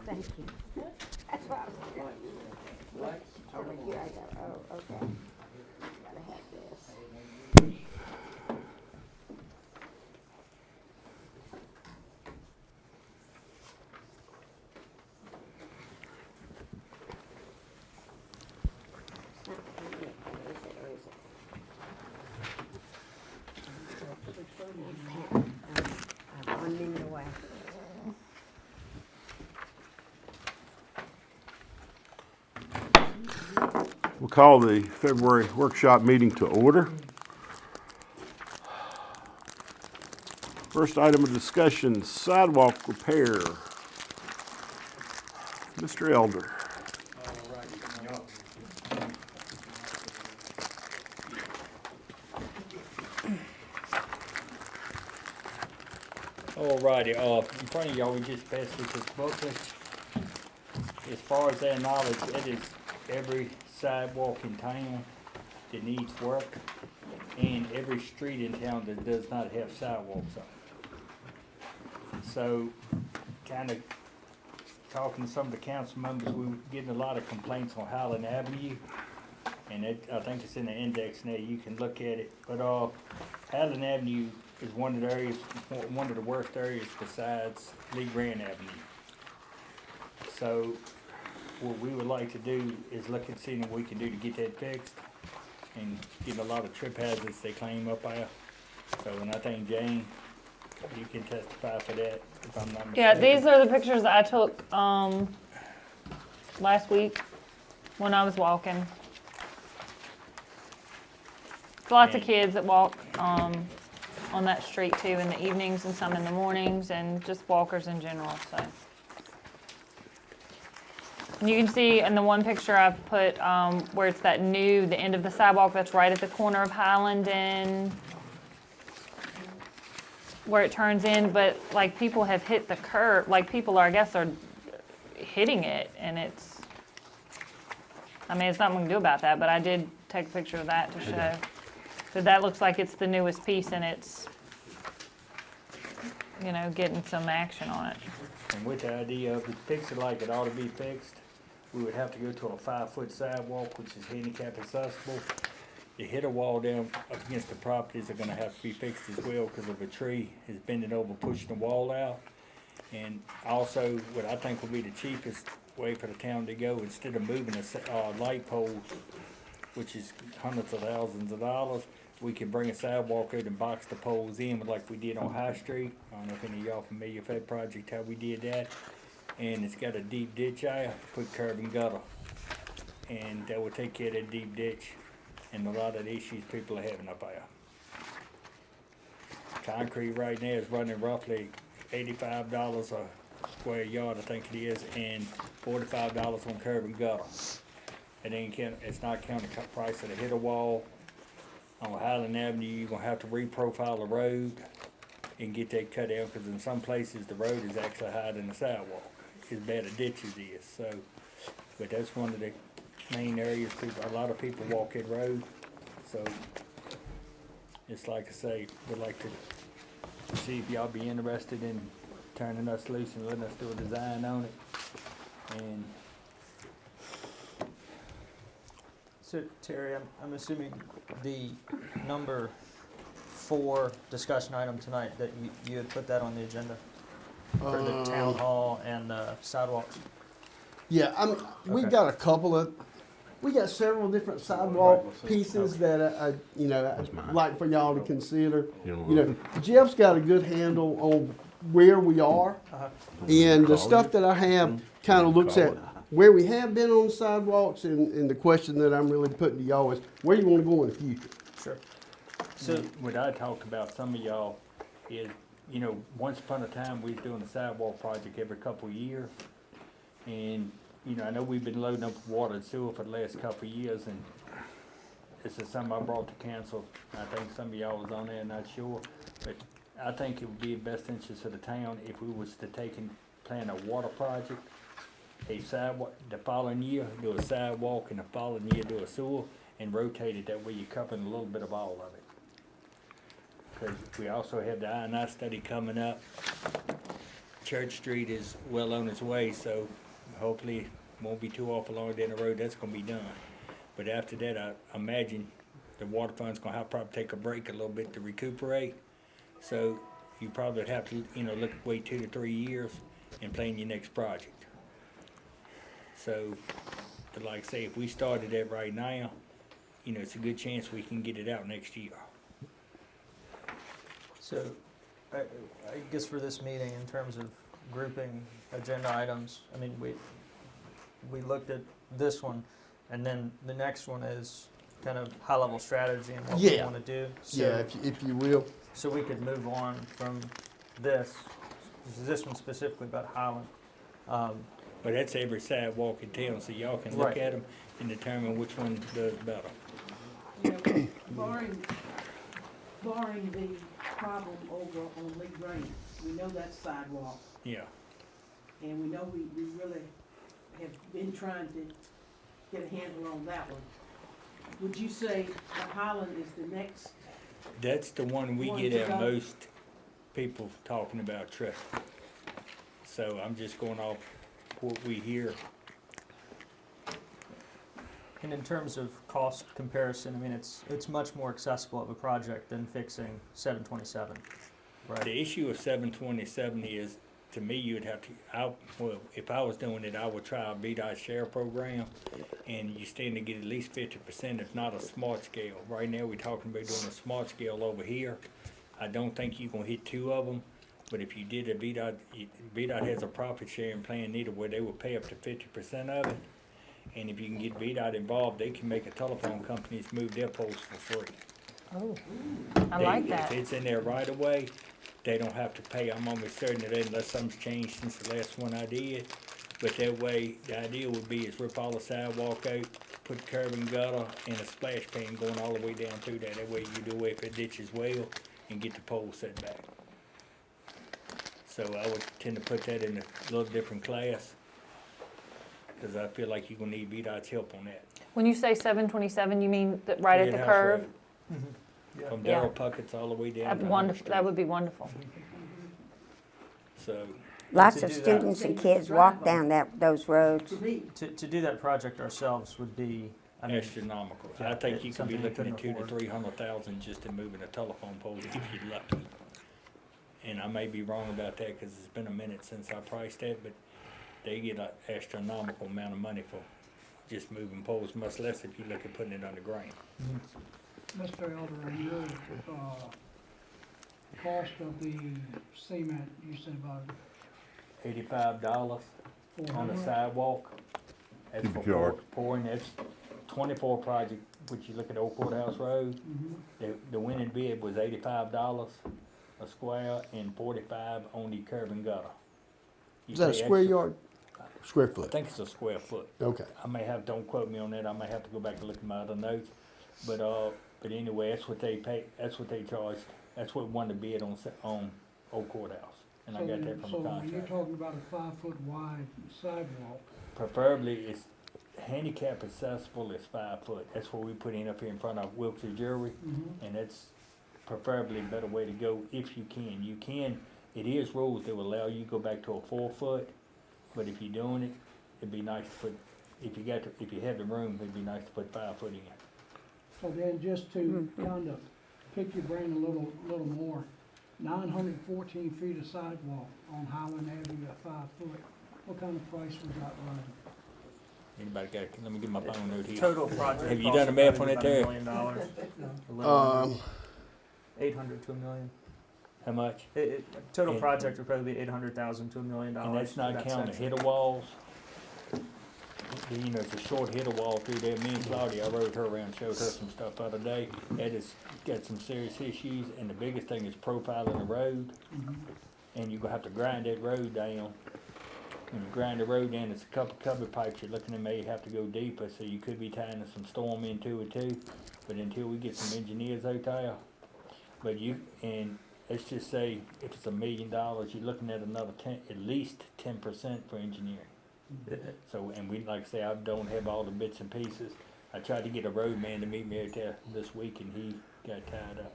Thank you. That's what I was over here. I got, oh, okay. Gotta have this. I'm 1 minute away. We'll call the February workshop meeting to order. First item of discussion, sidewalk repair. Mr. Elder. Alrighty, in front of y'all, we just passed with this booklet. As far as that knowledge, it is every sidewalk in town that needs work and every street in town that does not have sidewalks on it. So, kind of talking to some of the council members, we were getting a lot of complaints on Highland Avenue. And I think it's in the index now, you can look at it. But Highland Avenue is one of the worst areas besides Lee Grant Avenue. So what we would like to do is look and see what we can do to get that fixed and get a lot of trip hazards they claim up there. So, and I think Jane, you can testify for that if I'm not mistaken. Yeah, these are the pictures that I took last week when I was walking. There's lots of kids that walk on that street too in the evenings and some in the mornings, and just walkers in general. So, and you can see in the one picture I've put where it's the end of the sidewalk that's right at the corner of Highland and where it turns in. But like people have hit the curb, like people are, I guess, are hitting it, and it's. I mean, it's nothing we can do about that. But I did take a picture of that to show. So that looks like it's the newest piece, and it's, you know, getting some action on it. And with the idea of to fix it like it ought to be fixed, we would have to go to a 5-foot sidewalk, which is handicap accessible. The hit a wall down up against the properties are gonna have to be fixed as well because of a tree is bending over, pushing the wall out. And also, what I think will be the cheapest way for the town to go, instead of moving a light pole, which is hundreds of thousands of dollars, we can bring a sidewalk out and box the poles in like we did on High Street. I don't know if any of y'all familiar with that project, how we did that. And it's got a deep ditch there, put curb and gutter. And that will take care of that deep ditch and a lot of the issues people are having up there. Concrete right now is running roughly $85 a square yard, I think it is, and $45 on curb and gutter. It's not counting the price of the hit a wall. On Highland Avenue, you're gonna have to reprofile the road and get that cut out, because in some places the road is actually higher than the sidewalk. As bad a ditch as it is. So, but that's one of the main areas a lot of people walk that road. So, it's like I say, we'd like to see if y'all be interested in turning us loose and letting us do a design on it. And so Terry, I'm assuming the number 4 discussion item tonight that you had put that on the agenda for the town hall and sidewalks. Yeah, we've got we got several different sidewalk pieces that I'd like for y'all to consider. You know, Jeff's got a good handle on where we are, and the stuff that I have kind of looks at where we have been on sidewalks, and the question that I'm really putting to y'all is where you want to go in the future. Sure. so what I talked about, some of y'all, is, you know, once upon a time, we was doing a sidewalk project every couple of years. And, you know, I know we've been loading up water and sewer for the last couple of years, and this is something I brought to council. I think some of y'all was on there, not sure. But I think it would be in best interest of the town if we was to take and plan a water project, a sidewalk, the following year, do a sidewalk, and the following year do a sewer, and rotate it. That way you're covering a little bit of all of it. Because we also have the I&I study coming up, Church Street is well on its way, so hopefully it won't be too awful long down the road, that's gonna be done. But after that, I imagine the water fund's gonna have to probably take a break a little bit to recuperate. So you probably would have to, wait 2 to 3 years and plan your next project. So, but like I say, if we started that right now, it's a good chance we can get it out next year. So, I guess for this meeting, in terms of grouping agenda items, I mean, we looked at this one, and then the next one is kind of high-level strategy and what we Yeah. want to do. Yeah, So, if you will. so we could move on from this one specifically about Highland. But that's every sidewalk in town, so y'all can look Right. at them and determine which one does better. Barring the problem over on Lee Drain, we know that's sidewalk, Yeah. and we know we really have been trying to get a handle on that one. Would you say that Highland is the next? That's the one we One get to at go. most people talking about traffic. So I'm just going off what we hear. And in terms of cost comparison, I mean, it's much more accessible of a project than fixing 727, right? The issue of 727 is, to me, you'd have to, if I was doing it, I would try a VDOT share program, and you stand to get at least 50%, if not a smart scale. Right now, we're talking about doing a smart scale over here. I don't think you're gonna hit 2 of them, but if you did a VDOT has a profit sharing plan neither where they would pay up to 50% of it. And if you can get VDOT involved, they can make a telephone companies move their poles for free. Oh, I like that. If it's in there right away, they don't have to pay. I'm almost certain of that unless something's changed since the last one I did. But that way, the idea would be is rip all the sidewalk out, put curb and gutter and a splash pan going all the way down through there. That way you do away if it ditches well and get the pole set back. So I would tend to put that in a little different class, cause I feel like you're gonna need VDOT's help on that. When you say 727, you mean right at the Courthouse curve? Road, Yeah. From Yeah. Darrell Puckett's all the way down. That'd be to wonderful, that 100th would be wonderful. Street. So, Lots To of do that. students and kids walk down those roads. To me, To do that project ourselves would be, I mean, astronomical. yeah, I think it's you could be something we looking at couldn't 200,000 to afford. 300,000 just in moving a telephone pole if you're lucky. And I may be wrong about that because it's been a minute since I priced that, but they get an astronomical amount of money for just moving poles, much less if you look at putting it underground. Mr. Elder, on your, cost of the cement, you said about $85 on the 400? sidewalk. That's for Cubic yard. pouring, that's 24 project, which you look at Old Courthouse Road. Mhm. The winning bid was $85 a square and 45 on the curb and gutter. You Is that a pay square extra- yard? Square I foot? think it's a square foot. Okay. I may have, don't quote me on that, I may have to go back and look at my other notes. But anyway, that's what they pay, that's what they charged, that's what won the bid on Old Courthouse. And I got that from So the when you're contract. talking about a 5-foot wide sidewalk, Preferably, it's handicap accessible is 5 foot. That's what we put in up here in front of Wilkes Jewelry. And that's preferably a better way to go if you can. You can, it is rules that will allow you to go back to a 4 foot, but if you're doing it, it'd be nice to put, if you have the room, it'd be nice to put 5 foot in. so then just to kind of pick your brain a little more, 914 feet of sidewalk on Highland Avenue at 5 foot, what kind of price was that running? Anybody got, let me get my phone note here. total project. Have you cost done the of math on about it there? $1 million. 800 to $1 million. How much? Total And- project would probably be 800,000 to $1 million. And that's for not that counting the section. hitter walls. It's a short hitter wall through there. Me and Claudia, I rode her around, showed her some stuff the other day. That has got some serious issues, and the biggest thing is profiling the road. And you're gonna have to grind that road down. When you grind the road down, it's a couple cover pipes you're looking at may have to go deeper, so you could be tying some storm into it too. But until we get some engineers out there, and let's just say if it's $1 million, you're looking at another at least 10% for engineering. So, and we, like I say, I don't have all the bits and pieces. I tried to get a road man to meet me out there this week and he got tied up.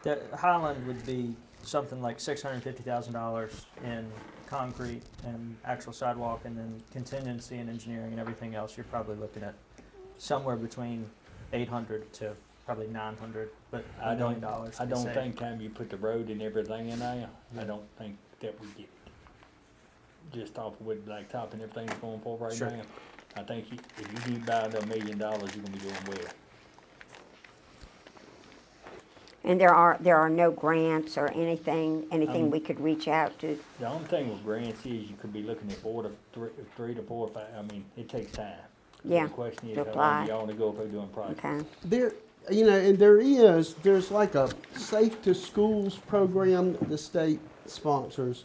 That Highland would be something like $650,000 in concrete and actual sidewalk, and then contingency and engineering and everything else, you're probably looking at somewhere between 800 to probably 900, but I $1 million. don't, to I be don't safe. think time you put the road and everything in there, I don't think that we get it. Just off of with blacktop and everything's going for right Sure. now. I think if you need buy $1 million, you're gonna be doing well. And there are no grants or anything we could reach out to? The only thing with grants is you could be looking at 3 to 4 or 5, I mean, it takes time. Yeah, The question is to how long apply. do y'all wanna go if we're doing projects? Okay. There, and there's like a Safe to Schools program that the state sponsors.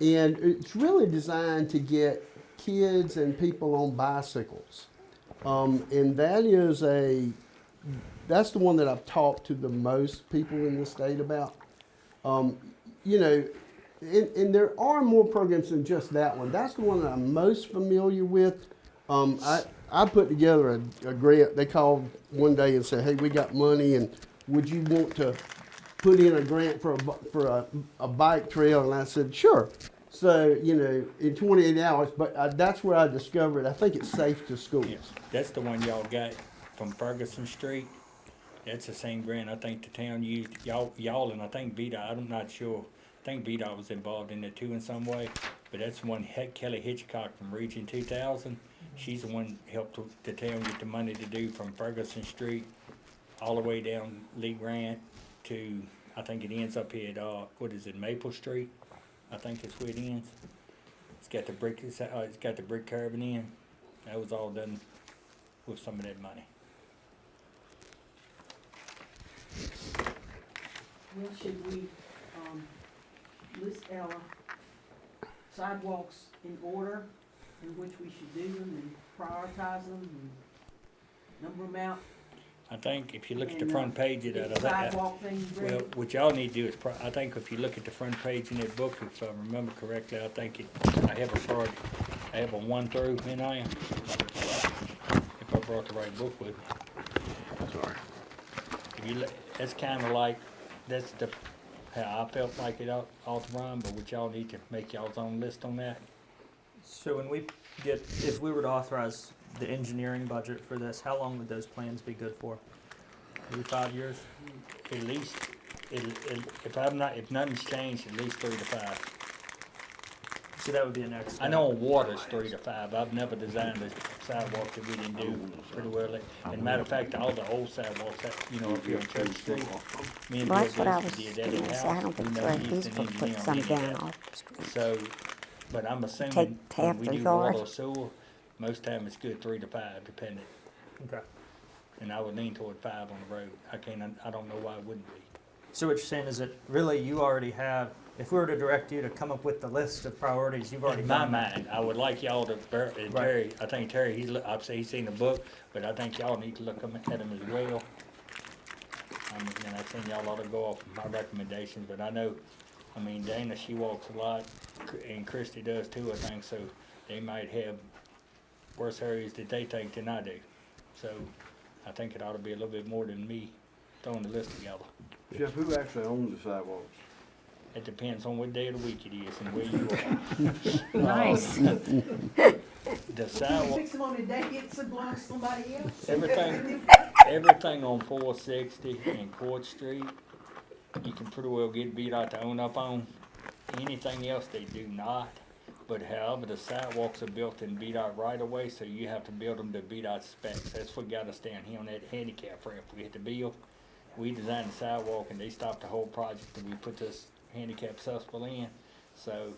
And it's really designed to get kids and people on bicycles. And that's the one that I've talked to the most people in the state about. You know, and there are more programs than just that one. That's the one that I'm most familiar with. I put together a grant. They called one day and said, "Hey, we got money, and would you want to put in a grant for a bike trail?" And I said, "Sure." So, in 28 hours, but that's where I discovered, I think it's Safe to Schools. Yeah, that's the one y'all got from Ferguson Street. That's the same grant I think the town used, y'all and I think VDOT, I'm not sure. I think VDOT was involved in it too in some way, but that's the one Kelly Hitchcock from Region 2000. She's the one helped the town get the money to do from Ferguson Street all the way down Lee Grant to, I think it ends up here at, Maple Street? I think that's where it ends. It's got the brick curving in. That was all done with some of that money. Well, should we, list our sidewalks in order in which we should do them and prioritize them and number them out? I think if you look at the And, front page of Get that, the sidewalk thing ready? well, what y'all need to do is, I think if you look at the front page in that book, if I remember correctly, I think I have a chart, I have a 1 through in there. If I brought the right book with me. Sorry. If you look, that's kinda like, that's how I felt like it ought to run, but what y'all need to make y'all's own list on that. So when if we were to authorize the engineering budget for this, how long would those plans be good for? Maybe 5 years? At least, if nothing's changed, at least 3 to 5. So that would be a next step. I know on water's 3 to 5. I've never designed a sidewalk that we didn't do pretty well. And matter of fact, all the old sidewalks, up here on Church Street, me and Well, Bill that's what I was Gleason did that getting to in-house. say. I don't think We so. know He's he's an supposed to put engineer some on any of down that. off the street. So, but I'm assuming Take when half we the do yard. water or sewer, most time it's good 3 to 5, depending. Okay. And I would lean toward 5 on the road. I don't know why it wouldn't be. So what you're saying is that really you already have, if we were to direct you to come up with the list of priorities, you've already In my done that. mind, I would like y'all to, Terry, I think Terry, he's seen the book, but I think y'all need to look at him as well. And I think y'all ought to go off my recommendations, but I know, Dana, she walks a lot, and Christy does too, I think, so they might have worse areas that they think than I do. So I think it ought to be a little bit more than me throwing the list together. Jeff, who actually owns the sidewalks? It depends on what day of the week it is and where you are. Nice. The sidewalk, Fix them on the day it belongs to somebody else? everything on 460 and Court Street, you can pretty well get beat out to own up on. Anything else they do not. But however, the sidewalks are built in VDOT right away, so you have to build them to VDOT specs. That's what got us down here on that handicap ramp. We had to build, we designed the sidewalk and they stopped the whole project and we put this handicap accessible in. So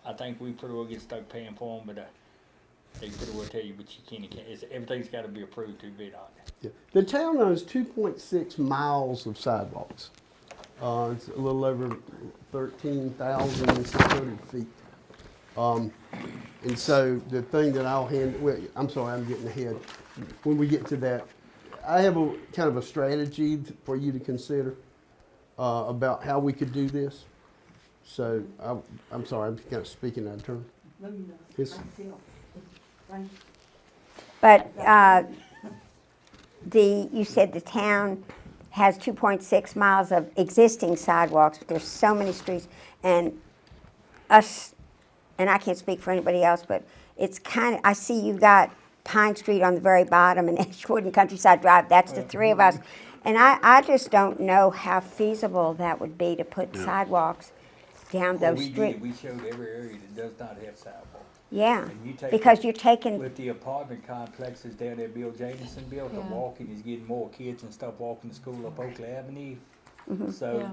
I think we pretty well get stuck paying for them, but they pretty well tell you, but you can't. Everything's gotta be approved through VDOT. Yeah. The town owns 2.6 miles of sidewalks. It's a little over 13,600 feet. And so the thing that I'm sorry, I'm getting ahead. When we get to that, I have a kind of a strategy for you to consider about how we could do this. So I'm sorry, I'm kind of speaking out of turn. No, you don't. Yes. I can tell. Thank you. But you said the town has 2.6 miles of existing sidewalks, but there's so many streets, and us, and I can't speak for anybody else, but it's kind of, I see you got Pine Street on the very bottom and Edgewood and Countryside Drive, that's the three of us. And I just don't know how feasible that would be to put sidewalks down Well, those we streets. did, we showed every area that does not have sidewalks. Yeah, And you take because it you're taking, with the apartment complexes down there Bill Jamison built, the Yeah. walking is getting more kids and stuff walking to school up Oakley Avenue. Mm-hmm. So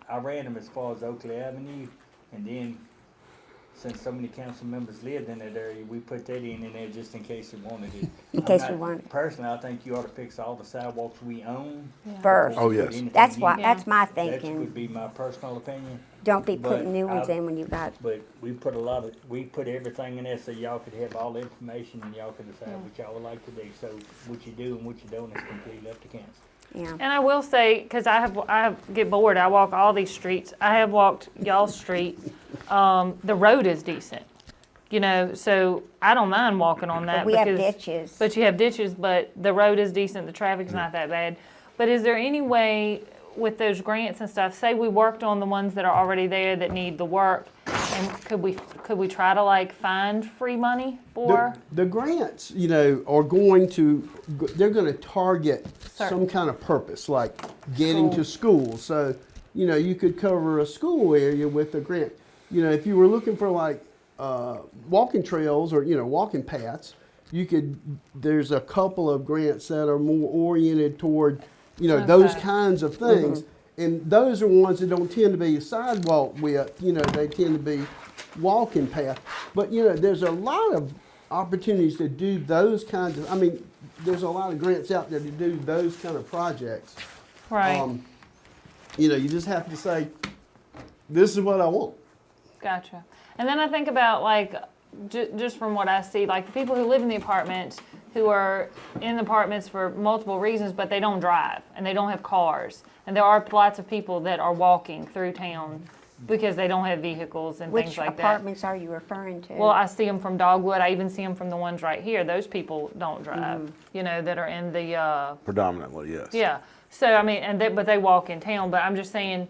I ran them as far as Oakley Avenue, and then since so many council members lived in that area, we put that in there just in case we wanted it. In I'm case not- we want it. Personally, I think you ought to fix all the sidewalks we own. first. Oh, before we yes. put anything That's why, in. that's my That thinking. would be my personal opinion. Don't be but putting new ones I- in when you got, But we put we put everything in there so y'all could have all the information and y'all could decide what y'all would like to do. So what you do and what you don't is completely up to council. yeah. And I will say, because I get bored, I walk all these streets. I have walked y'all's street. The road is decent, you know, so I don't mind walking on that. But we have because- ditches. But you have ditches, but the road is decent, the traffic's not that bad. But is there any way with those grants and stuff, say we worked on the ones that are already there that need the work, and could we try to like find free money for? The grants, you know, are going to, they're going to target Certain. some kind of purpose, like getting to school. So, you know, you could cover a school area with a grant. You know, if you were looking for like walking trails or, you know, walking paths, you could, there's a couple of grants that are more oriented toward, you know, those Okay. kinds of things. And those are ones that don't tend to be sidewalk width, you know, they tend to be walking path. But, you know, there's a lot of opportunities to do those kinds of, I mean, there's a lot of grants out there to do those kind of projects. Right, You know, you just have to say, this is what I want. gotcha. And then I think about like, just from what I see, like the people who live in the apartments, who are in the apartments for multiple reasons, but they don't drive and they don't have cars. And there are lots of people that are walking through town because they don't have vehicles and Which things like that. apartments are you referring to? Well, I see them from Dogwood. I even see them from the ones right here. Those people don't drive, you know, that are in the, Predominantly, yes. yeah. So, I mean, but they walk in town. But I'm just saying,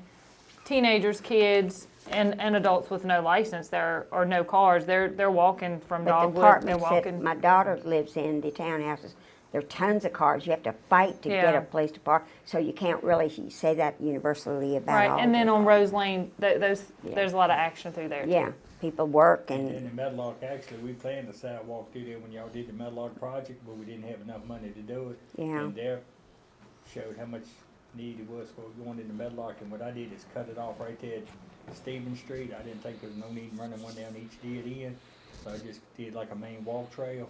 teenagers, kids, and adults with no license or no cars, they're walking from But the Dogwood. They're apartments that walking. my daughter lives in, the townhouses, there are tons of cars. You have to fight to get Yeah. a place to park. So you can't really say that universally about Right, all and then the- on Rose Lane, there's Yeah. a lot of action through there. Yeah, people work And and, in Medlock, actually, we planned the sidewalk through there when y'all did the Medlock project, but we didn't have enough money to do it. Yeah. And there showed how much need it was for going into Medlock, and what I did is cut it off right there at Stephen Street. I didn't think there was no need in running one down each dead end, so I just did like a main walk trail.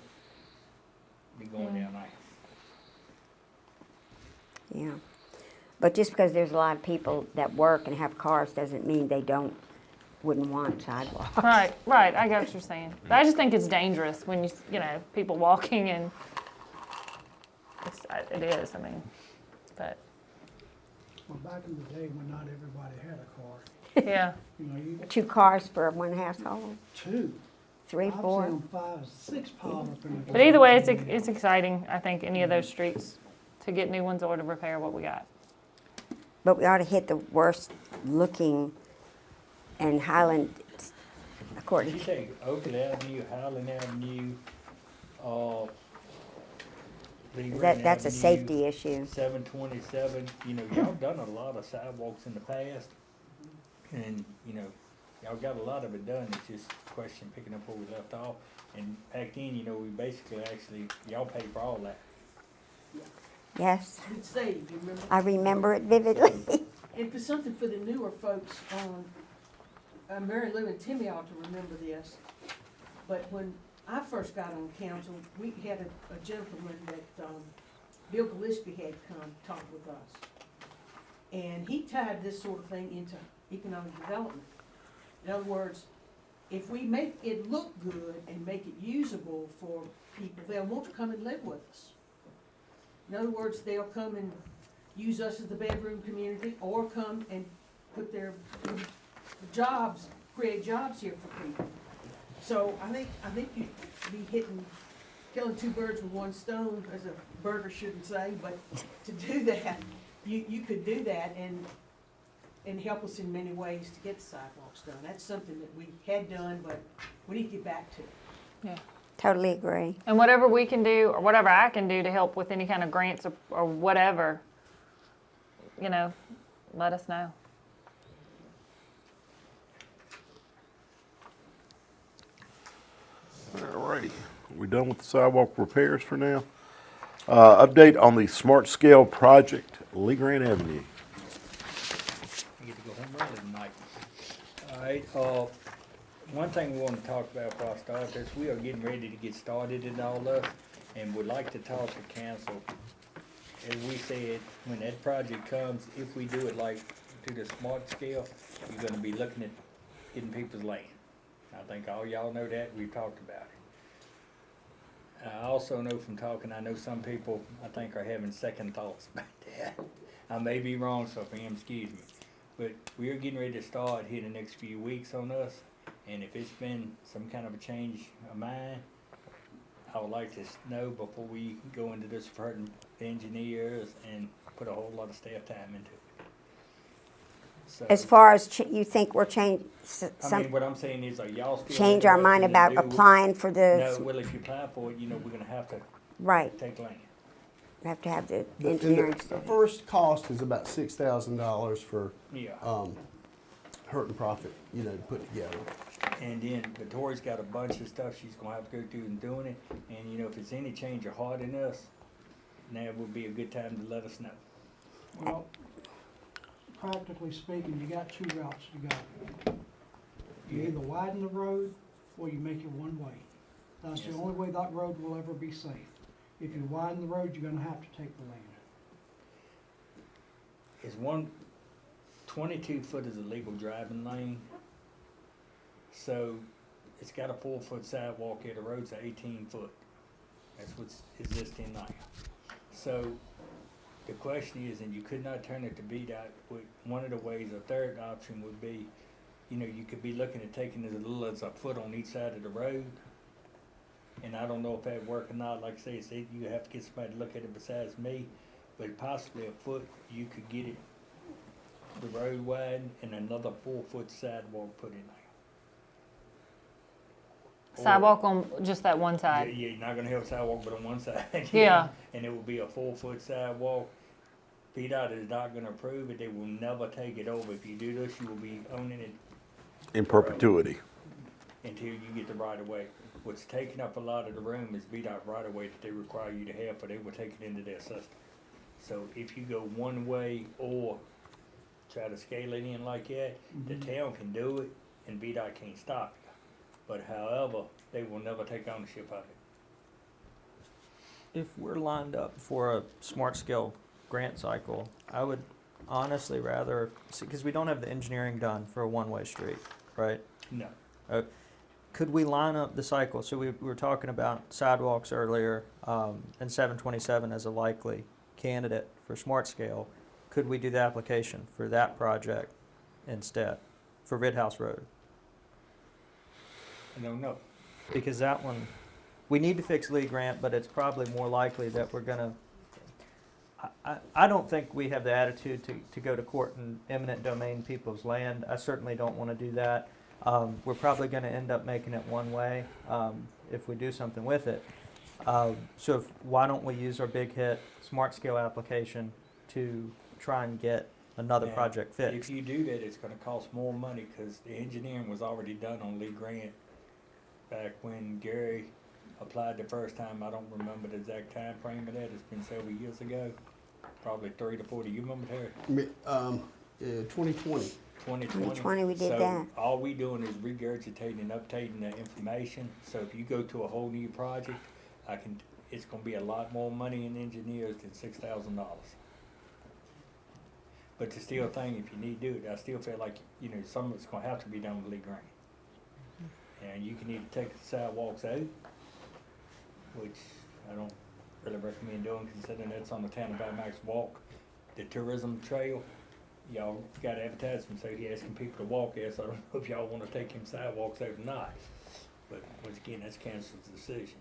Be going down there. yeah. But just because there's a lot of people that work and have cars doesn't mean they wouldn't want sidewalks. Right, I get what you're saying. But I just think it's dangerous when you know, people walking and it is, I mean, but, Well, back in the day when not everybody had a car, yeah. you know, you 2 cars for one household, two. 3, I've 4. seen them 5, 6 piled up in the. But either way, it's exciting, I think, any of those streets, to get new ones or to repair what we got. But we ought to hit the worst looking and Highland, according You take Oakley Avenue, Highland Avenue, Lee Green that's a Avenue, safety issue. 727, you know, y'all done a lot of sidewalks in the past, and, you know, y'all got a lot of it done, it's just a question picking up where we left off. And back then, you know, we basically actually, y'all paid for all that. Yes, We'd saved, you remember? I remember it vividly. And for something for the newer folks Mary Lou and Timmy ought to remember this, but when I first got on council, we had a gentleman that, Bill Gillespie had come talk with us. And he tied this sort of thing into economic development. In other words, if we make it look good and make it usable for people, they'll want to come and live with us. In other words, they'll come and use us as the bedroom community, or come and put their jobs, create jobs here for people. So I think you'd be killing 2 birds with 1 stone, as a burger shouldn't say, but to do that, you could do that and help us in many ways to get the sidewalks done. That's something that we had done, but we need to get back to. Yeah. Totally agree. And whatever we can do, or whatever I can do to help with any kind of grants or whatever, you know, let us know. All righty, we done with the sidewalk repairs for now? Update on the smart scale project, Lee Grant Avenue. I get to go home early tonight. All right, one thing we want to talk about before I start this, we are getting ready to get started in all this, and would like to talk to council. As we said, when that project comes, if we do it like to the smart scale, you're gonna be looking at getting people's land. I think all y'all know that, we've talked about it. I also know from talking, I know some people, I think, are having second thoughts about that. I may be wrong, so if I am, excuse me. But we are getting ready to start here the next few weeks on us, and if it's been some kind of a change of mind, I would like to know before we go into this for hurting the engineers and put a whole lot of staff time into it. So, As far as you think we're change, I mean, what I'm saying is, are y'all still change our mind interested about in do- applying for No, the, well, if you apply for it, you know, we're gonna have to right, take land. we have to have the The- and engineering the study. first cost is about $6,000 for, Yeah. hurt and profit, you know, to put together. And then Victoria's got a bunch of stuff she's gonna have to go through in doing it, and you know, if it's any change of heart in us, now would be a good time to let us know. Well, practically speaking, you got two routes to go. You either widen the road or you make it one way. That's the Yes. only way that road will ever be safe. If you widen the road, you're gonna have to take the land. Is 22 foot is a legal driving lane, so it's got a 4-foot sidewalk here, the road's 18 foot. That's what's existing now. So the question is, and you could not turn it to VDOT, one of the ways, a third option would be, you know, you could be looking at taking as little as a foot on each side of the road. And I don't know if that'd work or not, like I say, you have to get somebody to look at it besides me, but possibly a foot, you could get it, the road wide, and another 4-foot sidewalk put in there. Sidewalk on just that one Yeah, side. yeah, you're not gonna have a sidewalk but on one side. Yeah. And it will be a 4-foot sidewalk. VDOT is not gonna approve it, they will never take it over. If you do this, you will be owning it In perpetuity. until you get the right of way. What's taking up a lot of the room is VDOT right of way that they require you to have, but they will take it into their system. So if you go one way or try to scale it in like that, the town can do it and VDOT can't stop you. But however, they will never take ownership of it. If we're lined up for a smart scale grant cycle, I would honestly rather, because we don't have the engineering done for a one-way street, right? No. Could we line up the cycle? So we were talking about sidewalks earlier, and 727 as a likely candidate for smart scale. Could we do the application for that project instead, for Ridhouse Road? I don't know. Because that one, we need to fix Lee Grant, but it's probably more likely that we're gonna, I don't think we have the attitude to go to court and eminent domain people's land. I certainly don't wanna do that. We're probably gonna end up making it one way, if we do something with it. So why don't we use our big hit smart scale application to try and get another Now, project If fixed? you do that, it's gonna cost more money, cause the engineering was already done on Lee Grant back when Gary applied the first time. I don't remember the exact time frame of that, it's been several years ago, probably 30 to 40, you remember Terry? 2020. 2020. 2020 we did So that. all we doing is regurgitating and updating the information, so if you go to a whole new project, it's gonna be a lot more money in engineers than $6,000. But the still thing, if you need to do it, I still feel like, you know, some of it's gonna have to be done with Lee Grant. And you can either take the sidewalks out, which I don't really recommend doing, considering that's on the town of Max Walk, the tourism trail. Y'all got advertisements, so he asking people to walk there, so I don't know if y'all wanna take him sidewalks out or not. But once again, that's council's decision.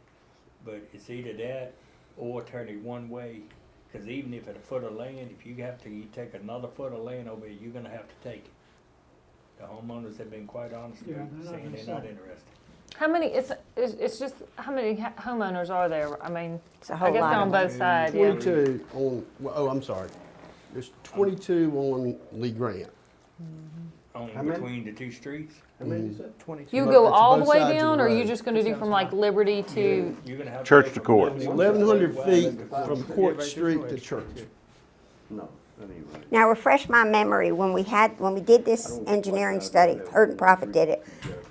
But it's either that or turn it one way, Cause even if it's a foot of land, if you have to, you take another foot of land over here, you're gonna have to take it. The homeowners have been quite honest Yeah, about they're not saying gonna they're sell not it. interested. How many, it's just, how many homeowners are there? I mean, It's a I whole guess lot they're on of both sides, yeah. 22 on, well, oh, I'm sorry. There's 22 on Lee Grant. On How many? between the two streets, How many is that? 22. You But go it's all the both way sides of the down, or are you road. just gonna That do sounds from like fine. Liberty to, you're gonna have. Church go to from court. one It's side 1,100 wide feet to Court from Street. Court right, Street right. to Church. No, that ain't right. Now, refresh my memory, when we did this engineering study, Hurt and Profit did it,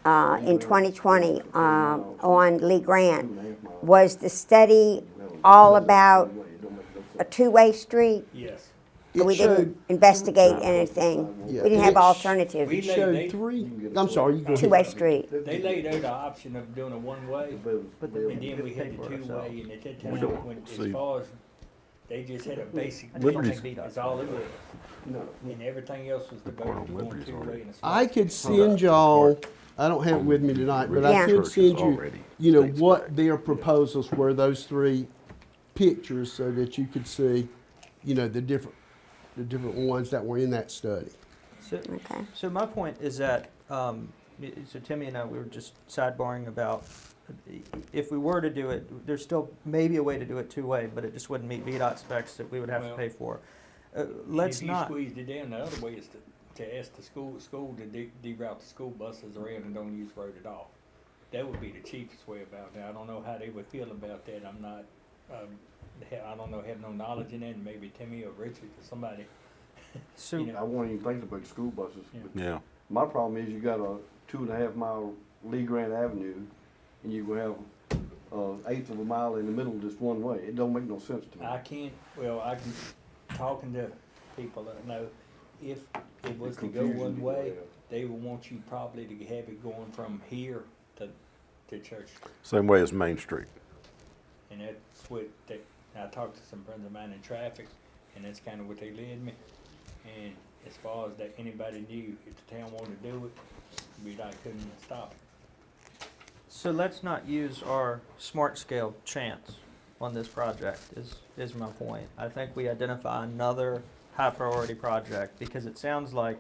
in 2020, on Lee Grant, was the study all about a two-way street? Yes. It We showed, didn't investigate anything, Yeah, we didn't have it's- alternatives, We it laid- showed they- 3, I'm sorry, you go ahead. two-way street. They laid out the option of doing a one-way, But then and then we had the two-way, and at that time, when, as far as, they just had a basic. Liberty's- That's all it was. And everything else was devoted to going two-way and a small. I could send y'all, I don't have it with me tonight, but I Yeah. could Church is send you, already you know, states what their proposals were, those 3 pictures, so that you could see, you know, the different ones that were in that study. So, Okay. so my point is that, so Timmy and I, we were just sidebarring about, if we were to do it, there's still maybe a way to do it two-way, but it just wouldn't meet VDOT specs that we would have to Well, pay for. And Let's if you not, squeezed it down, the other way is to ask the school to deroute the school buses around and don't use the road at all. That would be the cheapest way about it. I don't know how they would feel about that. I'm not, I don't know, have no knowledge in that, and maybe Timmy or Richard or somebody. so, you know. I won't even think about school buses. Yeah. But Yeah, my problem is you got a 2.5 mile Lee Grant Avenue, and you have eighth of a mile in the middle just one way. It don't make no sense to me. I can't, well, I can, talking to people that know, if it was to go Confusion one people way, have. they will want you probably to have it going from here to Church Street. same way as Main Street. And that's what they, I talked to some friends of mine in traffic, and that's kind of what they led me. And as far as that anybody knew, if the town wanted to do it, we like couldn't stop it. so let's not use our smart scale chance on this project is my point. I think we identify another high priority project, because it sounds like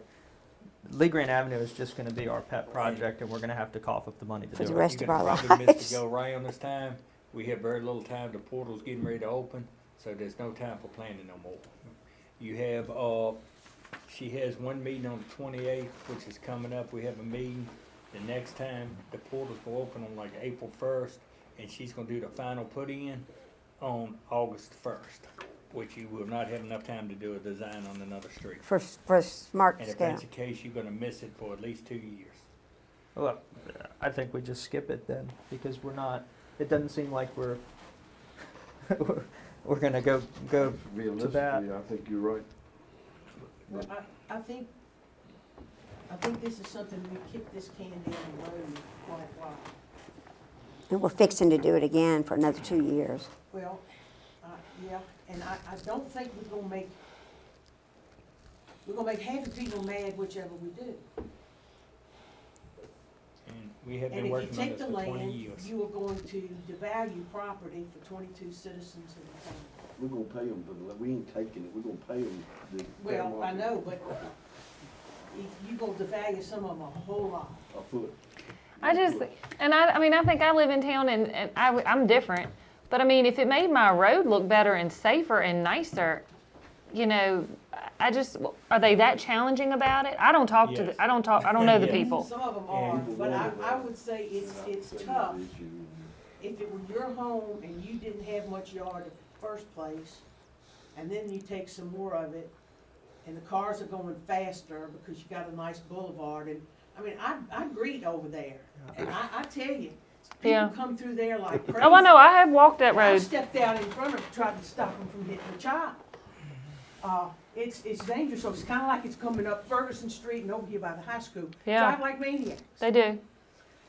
Lee Grant Avenue is just gonna be our pet project, and we're gonna have to cough up the money to For do the it. rest You of our can probably miss lives. the go round this time. We have very little time. The portal's getting ready to open, so there's no time for planning no more. You have, she has one meeting on the 28th, which is coming up. We have a meeting the next time. The portals will open on like April 1st, and she's gonna do the final put-in on August 1st, which you will not have enough time to do a design on another street. For smart And if scale. that's the case, you're gonna miss it for at least 2 years. Well, I think we just skip it then, because we're not, it doesn't seem like we're, we're gonna go to Realistically, that. I think you're right. Well, I think this is something we kick this can down the road quite a while. And we're fixing to do it again for another 2 years. Well, yeah, and I don't think we're gonna make half the people mad whichever we do. And we have And been if you working on take this the for 20 land, years. you are going to devalue property for 22 citizens of the town. We're gonna pay them, but we ain't taking it. We're gonna pay them. The fair Well, I market know, but you're gonna devalue some of them a whole lot. A foot. I just, and I mean, I think I live in town and I'm different. But I mean, if it made my road look better and safer and nicer, you know, I just, are they that challenging about it? I don't talk to, Yes. I don't know the Yes. people. Some of them are, but I would say it's tough. If it were your home and you didn't have much yard in the first place, and then you take some more of it, and the cars are going faster because you got a nice boulevard, and, I mean, I greet over there, and I tell you, Yeah. people come through there like crazy. Oh, I know, I have walked that I road. stepped out in front of it, tried to stop them from hitting the child. It's dangerous, so it's kinda like it's coming up Ferguson Street and over here by the high school. Yeah. Drive like maniacs. They do.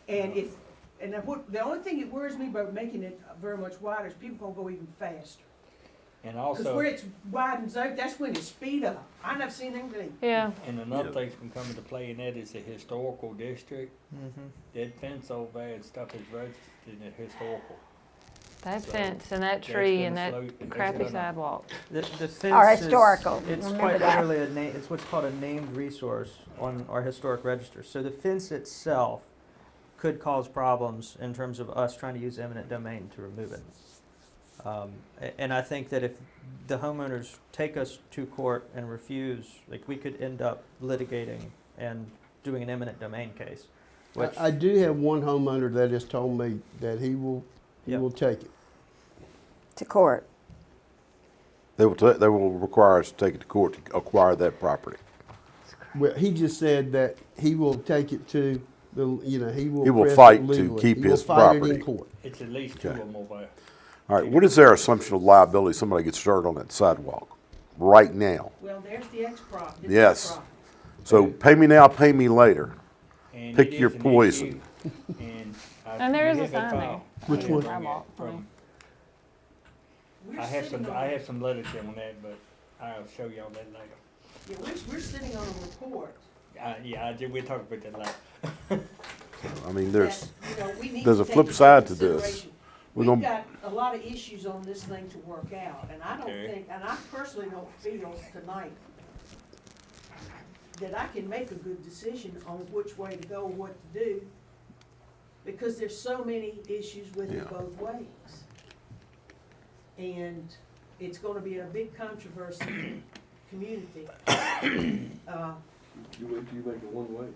And the only thing that worries me about making it very much wider is people gonna go even faster. And Cause also, where it's widens out, that's when it speed up. I never seen anything. Yeah. and another thing's gonna come into play, and that is the historical district. Mm-hmm. That fence over there and stuff is registered in the historical. That So, fence and that that's tree gonna and that slow- it's crappy gonna- sidewalk. The fence Or is- historical, It's remember quite that. literally it's what's called a named resource on our historic register. So the fence itself could cause problems in terms of us trying to use eminent domain to remove it. And I think that if the homeowners take us to court and refuse, like, we could end up litigating and doing an eminent domain case, which, I do have one homeowner that has told me that he will take it. To court. They will require us to take it to court to acquire that property. Well, he just said that he will take it to the, he will. He will press it fight to legally. keep He will his fight it property. in court. It's at least two Okay. of them over there. All right, what is their assumption of liability? Somebody gets started on that sidewalk right now. Well, there's the X-Prop. Yes. So pay me now, pay me later. And Pick it your is an poison. issue, And And there is we a have that sign there. file. Which I one? bring it Sidewalk, from- We're I have sitting some, on I a- have some literature on that, but I'll show y'all that later. Yeah, we're sitting on a report. We'll talk about that later. I mean, there's, that, you know, we need there's to a take flip into side to this. consideration. We're We've gonna- got a lot of issues on this thing to work out, and I don't Okay. think, and I personally don't feel tonight that I can make a good decision on which way to go, what to do, because there's so many issues with it Yeah. both ways. And it's gonna be a big controversy in the community. You wait till you make it one way.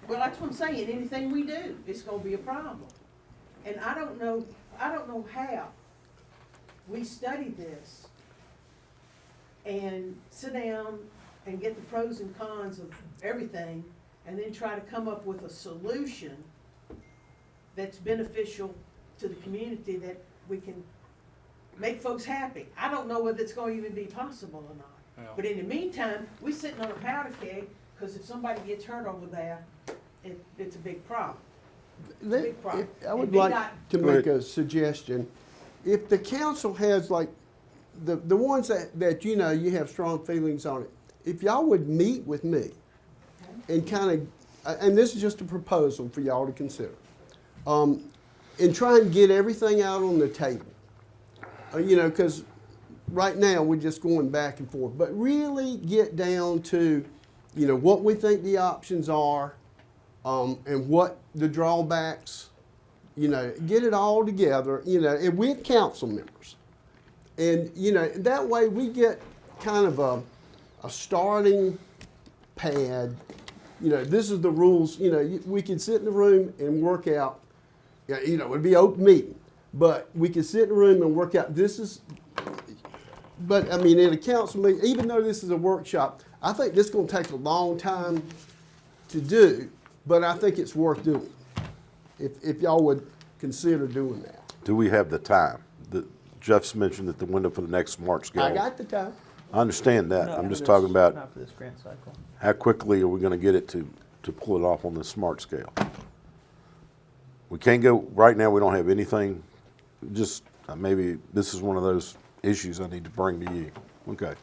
Well, that's what I'm saying, anything we do, it's gonna be a problem. And I don't know how we study this and sit down and get the pros and cons of everything, and then try to come up with a solution that's beneficial to the community, that we can make folks happy. I don't know whether it's gonna even be possible or not. Well, But in the meantime, we sitting on a powder keg, because if somebody gets hurt over there, it's a big problem. Let- Big problem. I would And like VDOT to Go make ahead. a suggestion. If the council has like, the ones that you have strong feelings on it, if y'all would meet with me and kind of, and this is just a proposal for y'all to consider, and try and get everything out on the table. Because right now we're just going back and forth, but really get down to, what we think the options are, and what the drawbacks, get it all together, and with council members. And, that way we get kind of a starting pad. This is the rules, we can sit in the room and work out, it'd be open meeting, but we can sit in the room and work out, but I mean, in a council meeting, even though this is a workshop, I think this is gonna take a long time to do, but I think it's worth doing. If y'all would consider doing that. do we have the time? Jeff's mentioned that the window for the next smart scale. I got the time. I understand that. not I'm for just this- talking about not for this grant cycle. how quickly are we gonna get it to pull it off on the smart scale? We can't go, right now, we don't have anything, just, maybe this is one of those issues I need to bring to you. Okay.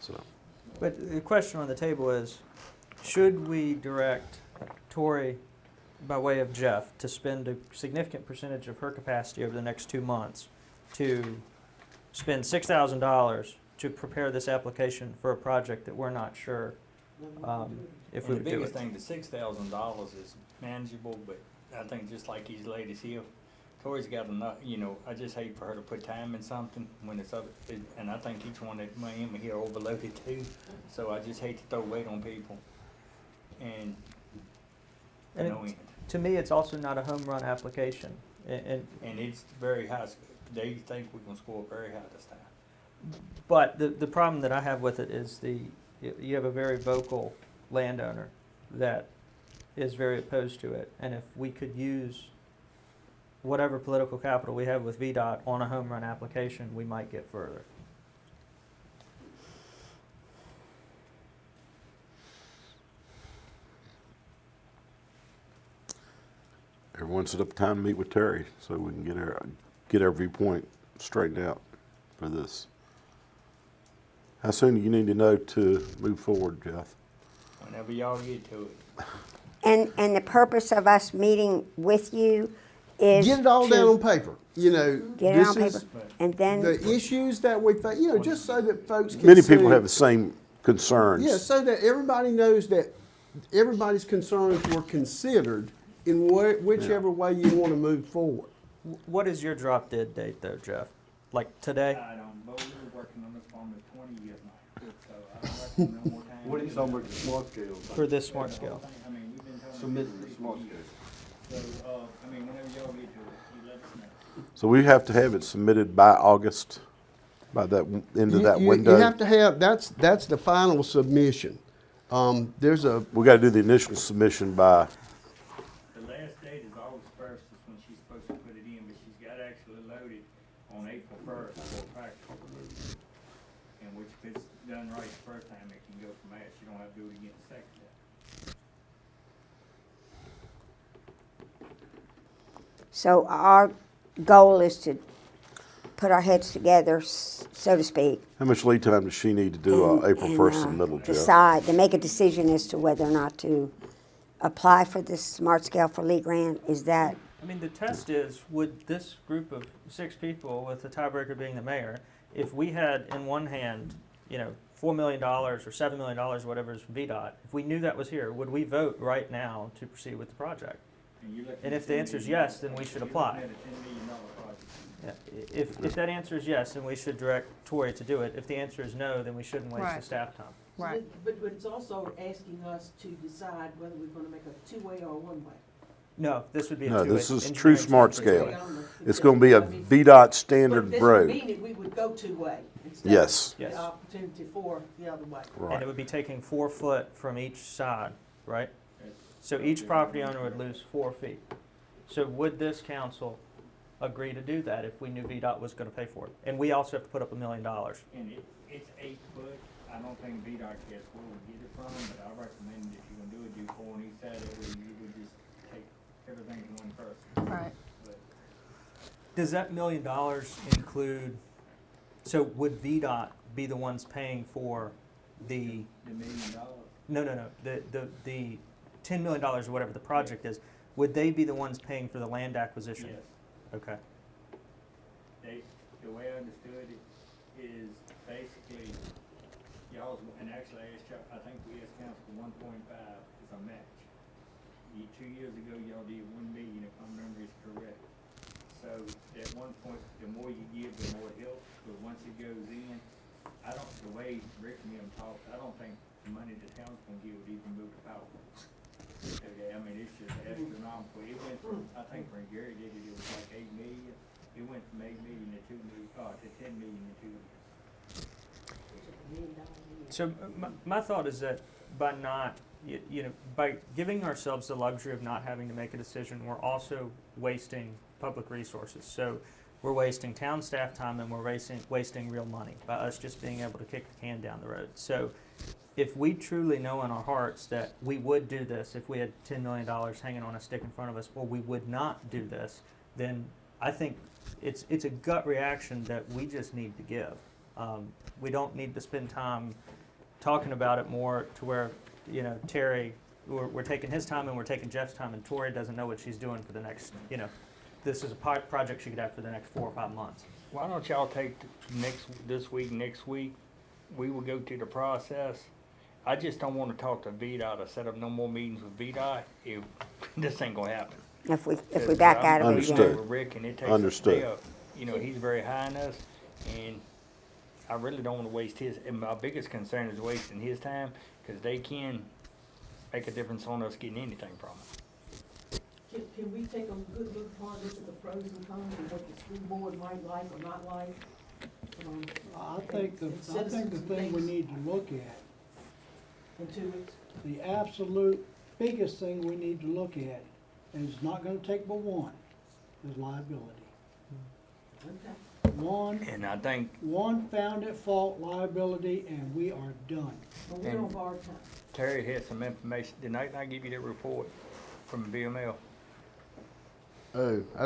So, But the question on the table is, should we direct Tori, by way of Jeff, to spend a significant percentage of her capacity over the next 2 months to spend $6,000 to prepare this application for a project that we're not sure if we And would the do biggest it? thing, the $6,000 is manageable, but I think just like these ladies here, Tori's got enough, I just hate for her to put time in something when it's other, and I think each one that Miami here overloaded too, so I just hate to throw weight on people. And, And no it- end. To me, it's also not a home run application. And And it's very high, they think we're gonna score very high this time. but the problem that I have with it is you have a very vocal landowner that is very opposed to it. And if we could use whatever political capital we have with VDOT on a home run application, we might get further. everyone set up a time to meet with Terry so we can get our viewpoint straightened out for this. How soon do you need to know to move forward, Jeff? Whenever y'all get to it. And the purpose of us meeting with you is Get it all to down on paper, you know. get it this on is paper, and then, The issues that we face, you know, just so that folks can Many people see- have the same concerns. Yeah, so that everybody knows that everybody's concerns were considered in whichever way you want to move forward. What is your drop dead date though, Jeff? Like today? I don't, but we've been working on this farm for 20 years now, so I don't reckon no more time. What are you talking about the smart scale? For this smart scale? I mean, we've been telling Submitting them the smart for scale. years. So, I mean, whenever y'all get to it, you let us know. So we have to have it submitted by August, by that end of that You window. have to have, that's the final submission. There's a, We got to do the initial submission by, The last date is August 1st is when she's supposed to put it in, but she's got to actually load it on April 1st for practical. And which if it's done right the first time, it can go from there. She don't have to do it again the second time. so our goal is to put our heads together, so to speak. how much lead time does she need to do April 1st and middle, Jeff? Decide, to make a decision as to whether or not to apply for this smart scale for Lee Grant. Is that, I mean, the test is, would this group of 6 people, with the tiebreaker being the mayor, if we had in one hand, you know, $4 million or $7 million, whatever is from VDOT, if we knew that was here, would we vote right now to proceed with the project? And if the answer is yes, then we should apply. You're looking at a $10 million project. Yeah. If that answer is yes, then we should direct Tori to do it. If the answer is no, then we shouldn't waste the Right. staff time. Right. But it's also asking us to decide whether we're gonna make a two-way or a one-way. No, this would be a No, two-way. this is engineering true smart standard. scale. I don't know if It's going to be a I mean, VDOT standard But road. this would mean that we would go two-way instead Yes. of Yes. the opportunity for the other way. And Right. it would be taking 4 foot from each side, right? So each property owner would lose 4 feet. So would this council agree to do that if we knew VDOT was gonna pay for it? And we also have to put up $1 million. And it's 8 foot. I don't think VDOT gets where we get it from, but I recommend if you're gonna do it, do 4 on each side of it, you would just take everything in one person. Right. But Does that $1 million include, so would VDOT be the ones paying for the, the $1 million, no, the $10 million or whatever the project is, would they be the ones paying for the land acquisition? yes. Okay. The way I understood it is basically y'all's, and actually I asked y'all, I think we asked council for 1.5 as a match. 2 years ago, y'all did 1 million, if my memory is correct. So at one point, the more you give, the more it helps, but once it goes in, the way Rick and them talked, I don't think the money the town's gonna give would even move the power. Okay, I mean, it's just astronomical. It went from, I think when Gary did it, it was like 8 million. It went from 8 million to 2 million, to 10 million in 2 years. So my thought is that by not, by giving ourselves the luxury of not having to make a decision, we're also wasting public resources. So we're wasting town staff time and we're wasting real money by us just being able to kick the can down the road. So if we truly know in our hearts that we would do this if we had $10 million hanging on a stick in front of us, or we would not do this, then I think it's a gut reaction that we just need to give. We don't need to spend time talking about it more to where, Terry, we're taking his time and we're taking Jeff's time, and Tori doesn't know what she's doing for the next, this is a project she could have for the next 4 or 5 months. Why don't y'all take this week, next week, we will go through the process. I just don't wanna talk to VDOT or set up no more meetings with VDOT if this ain't gonna happen. if we back out of it Understood. again? With Rick, and it takes Understood. a day. He's very high in us, and I really don't wanna waste his, and my biggest concern is wasting his time, cause they can make a difference on us getting anything from it. Can we take a good look upon this at the pros and cons and what the school board might like or not like? I think the thing we need to look at, In 2 weeks? the absolute biggest thing we need to look at, and it's not gonna take but one, is liability. Okay. And I think, One found at fault liability, and we are done. But we're on borrowed time. Terry had some information, did I give you that report from BML? Oh, I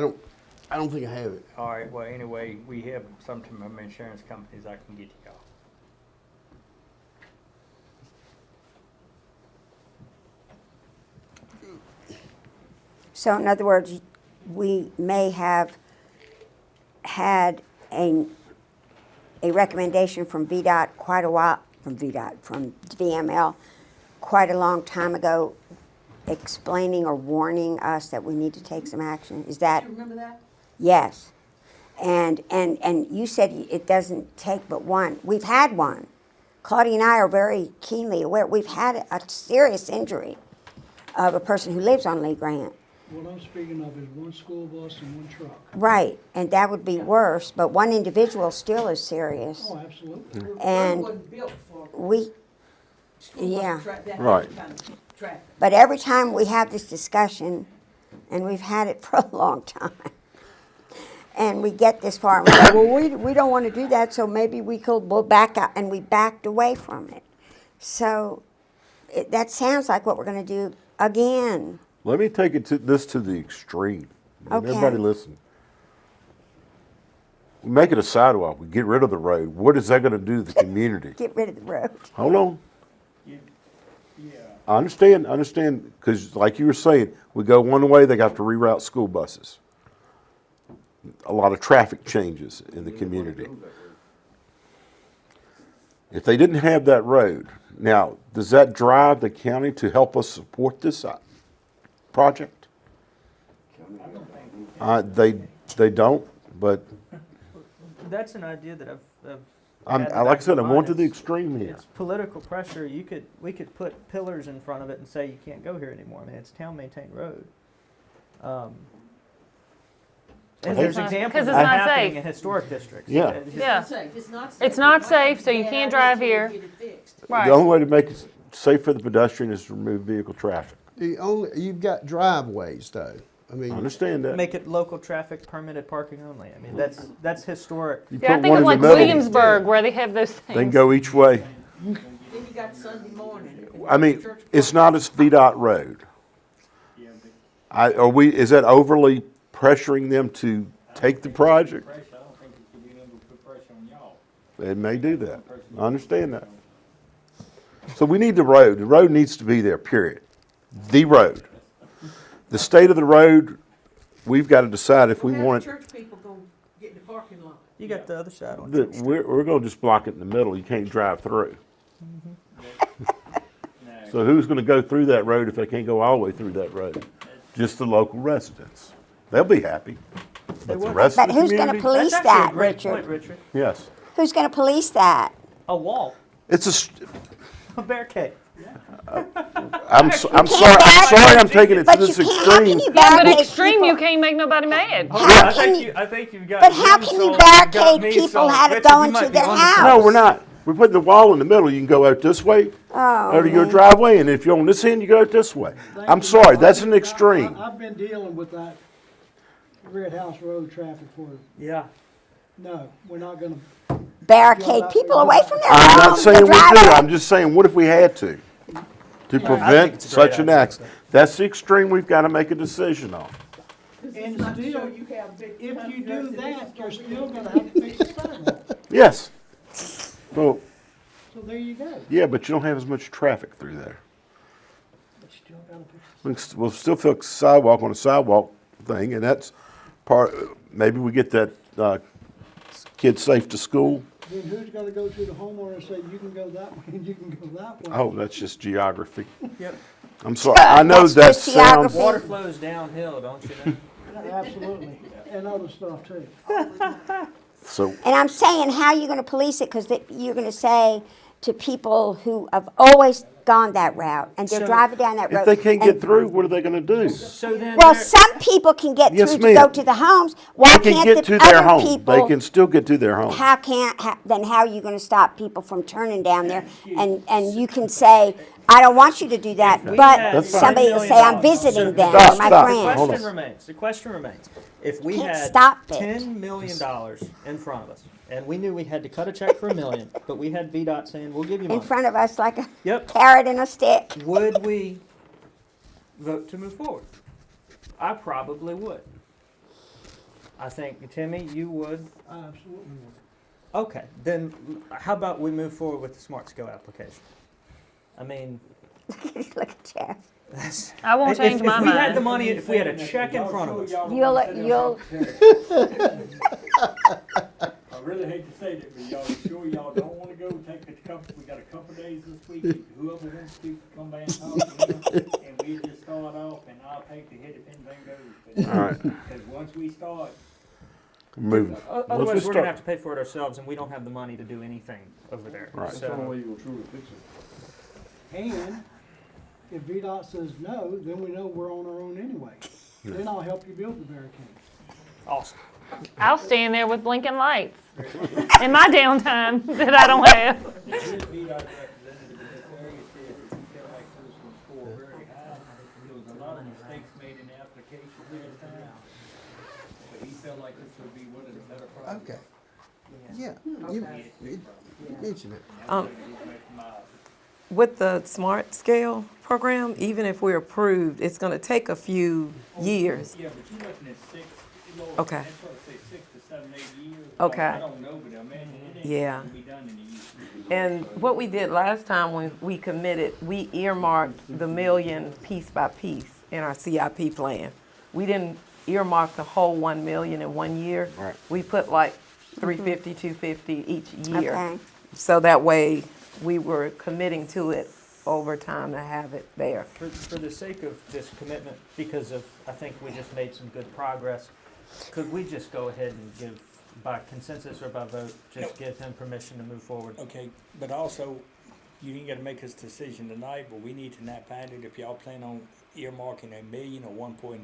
don't think I have it. All right, well, anyway, we have something from insurance companies I can get to y'all. So in other words, we may have had a recommendation from VDOT quite a while, from VML, quite a long time ago, explaining or warning us that we need to take some action. Is that? Do you remember that? Yes. And you said it doesn't take but one. We've had one. Claudia and I are very keenly aware. We've had a serious injury of a person who lives on Lee Grant. What I'm speaking of is one school bus and one truck. Right, and that would be worse, but one individual still is serious. Oh, absolutely. The road And wasn't built for we, school bus yeah. that Right. kind of traffic. but every time we have this discussion, and we've had it for a long time, and we get this far, and we go, well, we don't want to do that, so maybe we'll back out, and we backed away from it. So that sounds like what we're going to do again. Let me take this to the extreme. Okay. Everybody listen. We make it a sidewalk. We get rid of the road. What is that going to do to the community? Get rid of the road. Hold on. Yeah. I understand, because like you were saying, we go one way, they got to reroute school buses. A lot of traffic changes in the community. If they didn't have that road, now, does that drive the county to help us support this project? They don't, but That's an idea that I've I'm, had in the like I back said, of I'm my going mind. to the It's- extreme here. It's political pressure. We could put pillars in front of it and say you can't go here anymore. I mean, it's town maintained road. And hate there's to- examples 'cause of it's that not happening safe. in historic districts. Yeah. It's- Yeah. It's safe. It's not safe. It's not It might safe, be so you bad can't idea drive till we here. get it fixed. The Right. only way to make it safe for the pedestrian is to remove vehicle traffic. You've got driveways though. I I mean, understand that. Make it local traffic permitted parking only. I mean, that's historic. You Yeah, I put think one of in like the middle, Williamsburg where they have those they can things. go each way. Then you got Sunday morning. I mean, Church it's parking. not a VDOT road. Yeah, but Is that overly pressuring them to take the project? pressure, I don't think it could be able to put pressure on y'all. They may do that. I understand that. So we need the road. The road needs to be there, period. The road. The state of the road, we've got to decide if we Well, want how it. the church people gonna get in the parking lot? You got the other side on. We're going to just block it in the middle. You can't drive through. No, So who's going to go through that road if they can't go all the way through that road? Just the local residents. They'll be happy. But the would. rest But of the who's gonna community? police That's actually that, a great Richard? point, Richard. Yes. Who's going to police that? A wall, It's a. a barricade. I'm sorry. I'm taking it to But you this can't, how extreme. can you Yeah, but barricade extreme, people? you can't make nobody mad. How can you, I think you've got. but how can you barricade people how to go into their house? No, we're not. We're putting the wall in the middle. You can go out this way, out of your driveway, and if you're on this end, you go out this way. I'm sorry, that's an extreme. I've been dealing with that Red House Road traffic for, Yeah. no, we're not gonna, barricade people away from their I'm not homes, saying the we do. driveway. I'm just saying, what if we had to prevent it's a great such an idea. accident? That's the extreme we've got to make a decision on. 'Cause it's And not to still, show you how big if country you do roads it is, that, it's you're gonna be still big. gonna have to fix the sidewalk. Yes. Well, So there you go. yeah, but you don't have as much traffic through there. But you still gotta fix We'll still fix sidewalk on a sidewalk thing, and that's part, maybe we get that kids safe to school. Then who's gonna go to the homeowner and say, you can go that way and you can go that way? Oh, that's just geography. Yep. I'm sorry, I know That's that just sounds, geography. Water flows downhill, don't you know? Absolutely, and other stuff too. so, And I'm saying, how are you going to police it? Because you're going to say to people who have always gone that route, and they're So, driving down that road. if they can't and- get through, what are they gonna do? So then. Well, there- some people can get Yes, through to go ma'am. to the homes. Why They can can't get the to their other home. They people? can still get to their home. Then how are you going to stop people from turning down there? And you can say, I don't want you to do that, we but had That's fine. somebody will say, I'm $10 million. visiting them, Stop, or my stop. friend. Hold The question remains, if we Can't had stop it. $10 million in front of us, and we knew we had to cut a check for $1 million, but we had VDOT saying, we'll give you In money. front of us like a Yep. carrot and a stick. Would we vote to move forward? I probably would. I think, Timmy, you would. I absolutely would. Okay, then how about we move forward with the Smart Skill application? I mean, Look at Jeff. I won't change my If we had the mind. money, if we had a check in front of us. You'll, I really hate to say that, but y'all sure y'all don't wanna go take a couple, we got a couple days this week, and whoever wants to come back and talk to him, and we just start off, and I'll take the hit if anything goes. All right, Cause once we start, moving. Otherwise, just we're gonna start. have to pay for it ourselves, and we don't have the money to do anything over there. Right. That's the only So, way you're gonna truly fix it. And if VDOT says no, then we know we're on our own anyway. Then I'll help you build the barricade. awesome. I'll stand there with blinking lights in my downtime that I don't have. the VDOT representative in this area said that he felt like this was score very high. There was a lot of mistakes made in the application last time, but he felt like this would be one of the better projects. Okay. Yeah, you mentioned it. With the Smart Scale program, even if we're approved, it's gonna take a few years. Yeah, but you're looking at six, Okay. that's what I say, 6 to 7, 8 years. Okay. I don't know, but I imagine it ain't Yeah. gonna be done in a year. And what we did last time when we committed, we earmarked the million piece by piece in our CIP plan. We didn't earmark the whole 1 million in 1 year. Right. We put like 350, 250 each year. okay. So that way, we were committing to it over time to have it there. For the sake of this commitment, because of, I think we just made some good progress, could we just go ahead and give, by consensus or by vote, just give him permission to move forward? Okay, but also, you ain't gotta make this decision tonight, but we need to not find it if y'all plan on earmarking $1 million or 1.5.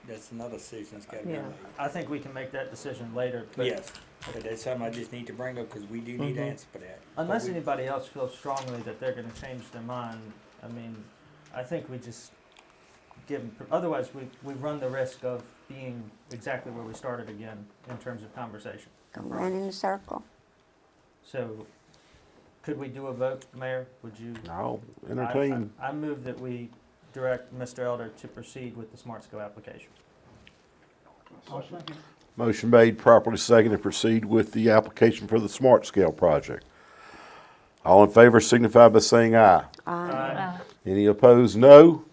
That's another decision that's gotta be Yeah. made. I think we can make that decision later, but Yes, but that's something I just need to bring up, cause we do need an answer for that. unless But we- anybody else feels strongly that they're gonna change their mind, I mean, I think we just give them, otherwise we run the risk of being exactly where we started again in terms of conversation. Go run in a circle. So, could we do a vote, Mayor? Would you? I'll entertain. I move that we direct Mr. Elder to proceed with the Smart Scale application. I'll second. Motion made, properly seconded, proceed with the application for the Smart Scale project. All in favor signify by saying aye. Uh, Any opposed, no.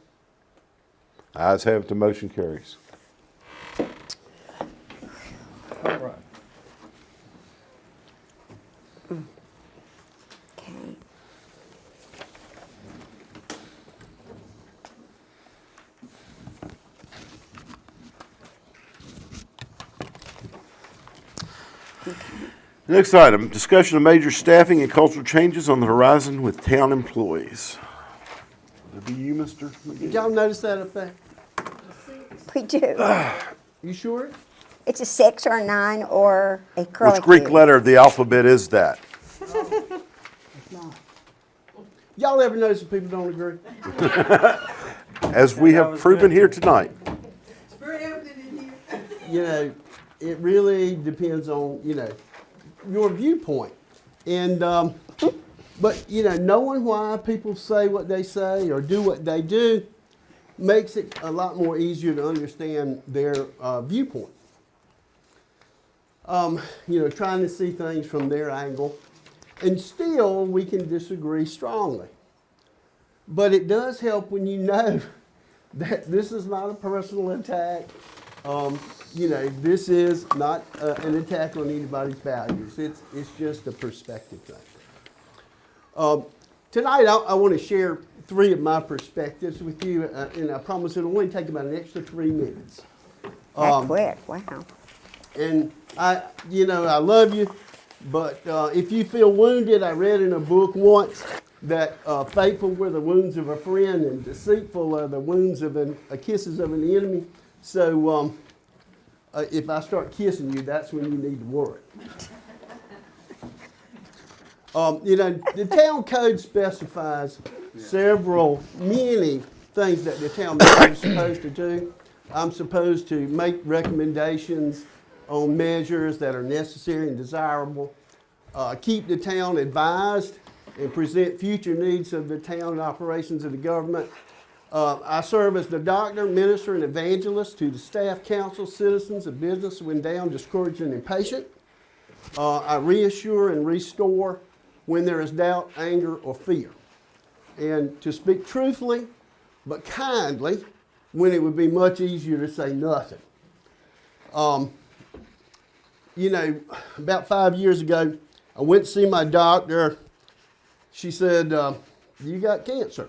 Ayes have it, the motion carries. All right. Okay. Next item, discussion of major staffing and cultural changes on the horizon with town employees. Would it be you, Mr. Did McGee? y'all notice that up there? We do. You sure? It's a 6 or a 9 or a curly Which Greek Q. letter of the alphabet is that? It's not. Y'all ever notice that people don't agree? As we That have was proven good. here tonight. It's very evident in here. You know, it really depends on, you know, your viewpoint. And, but, you know, knowing why people say what they say or do what they do makes it a lot more easier to understand their viewpoint. You know, trying to see things from their angle. And still, we can disagree strongly. But it does help when you know that this is not a personal attack. You know, this is not an attack on anybody's values. It's just a perspective thing. Tonight, I want to share 3 of my perspectives with you, and I promise it'll only take about an extra 3 minutes. That quick, wow. And I love you, but if you feel wounded, I read in a book once that faithful were the wounds of a friend and deceitful are the wounds of kisses of an enemy. So if I start kissing you, that's when you need to worry. You know, the town code specifies many things that the town manager is supposed to do. I'm supposed to make recommendations on measures that are necessary and desirable, keep the town advised, and present future needs of the town and operations of the government. I serve as the doctor, minister, and evangelist to the staff, council, citizens, and business when down, discouraged, and impatient. I reassure and restore when there is doubt, anger, or fear. and to speak truthfully but kindly when it would be much easier to say nothing. You know, about 5 years ago, I went to see my doctor. She said, you got cancer.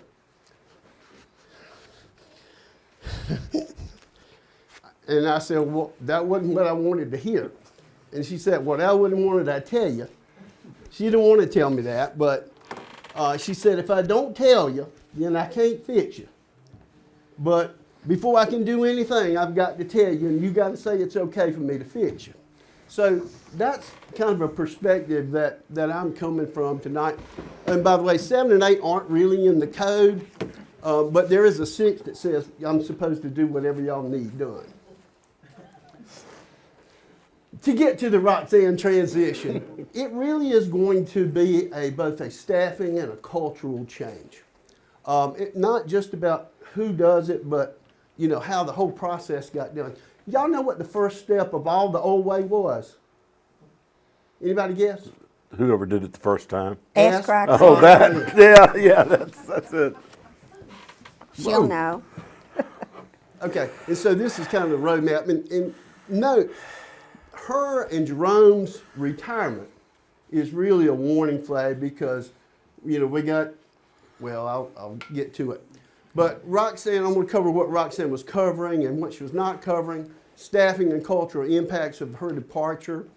And I said, well, that wasn't what I wanted to hear. And she said, well, that wasn't what I tell you. She didn't want to tell me that, but she said, if I don't tell you, then I can't fix you. But before I can do anything, I've got to tell you, and you got to say it's okay for me to fix you. So that's kind of a perspective that I'm coming from tonight. And by the way, 7 and 8 aren't really in the code, but there is a 6 that says I'm supposed to do whatever y'all need done. To get to the Roxanne transition, it really is going to be both a staffing and a cultural change. Not just about who does it, but you know how the whole process got done. Y'all know what the first step of all the old way was? Anybody guess? Whoever did it the first time. Ask Roxanne. Oh, that, yeah, that's it. She'll know. Okay, and so this is kind of the roadmap. And note, her and Jerome's retirement is really a warning flag because, you know, we got, well, I'll get to it. But Roxanne, I'm going to cover what Roxanne was covering and what she was not covering, staffing and cultural impacts of her departure.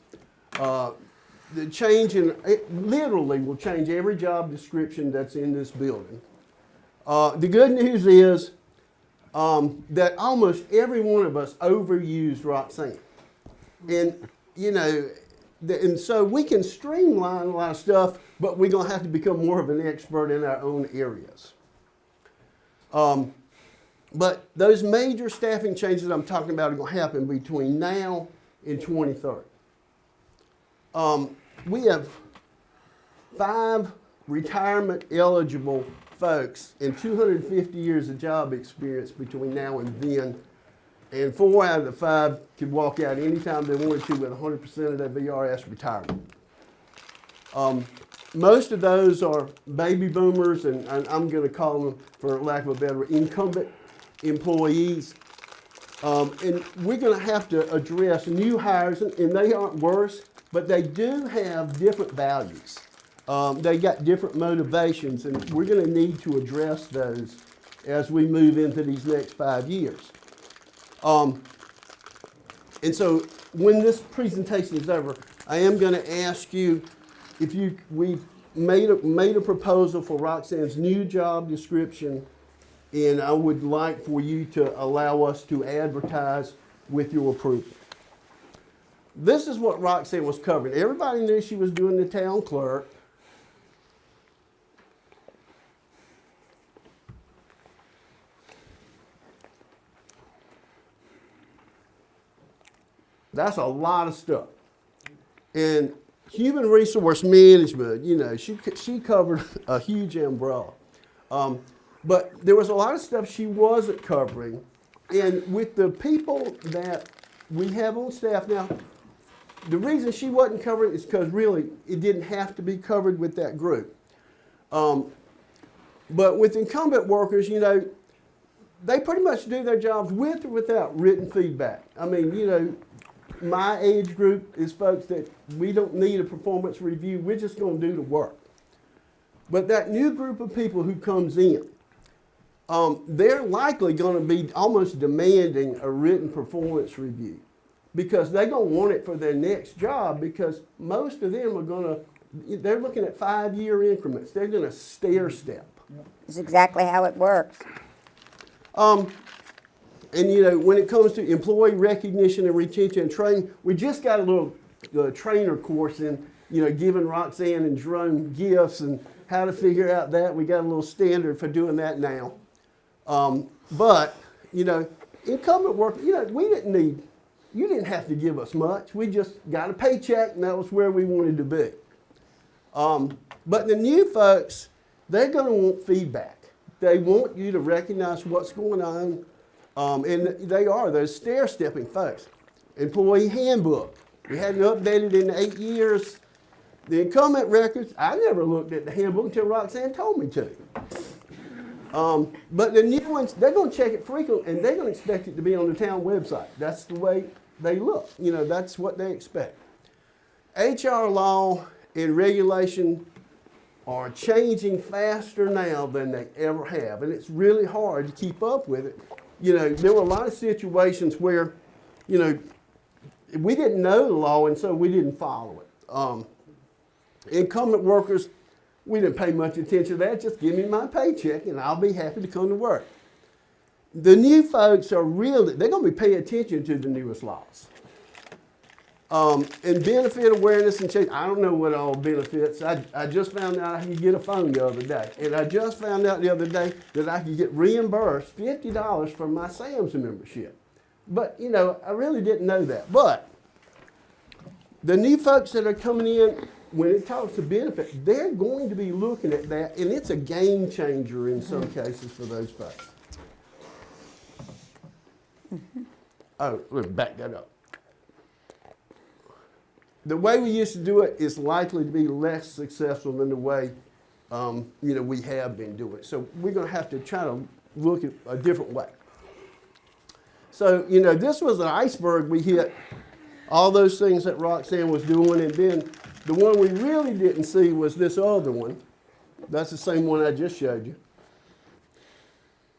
The change in, it literally will change every job description that's in this building. The good news is that almost every one of us overused Roxanne. And, you know, and so we can streamline a lot of stuff, but we're going to have to become more of an expert in our own areas. But those major staffing changes I'm talking about are going to happen between now and 2030. We have 5 retirement eligible folks and 250 years of job experience between now and then. And 4 out of the 5 could walk out anytime they wanted to with 100% of their VRS retirement. Most of those are baby boomers, and I'm going to call them, for lack of a better word, incumbent employees. And we're going to have to address new hires, and they aren't worse, but they do have different values. They got different motivations, and we're going to need to address those as we move into these next 5 years. And so when this presentation is over, I am going to ask you if we've made a proposal for Roxanne's new job description, and I would like for you to allow us to advertise with your approval. This is what Roxanne was covering. Everybody knew she was doing the town clerk. That's a lot of stuff. And human resource management, you know, she covered a huge umbrella. But there was a lot of stuff she wasn't covering. And with the people that we have on staff now, the reason she wasn't covering it is because really it didn't have to be covered with that group. But with incumbent workers, you know, they pretty much do their jobs with or without written feedback. I mean, you know, my age group is folks that we don't need a performance review. We're just going to do the work. But that new group of people who comes in, they're likely going to be almost demanding a written performance review because they're going to want it for their next job because most of them are they're looking at 5-year increments. They're going to stair step. It's exactly how it works. And you know, when it comes to employee recognition and retention and training, we just got a little trainer course in, you know, giving Roxanne and Jerome gifts and how to figure out that. We got a little standard for doing that now. But, you know, incumbent work, you know, you didn't have to give us much. We just got a paycheck and that was where we wanted to be. But the new folks, they're going to want feedback. They want you to recognize what's going on. And they're stair-stepping folks. Employee handbook. We hadn't updated in 8 years. The incumbent records, I never looked at the handbook until Roxanne told me to. But the new ones, they're gonna check it frequently, and they're gonna expect it to be on the town website. That's the way they look, you know, that's what they expect. HR law and regulation are changing faster now than they ever have, and it's really hard to keep up with it. You know, there were a lot of situations where, you know, we didn't know the law, and so we didn't follow it. Incumbent workers, we didn't pay much attention to that. Just give me my paycheck, and I'll be happy to come to work. The new folks are really, they're going to be paying attention to the newest laws. And benefit awareness and change. I don't know what all benefits. I just found out I could get a phone the other day. And I just found out the other day that I could get reimbursed $50 for my Sam's membership. But, you know, I really didn't know that. But the new folks that are coming in, when it talks to benefit, they're going to be looking at that, and it's a game changer in some cases for those folks. Oh, let me back that up. The way we used to do it is likely to be less successful than the way you know, we have been doing it. So we're going to have to try to look at a different way. So, you know, this was an iceberg we hit, all those things that Roxanne was doing, and then the one we really didn't see was this other one. That's the same one I just showed you.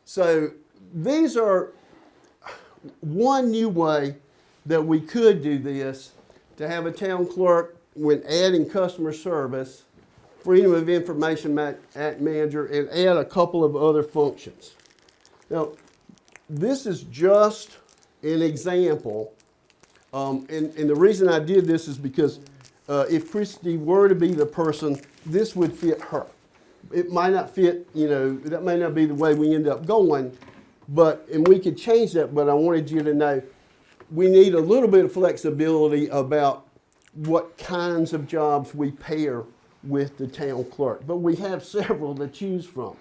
So these are one new way that we could do this, to have a town clerk, when adding customer service, Freedom of Information Act manager, and add a couple of other functions. Now, this is just an example, and the reason I did this is because if Christy were to be the person, this would fit her. It might not fit, you know, that may not be the way we end up going, and we could change that, but I wanted you to know we need a little bit of flexibility about what kinds of jobs we pair with the town clerk. But we have several to choose from.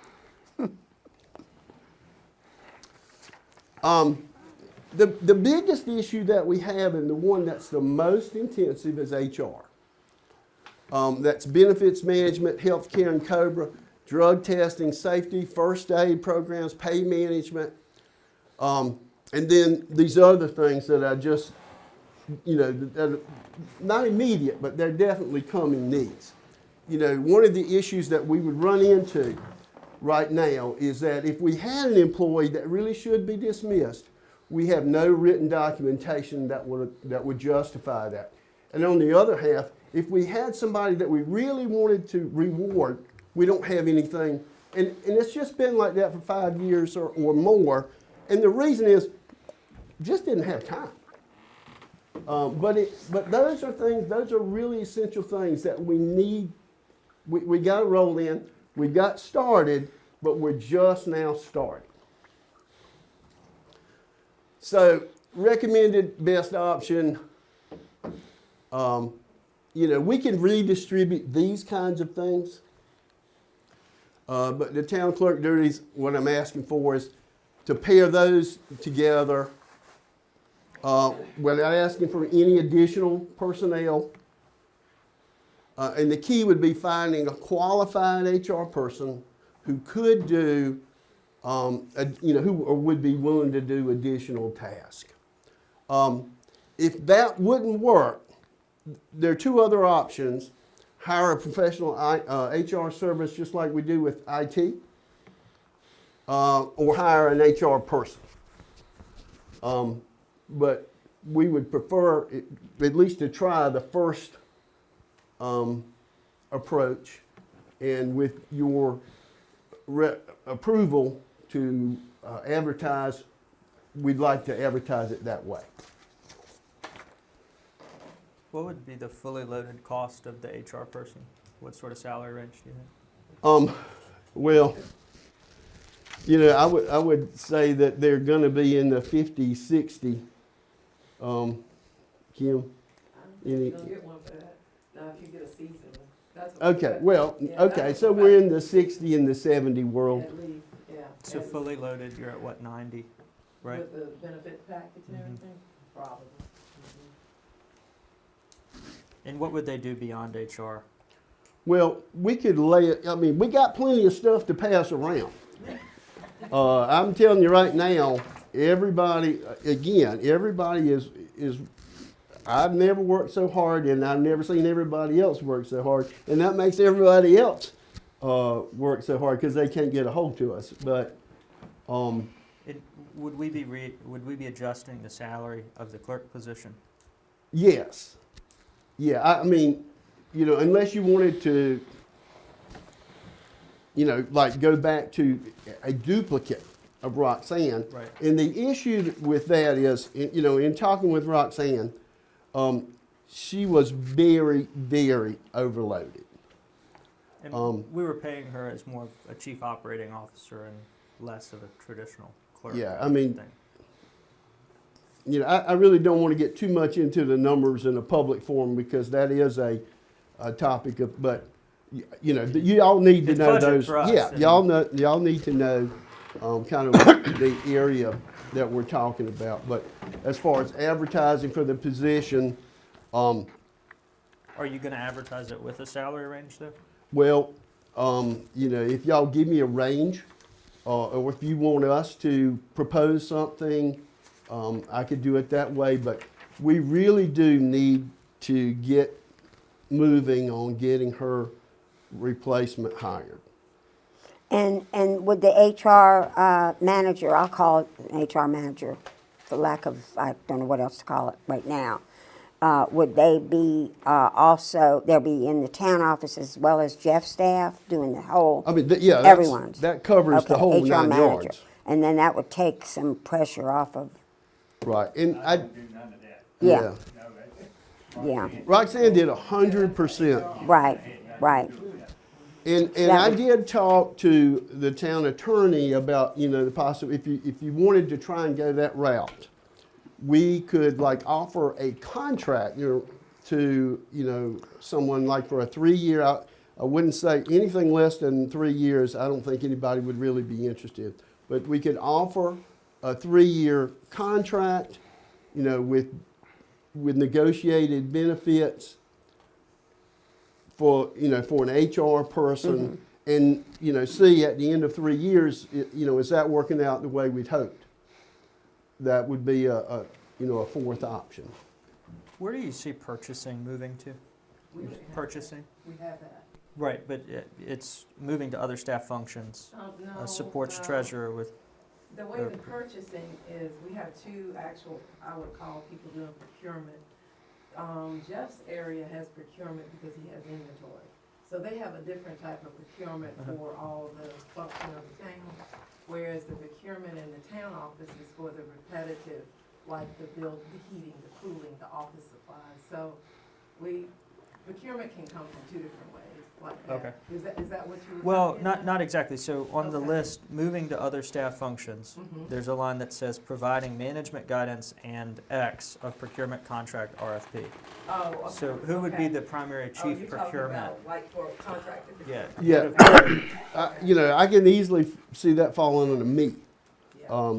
The biggest issue that we have, and the one that's the most intensive, is HR. That's benefits management, healthcare and COBRA, drug testing, safety, first aid programs, pay management, and then these other things that I just, you know, that are not immediate, but they're definitely coming needs. You know, one of the issues that we would run into right now is that if we had an employee that really should be dismissed, we have no written documentation that would justify that. And on the other half, if we had somebody that we really wanted to reward, we don't have anything. And it's just been like that for 5 years or more. And the reason is, just didn't have time. But those are things, those are really essential things that we need. We got to roll in. We got started, but we're just now starting. So, recommended best option. You know, we can redistribute these kinds of things, but the town clerk duties, what I'm asking for is to pair those together without asking for any additional personnel. And the key would be finding a qualified HR person who could do, you know, who would be willing to do additional tasks. If that wouldn't work, there are two other options. Hire a professional HR service just like we do with IT, or hire an HR person. But we would prefer at least to try the first approach, and with your approval to advertise, we'd like to advertise it that way. What would be the fully loaded cost of the HR person? What sort of salary range do you have? Well, you know, I would say that they're going to be in the 50, 60. Kim, any? Don't get one for that. Now, if you get a seasonal, that's what Okay, well, okay, so we're in the 60 and the 70 world. at least, yeah. So And fully loaded, you're at what, 90, right? with the benefit package and everything, probably. And what would they do beyond HR? Well, we could lay it, I mean, we got plenty of stuff to pass around. I'm telling you right now, everybody, again, everybody is, I've never worked so hard and I've never seen everybody else work so hard. And that makes everybody else work so hard because they can't get a hold to us. But Would we be adjusting the salary of the clerk position? yes. Yeah, I mean, you know, unless you wanted to, you know, like go back to a duplicate of Roxanne. Right. And the issue with that is, you know, in talking with Roxanne, she was very, very overloaded. And we were paying her as more a chief operating officer and less of a traditional clerk. Yeah, I mean, thing. You know, I really don't want to get too much into the numbers in a public forum because that is a topic of, but you know, you all need to It's know budget those. for us, Yeah, and- y'all need to know kind of the area that we're talking about. But as far as advertising for the position, Are you going to advertise it with a salary range though? well, you know, if y'all give me a range, or if you want us to propose something, I could do it that way. But we really do need to get moving on getting her replacement hired. And would the HR manager, I'll call it an HR manager for lack of, I don't know what else to call it right now, would they be also, they'll be in the town office as well as Jeff's staff doing the whole, I mean, yeah, everyone's? that covers the Okay, whole HR 9 manager. yards. And then that would take some pressure off of, Right, and I don't do none of that. yeah, No, that's. yeah, Roxanne did 100%. right, right. And that I would- did talk to the town attorney about, you know, the possible, if you wanted to try and go that route, we could like offer a contract, you know, to, you know, someone like for a 3-year, I wouldn't say anything less than 3 years, I don't think anybody would really be interested. But we could offer a 3-year contract, you know, with negotiated benefits for, you know, for an HR person, and, you know, see at the end of 3 years, you know, is that working out the way we'd hoped? That would be a you know, a fourth option. Where do you see purchasing moving to? Purchasing? We have that. Right, but it's moving to other staff functions. Supports treasurer with, The way the purchasing is, we have 2 actual, I would call people doing procurement. Jeff's area has procurement because he has inventory. So they have a different type of procurement for all the function of the town. Whereas the procurement in the town office is for the repetitive, like the heating, the cooling, the office supplies. So procurement can come from 2 different ways, like that. Okay. Is that what you were well, talking about? not exactly. So on the Okay. list, moving to other staff functions, Mhm. there's a line that says providing management guidance and X of procurement contract RFP. Oh, okay. So who would be okay. the primary Oh, chief you're talking procurement? about, like for contracted Yeah. Yeah, you know, I can easily see that falling on me. Yeah.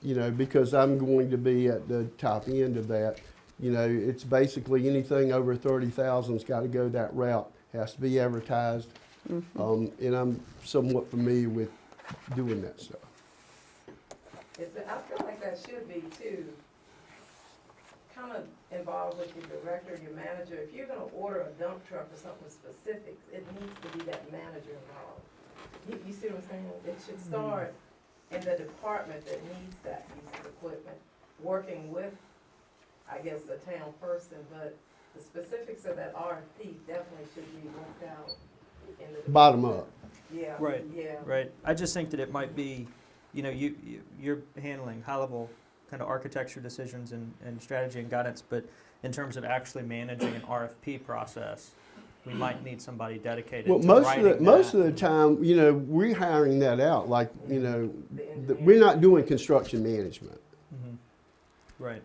You know, because I'm going to be at the top end of that. You know, it's basically anything over 30,000's got to go that route, has to be advertised. And I'm somewhat familiar with doing that stuff. I feel like that should be too, kind of involved with your director, your manager. If you're gonna order a dump truck or something specific, it needs to be that manager involved. You see what I'm saying? It should start in the department that needs that piece of equipment, working with, I guess, the town person, but the specifics of that RFP definitely should be worked out in the. Bottom up. Yeah. Right. Yeah. Right. I just think that it might be, you know, you're handling high level kind of architecture decisions and strategy and guidance, but in terms of actually managing an RFP process, we might need somebody dedicated Well, to most writing of that. the time, you know, we're hiring that out. Like, you know, we're not doing construction management. Mhm. Right.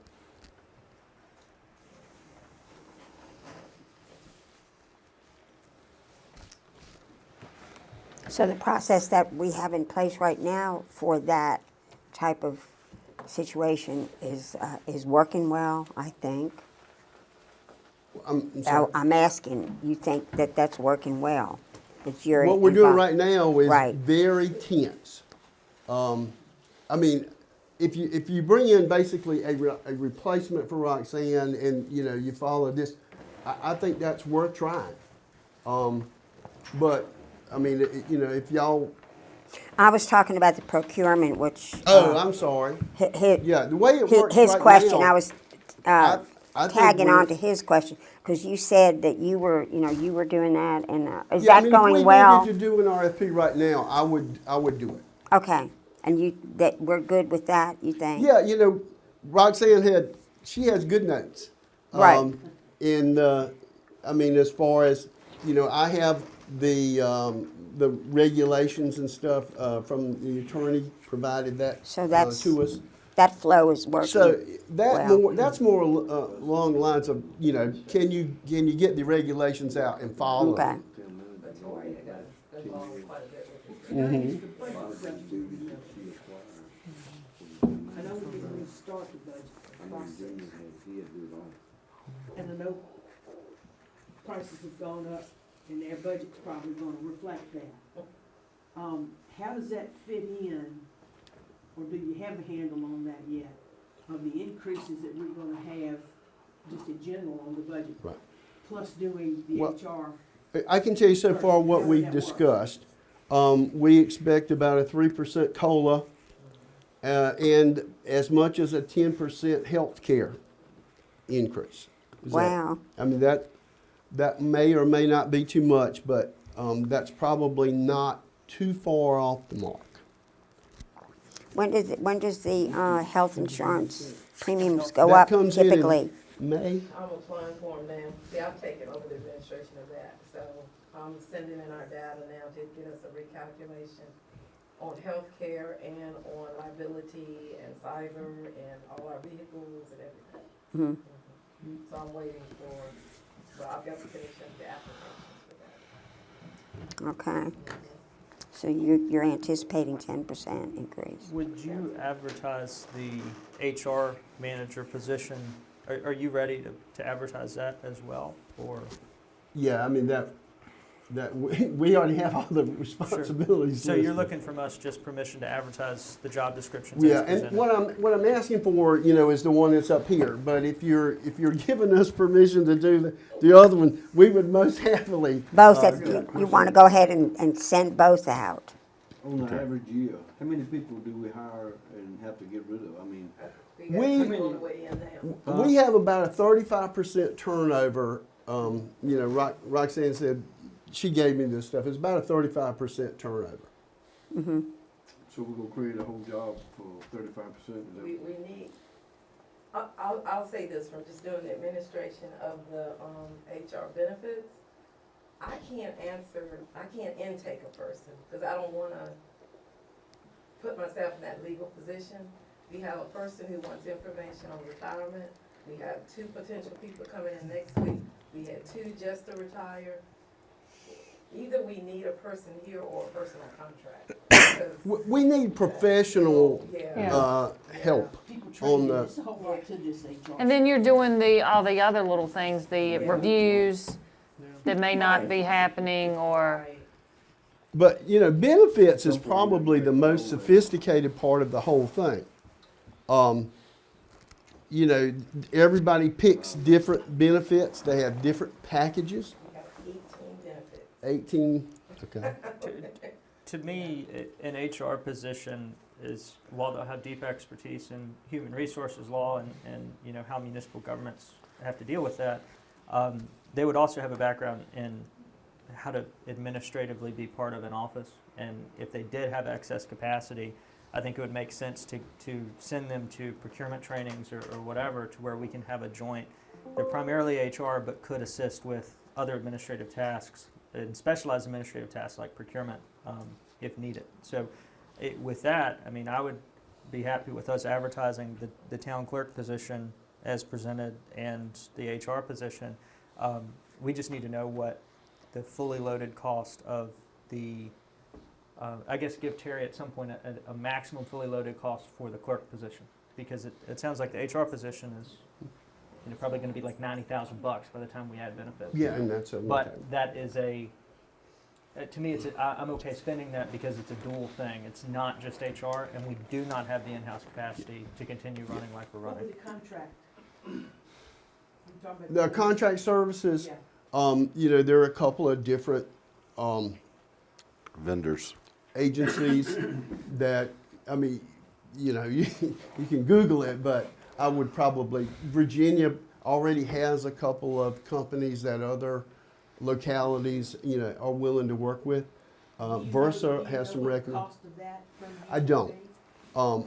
So the process that we have in place right now for that type of situation is working well, I think. I'm sorry. I'm asking, you think that that's working well? That you're What we're doing involved- right now is Right. very tense. I mean, if you bring in basically a replacement for Roxanne and, you know, you follow this, I think that's worth trying. But, I mean, you know, if y'all, I was talking about the procurement, which. I'm sorry. Yeah, the way it works His right question, now, I was I think tagging we're- on to his question, because you said that you were doing that, and is yeah, I that mean, going if we well? needed to do an RFP right now, I would do it. Okay, and that we're good with that, you think? Yeah, you know, Roxanne she has good notes. Right. And, I mean, as far as, you know, I have the regulations and stuff, from the attorney provided that, So that's to us. That flow is working So well. that's more along the lines of, you know, can you get the regulations out and follow Okay. them? Victoria got involved quite a bit with it. I know we didn't start the budget process. And I know prices have gone up and their budget's probably gonna reflect that. How does that fit in, or do you have a handle on that yet, of the increases that we're gonna have just in general on the budget? Right. Plus doing the Well, HR. I can tell you so far what we've discussed. We expect about a 3% COLA, and as much as a 10% health care increase. Is that- Wow. I mean, that may or may not be too much, but that's probably not too far off the mark. When does the health insurance premiums go That up comes in typically? May. I'm applying for them now. See, I've taken over the administration of that, so I'm sending in our data now to get us a recalculation on healthcare and on liability and cyber and all our vehicles and everything. Mhm. So I'm waiting but I've got to finish up the applications for that. Okay. So you're anticipating 10% increase? Would you advertise the HR manager position? Are you ready to advertise that as well, or? Yeah, I mean, we already have all the responsibilities. So you're listed. looking from us just permission to advertise the job descriptions Yeah, as and presented? what I'm asking for, you know, is the one that's up here. But if you're giving us permission to do the other one, we would most happily. Both, you want to go ahead and send both out? On the average year, how many people do we hire and have to get rid of? I mean, We got two on the way in now. We have about a 35% turnover. You know, Roxanne said, she gave me this stuff. It's about a 35% turnover. Mm-hmm. so we're gonna create a whole job for 35%? We need, I'll say this, from just doing the administration of the, HR benefits, I can't intake a person, because I don't wanna put myself in that legal position. We have a person who wants information on retirement. We have 2 potential people coming in next week. We had 2 just to retire. Either we need a person here or a person on contract. because We need professional Yeah. help People on trying the. this whole lot to this HR. And then you're doing all the other little things, the reviews that may not be happening, or, Right. But, you know, benefits is probably the most sophisticated part of the whole thing. You know, everybody picks different benefits. They have different packages. We have 18 benefits. 18, okay. To me, an HR position is, while they'll have deep expertise in human resources law and you know, how municipal governments have to deal with that, they would also have a background in how to administratively be part of an office. And if they did have excess capacity, I think it would make sense to send them to procurement trainings or whatever, to where we can have a joint. They're primarily HR, but could assist with other administrative tasks and specialized administrative tasks like procurement if needed. So with that, I mean, I would be happy with us advertising the town clerk position as presented and the HR position. We just need to know what the fully loaded cost of the I guess give Terry at some point a maximum fully loaded cost for the clerk position, because it sounds like the HR position is, you know, probably going to be like $90,000 by the time we add benefits. Yeah, and that's a. But that is a To me, I'm okay spending that because it's a dual thing. It's not just HR, and we do not have the in-house capacity to continue running like we're What running. would the contract? You talking about The contract services, Yeah. there are a couple of different Vendors. agencies that, I mean, you can Google it, but I would probably, Virginia already has a couple of companies that other localities, are willing to work with. Versa has some record. Cost of that from I don't. I'm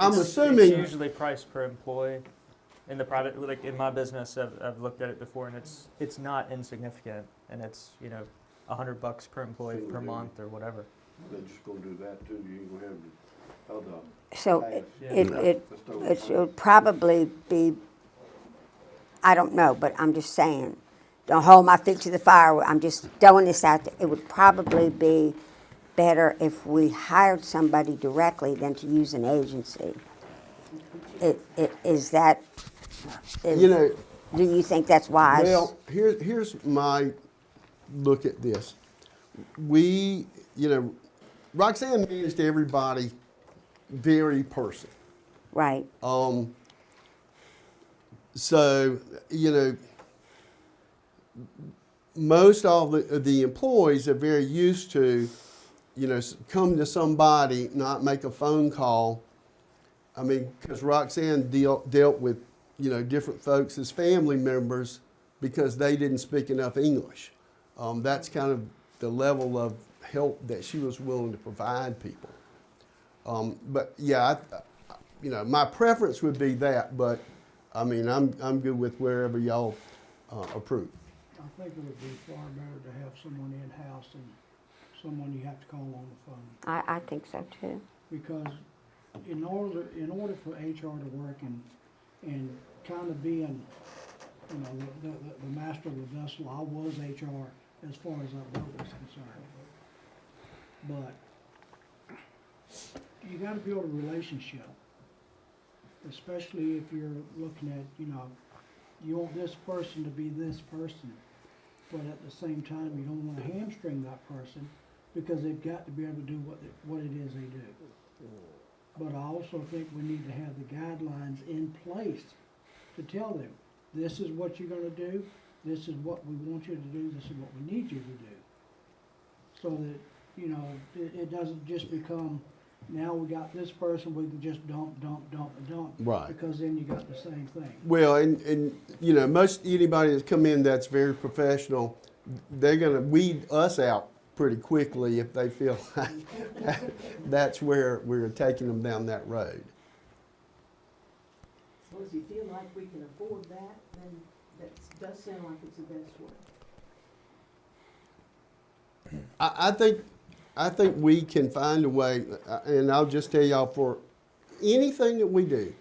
It's assuming, usually price per employee. In the private, like in my business, I've looked at it before, and it's not insignificant, and it's $100 per employee per month or whatever. They're just gonna do that too, you ain't gonna have the other. So half. it would probably be, I don't know, but I'm just saying, don't hold my feet to the fire. I'm just throwing this out there. It would probably be better if we hired somebody directly than to use an agency. Is that, do you think that's wise? well, here's my look at this. We, Roxanne managed everybody very personal. Right, So, most of the employees are very used to, come to somebody, not make a phone call. I mean, because Roxanne dealt with, different folks as family members because they didn't speak enough English. That's kind of the level of help that she was willing to provide people. But yeah, my preference would be that, but I mean, I'm good with wherever y'all approve. I think it would be far better to have someone in-house than someone you have to call on the phone. I think so too. Because in order for HR to work and kind of being, the master of the vessel, I was HR as far as that work was concerned. But you gotta build a relationship, especially if you're looking at, you want this person to be this person, but at the same time, you don't wanna hamstring that person because they've got to be able to do what it is they do. But I also think we need to have the guidelines in place to tell them, this is what you're gonna do, this is what we want you to do, this is what we need you to do. So that, it doesn't just become, now we got this person, we can just dump. Right. Because then you got the same thing. Well, and most anybody that's come in that's very professional, they're gonna weed us out pretty quickly if they feel like that's where we're taking them down that road. Well, if you feel like we can afford that, then that does sound like it's the best way. I think we can find a way, and I'll just tell y'all, for anything that we do,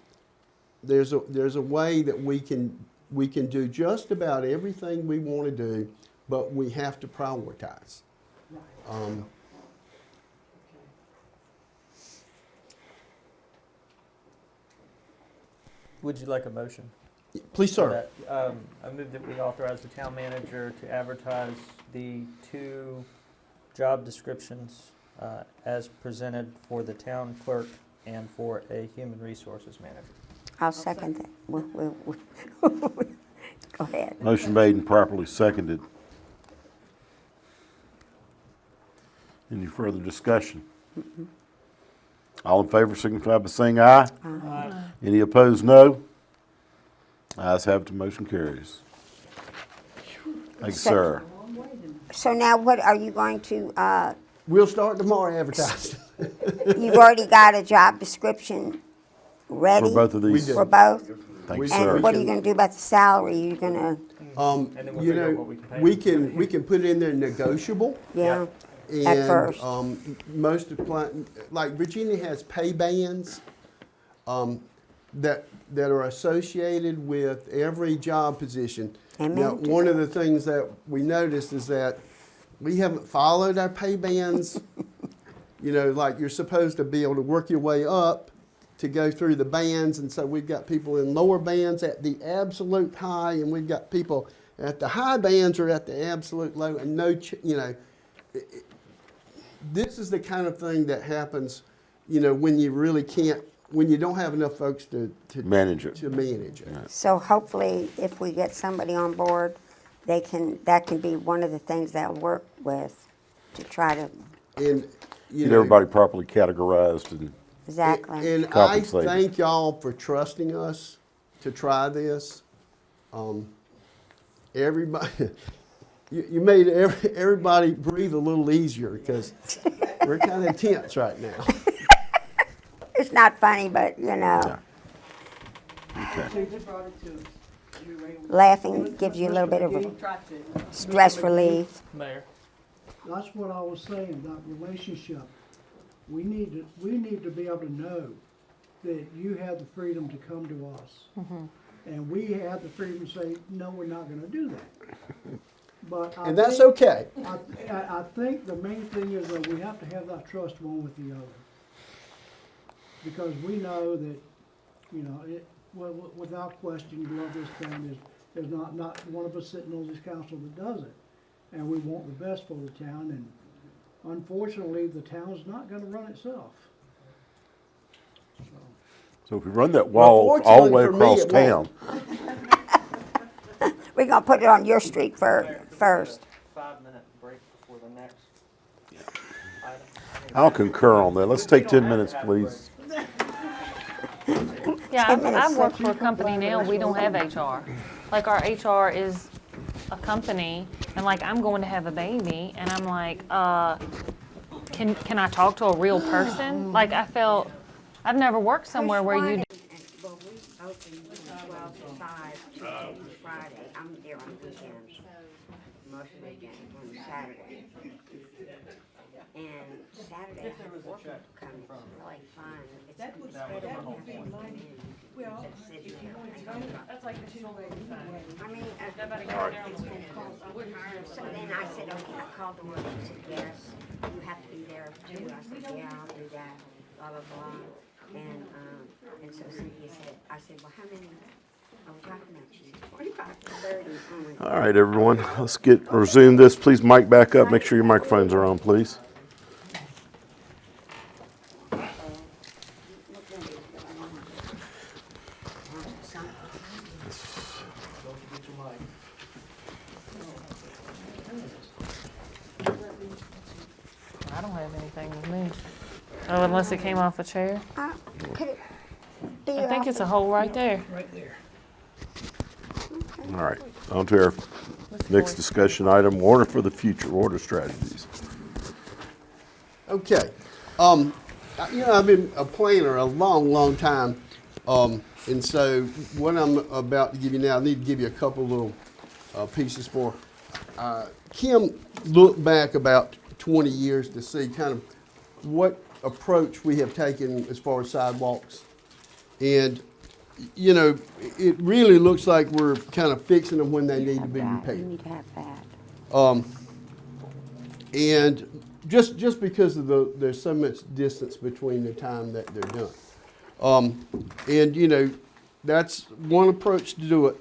there's a way that we can do just about everything we want to do, but we have to prioritize. Right. Would you like a motion? Please, for sir. that? I move that we authorize the town manager to advertise the 2 job descriptions as presented for the town clerk and for a human resources manager. I'll second that. Go ahead. Motion made and properly seconded. Any further discussion? All in favor signify by saying aye. Any opposed, no. Ayes have it, the motion carries. Thank you, sir. So now what are you going to, We'll start tomorrow advertising. you've already got a job description ready? For both of these. We do. For both? Thank you, We- sir. And what are you gonna do about the salary? You gonna, And then we'll figure out what we can pay. we can put in there negotiable. yeah? And, At first. Most of like Virginia has pay bands, that are associated with every job position. Amen Now, to one of the things that we noticed is that we haven't followed our pay bands. Like you're supposed to be able to work your way up to go through the bands, and so we've got people in lower bands at the absolute high, and we've got people at the high bands or at the absolute low, and this is the kind of thing that happens, you know, when you really can't, when you don't have enough folks to Manage it. To manage it. So hopefully, if we get somebody on board, that can be one of the things they'll work with to try to, And, you Get know. everybody properly categorized and exactly. And I compensated. thank y'all for trusting us to try this. Everybody, you made everybody breathe a little easier because we're kind of tense right now. It's not funny, but, you know, Okay. laughing gives you a little bit of a stress relief. Mayor. That's what I was saying, that relationship. We need to be able to know that you have the freedom to come to us. And we have the freedom to say, no, we're not gonna do that. But I And that's think- okay. I think the main thing is that we have to have that trust one with the other. Because we know that, you know, well, without question, you love this town, there's not one of us sitting on this council that does it. And we want the best for the town, and unfortunately, the town's not gonna run itself. So if we run that wall all the way fortunately for me, across it town, won't. We're gonna put it on your street first. 5-minute break before the next item. I'll concur on that. Let's take 10 minutes, please. Yeah, 10 minutes. I've worked for a company now, we don't have HR. Like, our HR is a company, and like, I'm going to have a baby, and I'm like, can I talk to a real person? Like, I've never worked somewhere where you, Well, we open 12 to 5, Tuesday through Friday. I'm there on weekends, most of the weekends, on Saturday. And Saturday, I have work come, it's really fun. It's That would be my, well, if you wanted to go, that's like the two-way I mean, so then I said, okay, I called them and she said, yes, you have to be there too. I said, yeah, I'll do that, blah, blah, blah. And so Cynthia said, I said, well, how many? I was talking about, she said, 25 to 30. I'm like, All right, everyone, let's resume this. Please mic back up. Make sure your microphones are on, please. I don't have anything with me. Oh, unless it came off a chair. Could it be I think off it's the- a hole right there. Right there. All right, on to our next discussion item, water for the future, water strategies. Okay. You know, I've been a planner a long, long time. And so what I'm about to give you now, I need to give you a couple little pieces for. Kim looked back about 20 years to see kind of what approach we have taken as far as sidewalks. And, you know, it really looks like we're kind of fixing them when they need to be You repaired. need to have that. And just because of there's so much distance between the time that they're done. And you know, that's one approach to do it.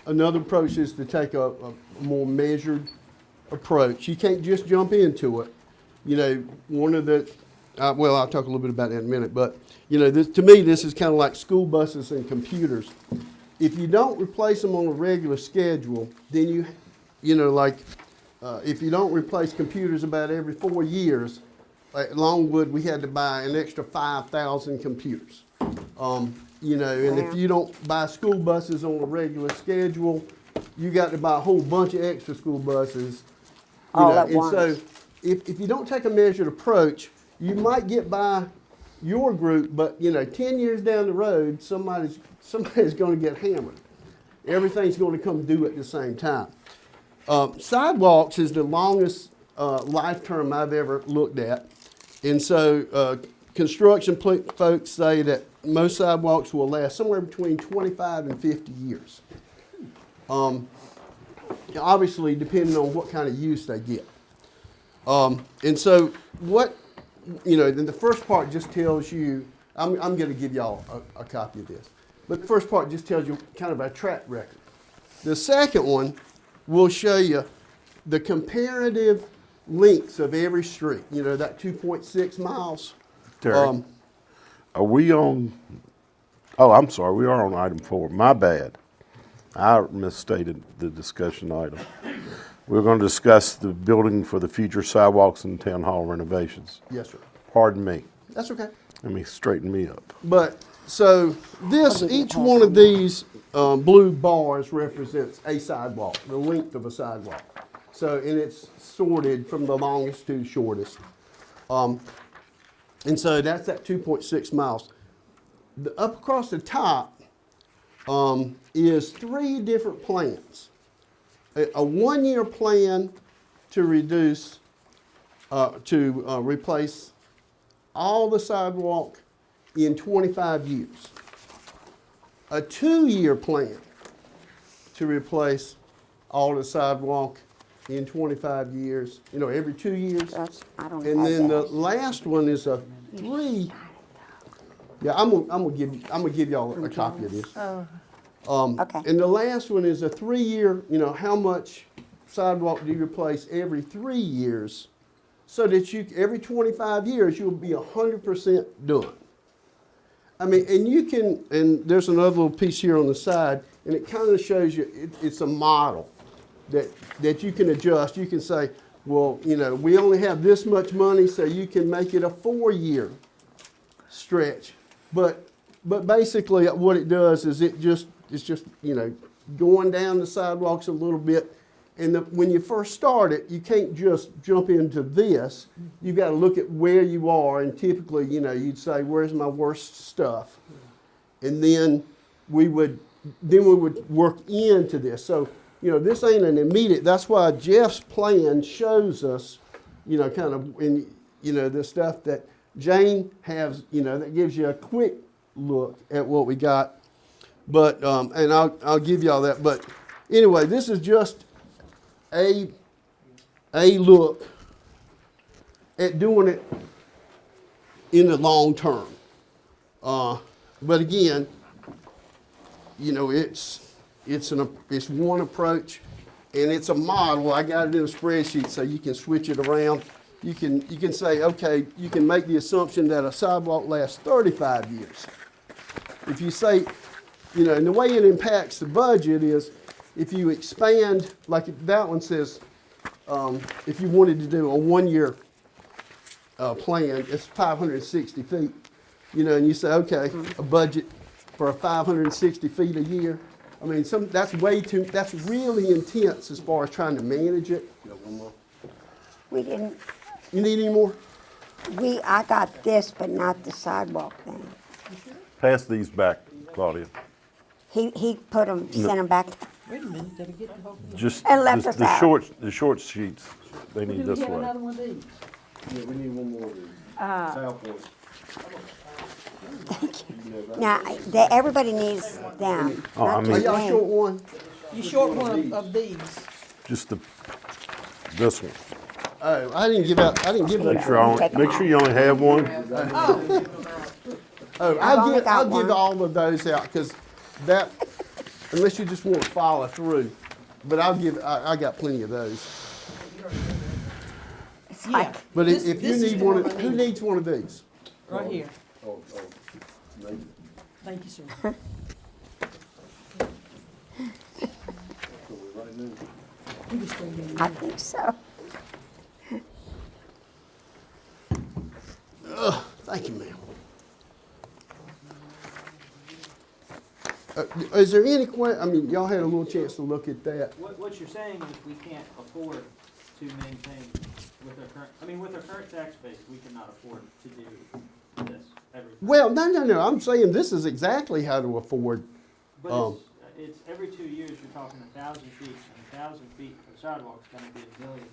Another approach is to take a more measured approach. You can't just jump into it. You know, one of the, well, I'll talk a little bit about that in a minute, but you know, to me, this is kind of like school buses and computers. If you don't replace them on a regular schedule, then you know, like, if you don't replace computers about every 4 years, at Longwood, we had to buy an extra 5,000 computers. You know, and if you don't buy school buses on a regular schedule, you got to buy a whole bunch of extra school buses. You All know, at and once. so if you don't take a measured approach, you might get by your group, but you know, 10 years down the road, somebody's going to get hammered. Everything's going to come due at the same time. Sidewalks is the longest life term I've ever looked at. And so construction folks say that most sidewalks will last somewhere between 25 and 50 years. Obviously, depending on what kind of use they get. And so what, you know, then the first part just tells you, I'm going to give y'all a copy of this. But the first part just tells you kind of our track record. The second one will show you the comparative lengths of every street, you know, that 2.6 miles. Terry, Um, are we on, oh, I'm sorry, we are on item 4. My bad. I misstated the discussion item. We're going to discuss the building for the future sidewalks and town hall renovations. Yes, sir. Pardon me. That's okay. Let me straighten me up. But, so this, each one of these blue bars represents a sidewalk, the length of a sidewalk. So, and it's sorted from the longest to the shortest. And so that's that 2.6 miles. Up across the top is 3 different plans. A 1-year plan to reduce, replace all the sidewalk in 25 years. A 2-year plan to replace all the sidewalk in 25 years, you know, every 2 years. I don't And have then the that. last one is a 3. Yeah, I'm gonna give y'all a copy of this. Okay. And the last one is a 3-year, you know, how much sidewalk do you replace every 3 years, so that you, every 25 years, you'll be 100% done. I mean, and you can, and there's another little piece here on the side, and it kind of shows you, it's a model that you can adjust. You can say, well, you know, we only have this much money, so you can make it a 4-year stretch. But basically what it does is it's just, you know, going down the sidewalks a little bit. And when you first start it, you can't just jump into this. You've got to look at where you are, and typically, you know, you'd say, where's my worst stuff? And then we would work into this. So, you know, this ain't an immediate, that's why Jeff's plan shows us, you know, kind of, in, you know, the stuff that Jane has, you know, that gives you a quick look at what we got. But, and I'll give y'all that. But anyway, this is just a look at doing it in the long term. But again, you know, it's one approach, and it's a model. I got it in a spreadsheet so you can switch it around. You can say, okay, you can make the assumption that a sidewalk lasts 35 years. If you say, you know, and the way it impacts the budget is if you expand, like that one says, if you wanted to do a 1-year plan, it's 560 feet. You know, and you say, okay, a budget for 560 feet a year. I mean, that's way too, that's really intense as far as trying to manage it. We didn't, You need any more? I got this, but not the sidewalk thing. Pass these back, Claudia. He put them, sent them back. Wait a minute, did I get the whole thing? Just And left us out. the short sheets, they Do need we this have way. another one of these? Yeah, we need one more of these. Southport. Now, everybody needs them. Oh, I not mean- Are just y'all me. short one? You short one of these. Just this one. Oh, I didn't give Make that. sure you only have one. Oh, I've only got I'll give one. all of those out, because that, unless you just want to follow through, but I got plenty of those. It's Yeah. like, But This- if you this is need the one, one I who need. needs one of these? Right here. Oh, maybe. Thank you, sir. So we're right now. You just bring them in. I think so. Thank you, ma'am. Is there any I mean, y'all had a little chance to look at that. What you're saying is we can't afford to maintain with our current, I mean, with our current tax base, we cannot afford to do this every time. Well, no, I'm saying this is exactly how to afford. But it's every 2 years, you're talking 1,000 feet, and 1,000 feet of sidewalk's gonna be $1 million.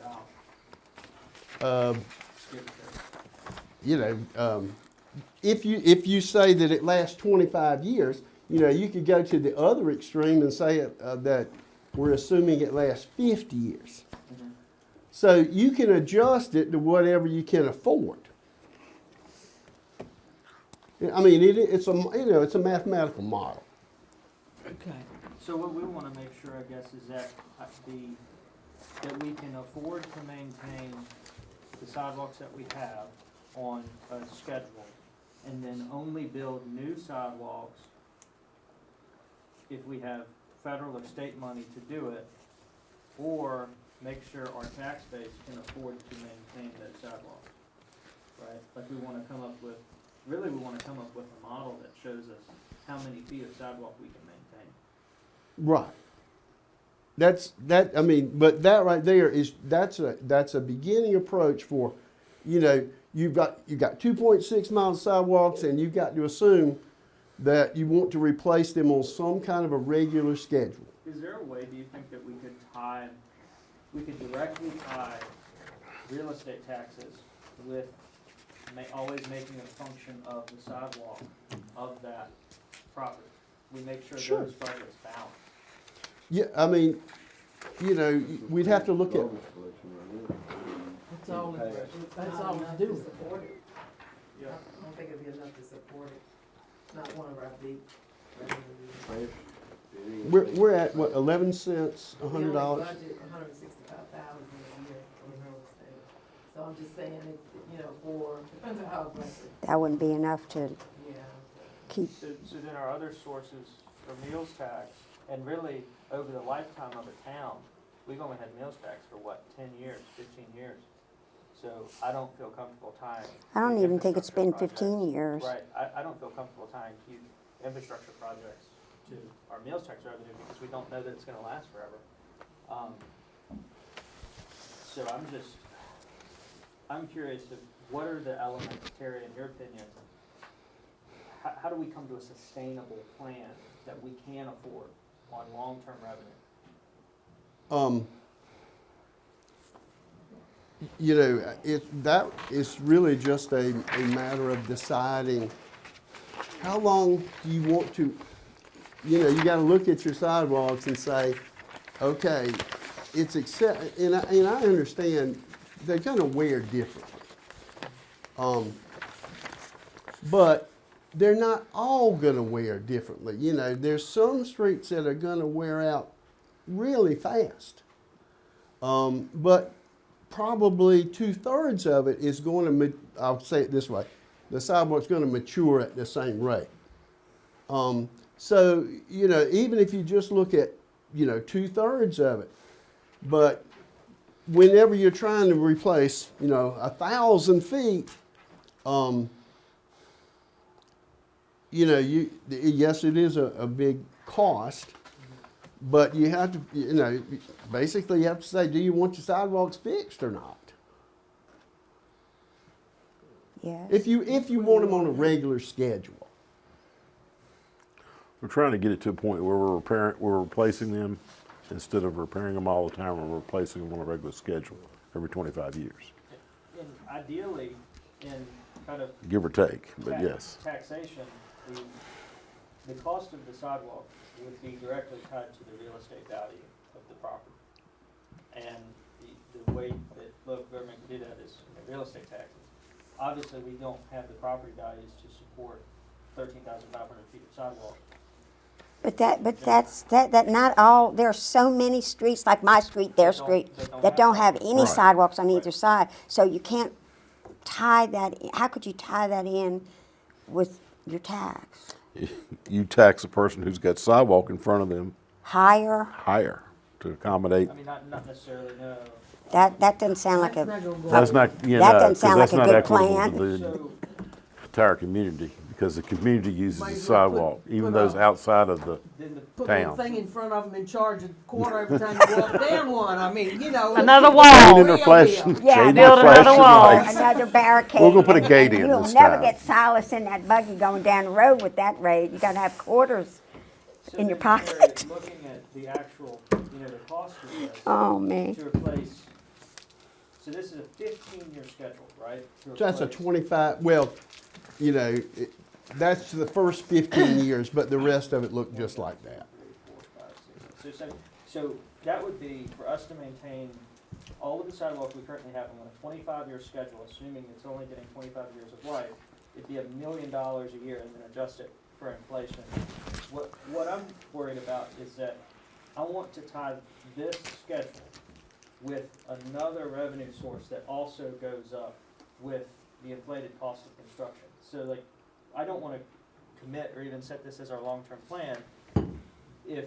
Give or take. You know, if you say that it lasts 25 years, you know, you could go to the other extreme and say that we're assuming it lasts 50 years. Mhm. So you can adjust it to whatever you can afford. I mean, it's a mathematical model. Okay. So what we wanna make sure, I guess, is that that we can afford to maintain the sidewalks that we have on a schedule, and then only build new sidewalks if we have federal or state money to do it, or make sure our tax base can afford to maintain those sidewalks, right? Like we wanna come up with, really we wanna come up with a model that shows us how many feet of sidewalk we can maintain. Right. I mean, but that right there that's a beginning approach for, you know, you've got 2.6 miles of sidewalks, and you've got to assume that you want to replace them on some kind of a regular schedule. Is there a way, do you think, that we could directly tie real estate taxes with always making a function of the sidewalk of that property? We make sure Sure. those projects balance. Yeah, I mean, you know, we'd have to look at, That's all, that's Not all enough it's to doing. support it. Yeah. I don't think it'd be enough to support it. Not one of our big revenues. we're at, what, 11 cents, $100? We only budget $165,000 a year in real estate. So I'm just saying, you know, depends on how aggressive, That wouldn't be enough to yeah. keep, So then our other sources for meals tax, and really over the lifetime of a town, we've only had meals tax for what, 10 years, 15 years? So I don't feel comfortable tying. I don't huge even think it's been infrastructure 15 years. projects- Right, I don't feel comfortable tying huge infrastructure projects to our meals tax revenue because we don't know that it's gonna last forever. So I'm curious of what are the elements, Terry, in your opinion, how do we come to a sustainable plan that we can afford on long-term revenue? You know, that is really just a matter of deciding how long do you want to, you know, you gotta look at your sidewalks and say, okay, and I understand they're gonna wear differently. But they're not all gonna wear differently. You know, there's some streets that are gonna wear out really fast. But probably 2/3 of it is going to, I'll say it this way, the sidewalk's going to mature at the same rate. So, you know, even if you just look at, you know, 2/3 of it, but whenever you're trying to replace, you know, 1,000 feet, you know, yes, it is a big cost, but you have to, you know, basically you have to say, do you want your sidewalks fixed or not? Yes. If you want them on a regular schedule. We're trying to get it to a point where we're replacing them instead of repairing them all the time. We're replacing them on a regular schedule every 25 years, And ideally, in kind of give or take, but yes. taxation, the cost of the sidewalk would be directly tied to the real estate value of the property. And the way that local government can do that is real estate taxes. Obviously, we don't have the property values to support 13,500 feet of sidewalk. But not all, there are so many streets, like my street, their street, that don't have any Right. sidewalks on either side. So you can't tie that, how could you tie that in with your tax? You tax a person who's got sidewalk in front of them Higher? higher to accommodate. I mean, not necessarily, no. That doesn't sound like That's a, not gonna go. That's not, you That know, doesn't 'cause sound that's like a not good equitable plan. to the So, entire community, because the community uses Might the as well put- sidewalk, even put those a- outside of the, then the Put a little town. thing in front of them in charge of quarter every time you walk down one. I mean, you know. let's Another keep it wall. Shading their real flashing, deal. Yeah, shading build their another flashing wall. lights. another barricade. We're gonna put a and- gate and in you'll this never time. get Silas in that buggy going down the road with that rate. You gotta have quarters. so in your then, Terry, pocket. looking at the actual, the cost of this. Oh, man. To replace, so this is a 15-year schedule, right? To That's a replace- 25, well, you know, that's the first 15 years, but the rest of it looked just like that. 3, 4, 5, 6. So that would be for us to maintain all of the sidewalks we currently have on a 25-year schedule, assuming it's only getting 25 years of life. It'd be $1 million a year, and then adjust it for inflation. What I'm worried about is that I want to tie this schedule with another revenue source that also goes up with the inflated cost of construction. So like, I don't wanna commit or even set this as our long-term plan if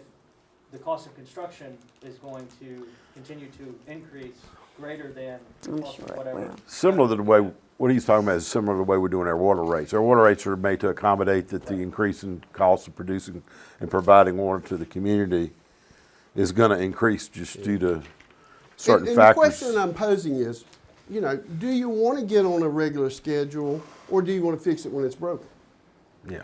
the cost of construction is going to continue to increase greater than the I'm cost sure of it whatever. will. Similar to the way, what he's talking about is similar to the way we're doing our water rates. Our water rates are made to accommodate that the increase in cost of producing and providing water to the community is gonna increase just due to certain And factors. the question I'm posing is, you know, do you want to get on a regular schedule, or do you want to fix it when it's broken? Yeah.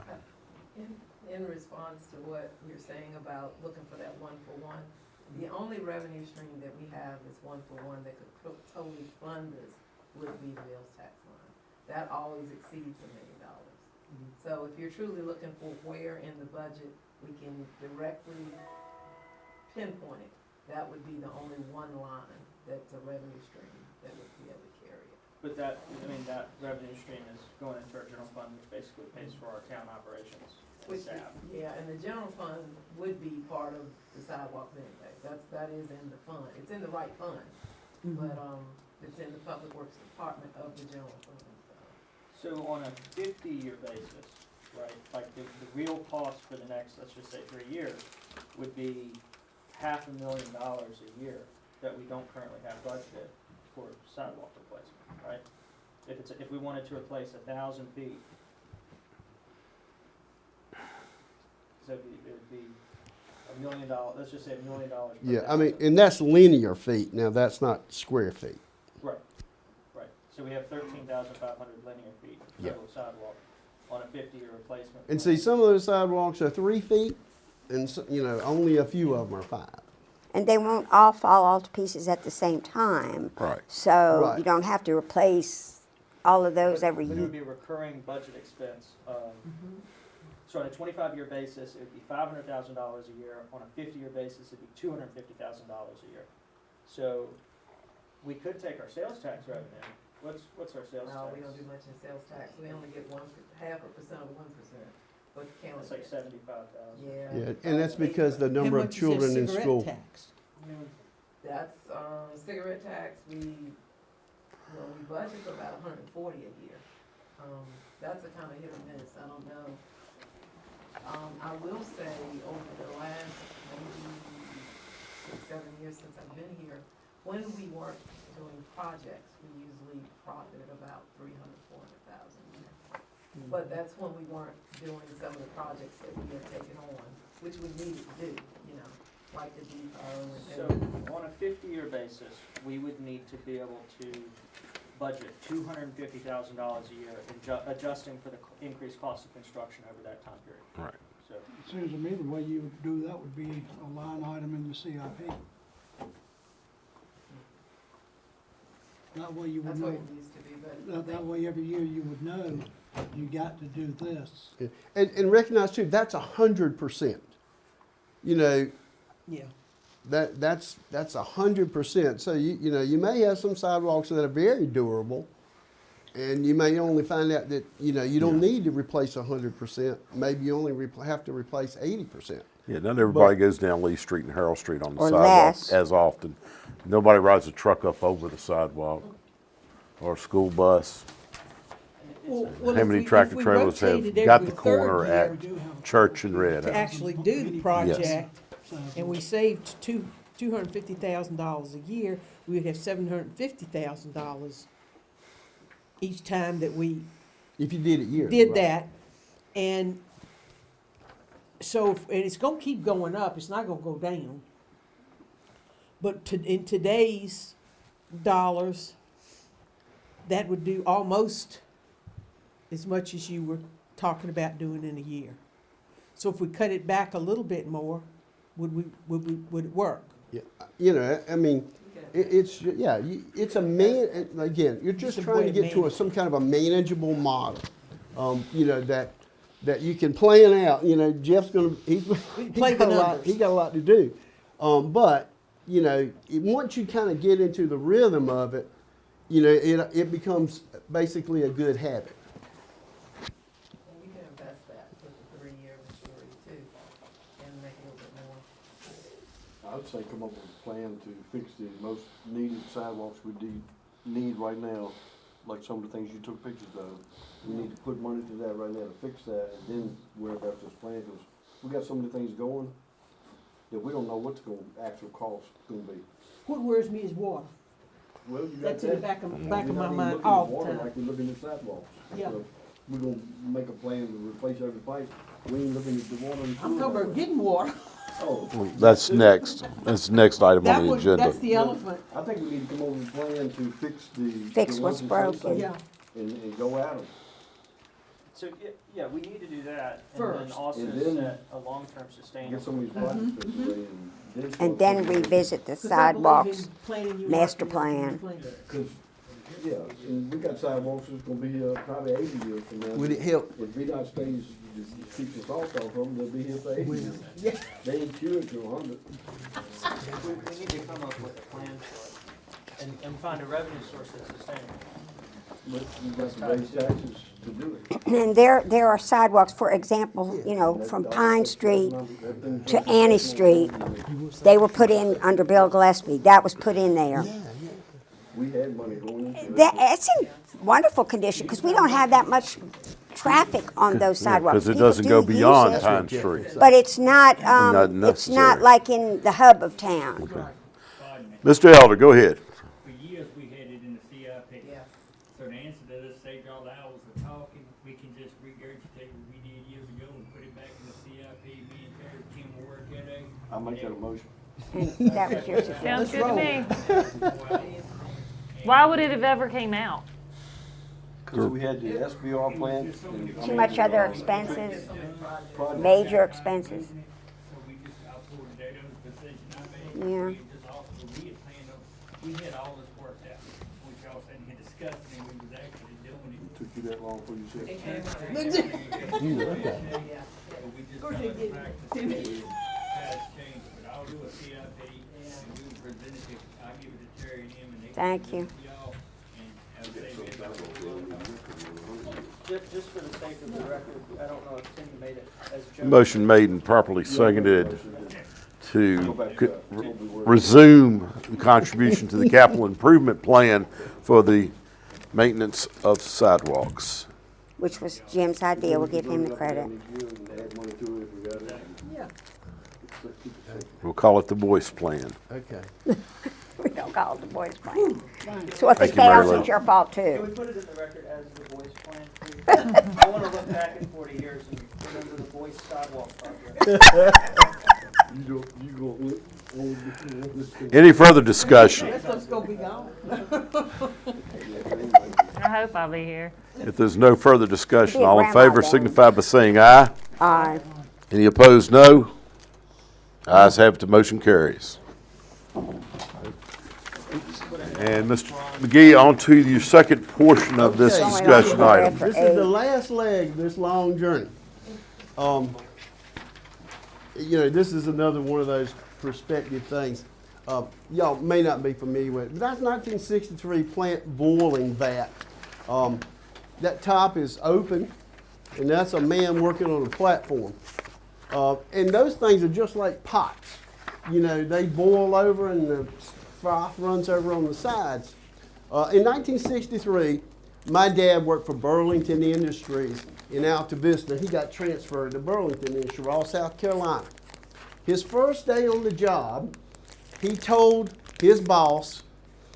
In response to what you're saying about looking for that one-for-one, the only revenue stream that we have is one-for-one that could totally fund this would be the meals tax line. That always exceeds $1 million. So if you're truly looking for where in the budget we can directly pinpoint it, that would be the only one line that's a revenue stream that would be able to carry it. But that, I mean, that revenue stream is going into our general fund, which basically pays for our town operations and Which, staff. yeah, and the general fund would be part of the sidewalks anyway. That is in the fund. It's in the right fund, but, it's in the Public Works Department of the general fund. So on a 50-year basis, right, like the real cost for the next, let's just say 3 years, would be $500,000 a year that we don't currently have budgeted for sidewalk replacement, right? If we wanted to replace 1,000 feet, so it would be $1 million, let's just say $1 million per Yeah, I mean, 1,000. and that's linear feet. Now, that's not square feet. Right, right. So we have 13,500 linear feet of Yeah. total sidewalk on a 50-year replacement. And plan. see, some of those sidewalks are 3 feet, and you know, only a few of them are 5. And they won't all fall all to pieces at the same time. Right. So Right. you don't have to replace all of those But- every But it would year. be recurring budget expense of, so on a 25-year basis, it would be $500,000 a year. On a 50-year basis, it'd be $250,000 a year. So we could take our sales tax revenue. What's our sales No, tax? we don't do much in sales tax. We only get 1/2% of 1%, but the county It's like gets. 75,000. Yeah. Yeah, and that's because the number of children in school. That's, cigarette tax, we budget for about 140 a year. That's a kind of hit or miss, I don't know. I will say, over the last maybe 6, 7 years since I've been here, when we weren't doing projects, we usually profited about 300,000, 400,000 a year. But that's when we weren't doing some of the projects that we had taken on, which we needed to do, you know, like the depot and So everything. on a 50-year basis, we would need to be able to budget $250,000 a year, adjusting for the increased cost of construction over that time period. Right. So, It seems to me the way you would do that would be a line item in the CIP. That way you would That's know, what it used to be, but. that way every year you would know you got to do this. Yeah. And recognize too, that's 100%. You know, Yeah. that's 100%. So you know, you may have some sidewalks that are very durable, and you may only find out that you know you don't need to replace 100%. Maybe you only have to replace 80%. Yeah, not everybody goes down Lee Street and Harold Street on the Or sidewalk less. as often. Nobody rides a truck up over the sidewalk or a school bus. How many tractor trailers have got the corner at We do have Church and Red To House? actually do the project, sidewalks. and we saved $250,000 a year, we would have $750,000 each time that we If you did it yearly. did right. that. And so, and it's gonna keep going up, it's not gonna go down. But in today's dollars, that would do almost as much as you were talking about doing in a year. So if we cut it back a little bit more, would it work? Yeah, you know, I mean, it's it's a man. Again, you're just It's a trying to way to get to manage. some kind of a manageable model. You know that you can plan out. You know, Jeff's gonna play the numbers. He got a lot to do, but you know, once you kind of get into the rhythm of it, you know, it becomes basically a good habit. And you can invest that with the 3-year maturity too, and make a little bit more. I'd say come up with a plan to fix the most needed sidewalks we need right now, like some of the things you took pictures of. We need to put money to that right now to fix that, and then worry about this plan, because we got so many things going that we don't know what's actual cost gonna be. What worries me is water. Well, you got That's in the that. back of We're my not even mind looking all at the water time. like we're looking at sidewalks. Yeah. So we're gonna make a plan to replace every pipe. We ain't looking at the water and sewer. I'm talking about getting water. Oh, That's next. That's the next item That on the was, agenda. that's the elephant. I think we need to come up with a plan to fix the. Fix the what's ones that's broken. unsafe Yeah. And go at them. So, yeah, we need to do that, and then First. also And then set a long-term Get sustainable. some of these projects fixed away and. And then revisit the 'Cause I believe sidewalks. in planning your master market and plan. plan. Cause, yeah, and we got sidewalks that's gonna be here probably 80 years from now. Would it help? If VDOT stays, keeps us off of them, they'll be here for 80 years. Yeah. They ain't cured to 100. We need to come up with a plan for it, and find a revenue source that's sustainable. But you got to raise taxes to do it. And there are sidewalks, for example, you know, from Pine Street to Annie Street. They were put in under Bill Gillespie. That was put in there. We had money going into it. It's in wonderful condition, because we don't have that much traffic on those sidewalks. Because it People doesn't do go use beyond it. Pine Street. But it's not, Not it's not necessary. like in the hub of town. Pardon me. Mr. Elder, go ahead. For years, we had it in the CIP. So to answer to this, save y'all the hours of talking, we can just regurgitate what we did years ago and put it back in the CIP. Me and Terry, Kim will work at it. I'll make that a motion. And that was your suggestion. Sounds good to me. Why would it have ever came out? Cause we had the SBR plan. and- Too much other expenses, Project. major expenses. So we just, I pulled it out of the position I made. Yeah. We just also, we had planned on, we had all this worked out, which y'all said you had discussed it, and we was actually doing it. Took you that long before you said. But we just got the practice has changed, but I'll do a CIP and we will present it to, I'll give it to Terry and him and they. Thank you. Y'all, and I'll say Just for the sake of the record, I don't know if Tim made it as Joe. Motion made and properly seconded to Go back to that. We'll be working. resume the contribution to the capital improvement plan for the maintenance of sidewalks. Which was Jim's idea. We'll give him the credit. Add money to it if we got it. Yeah. We'll call it the Boyce Plan. Okay. We don't call it the boys' plan. So if it Thank you, Mary fails, Lou. it's your fault Can we too. put it in the record as the voice plan, please? I wanna look back in 40 years and remember the voice sidewalk project. Any further discussion? That stuff's gonna be gone. I hope I'll be here. If there's no further discussion, Be a all in grandma favor then. signify by saying aye. Aye. Any opposed, no. Ayes have it, the motion carries. And Mr. McGee, on to your second portion of this Okay. discussion item. This is the last leg of this long journey. You know, this is another one of those perspective things. Y'all may not be familiar with it, but that's 1963 plant boiling vat. That top is open, and that's a man working on a platform. And those things are just like pots. You know, they boil over and the froth runs over on the sides. In 1963, my dad worked for Burlington Industries in Alta Vista. He got transferred to Burlington in Cheraw, South Carolina. His first day on the job, he told his boss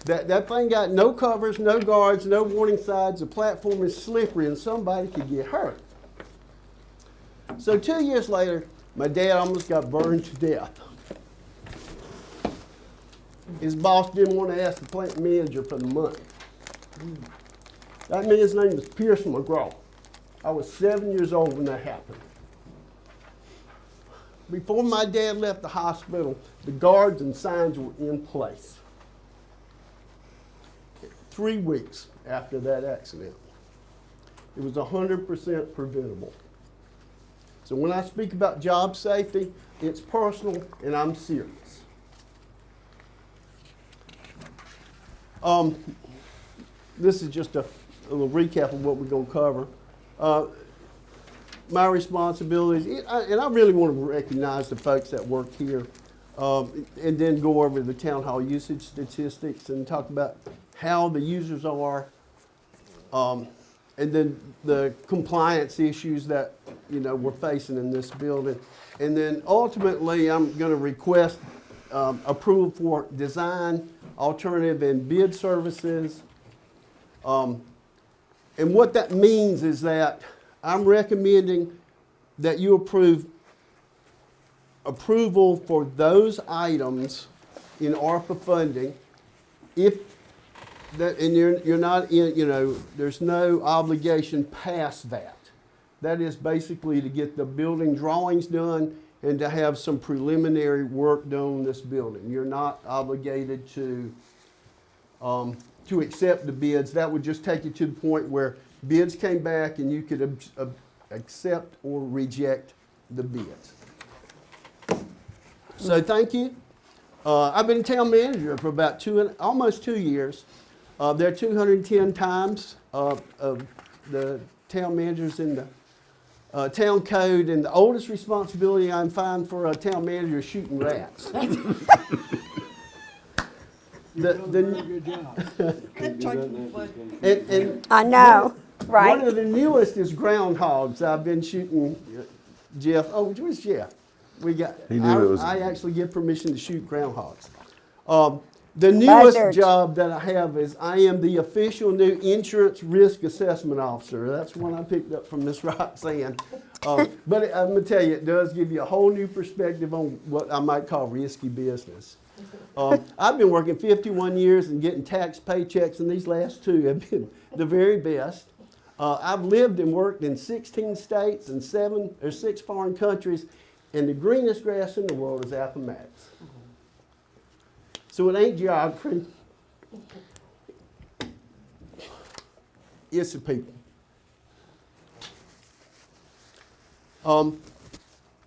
that that thing got no covers, no guards, no warning signs, the platform is slippery and somebody could get hurt. So 2 years later, my dad almost got burned to death. His boss didn't want to ask the plant manager for the money. That man's name was Pierce McGraw. I was 7 years old when that happened. Before my dad left the hospital, the guards and signs were in place. 3 weeks after that accident, it was 100% preventable. So when I speak about job safety, it's personal and I'm serious. This is just a little recap of what we're going to cover. My responsibilities, and I really want to recognize the folks that work here. And then go over the town hall usage statistics and talk about how the users are. And then the compliance issues that, we're facing in this building. And then ultimately, I'm gonna request approval for design, alternative, and bid services. And what that means is that I'm recommending that you approval for those items in ARPA funding if that, and you're not in, there's no obligation past that. That is basically to get the building drawings done and to have some preliminary work done on this building. You're not obligated to accept the bids. That would just take you to the point where bids came back and you could accept or reject the bids. So thank you. I've been town manager for about almost 2 years. There are 210 times of the town managers in the town code, and the oldest responsibility I'm finding for a town manager is shooting rats. Good job. And I know, one right? of the newest is groundhogs. I've been shooting Jeff. Oh, where's Jeff? I actually get permission to shoot groundhogs. The newest Buzzards. job that I have is I am the official new insurance risk assessment officer. That's one I picked up from Miss Roxanne. But I'm gonna tell you, it does give you a whole new perspective on what I might call risky business. I've been working 51 years and getting tax paychecks, and these last 2 have been the very best. I've lived and worked in 16 states and 6 foreign countries, and the greenest grass in the world is Appomattox. So it ain't geography. It's the people.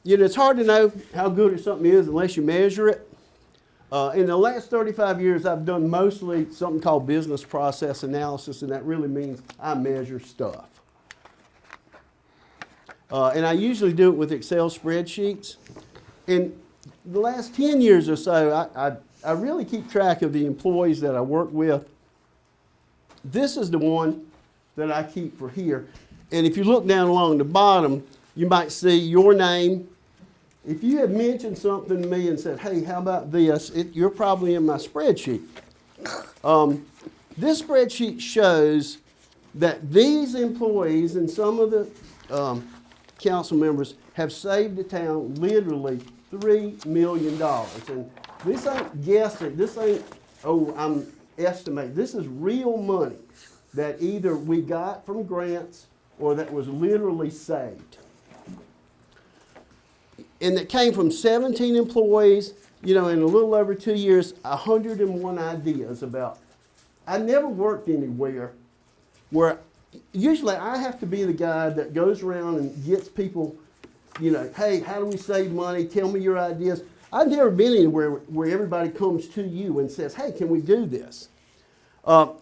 It's hard to know how good or something is unless you measure it. In the last 35 years, I've done mostly something called business process analysis, and that really means I measure stuff. And I usually do it with Excel spreadsheets. In the last 10 years or so, I really keep track of the employees that I work with. This is the one that I keep for here. And if you look down along the bottom, you might see your name. If you had mentioned something to me and said, hey, how about this? You're probably in my spreadsheet. This spreadsheet shows that these employees and some of the council members have saved the town literally $3 million. And this ain't guessing, this ain't, I'm estimating. This is real money that either we got from grants or that was literally saved. And it came from 17 employees, in a little over 2 years, 101 ideas about. I never worked anywhere where usually I have to be the guy that goes around and gets people, hey, how do we save money? Tell me your ideas. I've never been anywhere where everybody comes to you and says, hey, can we do this? And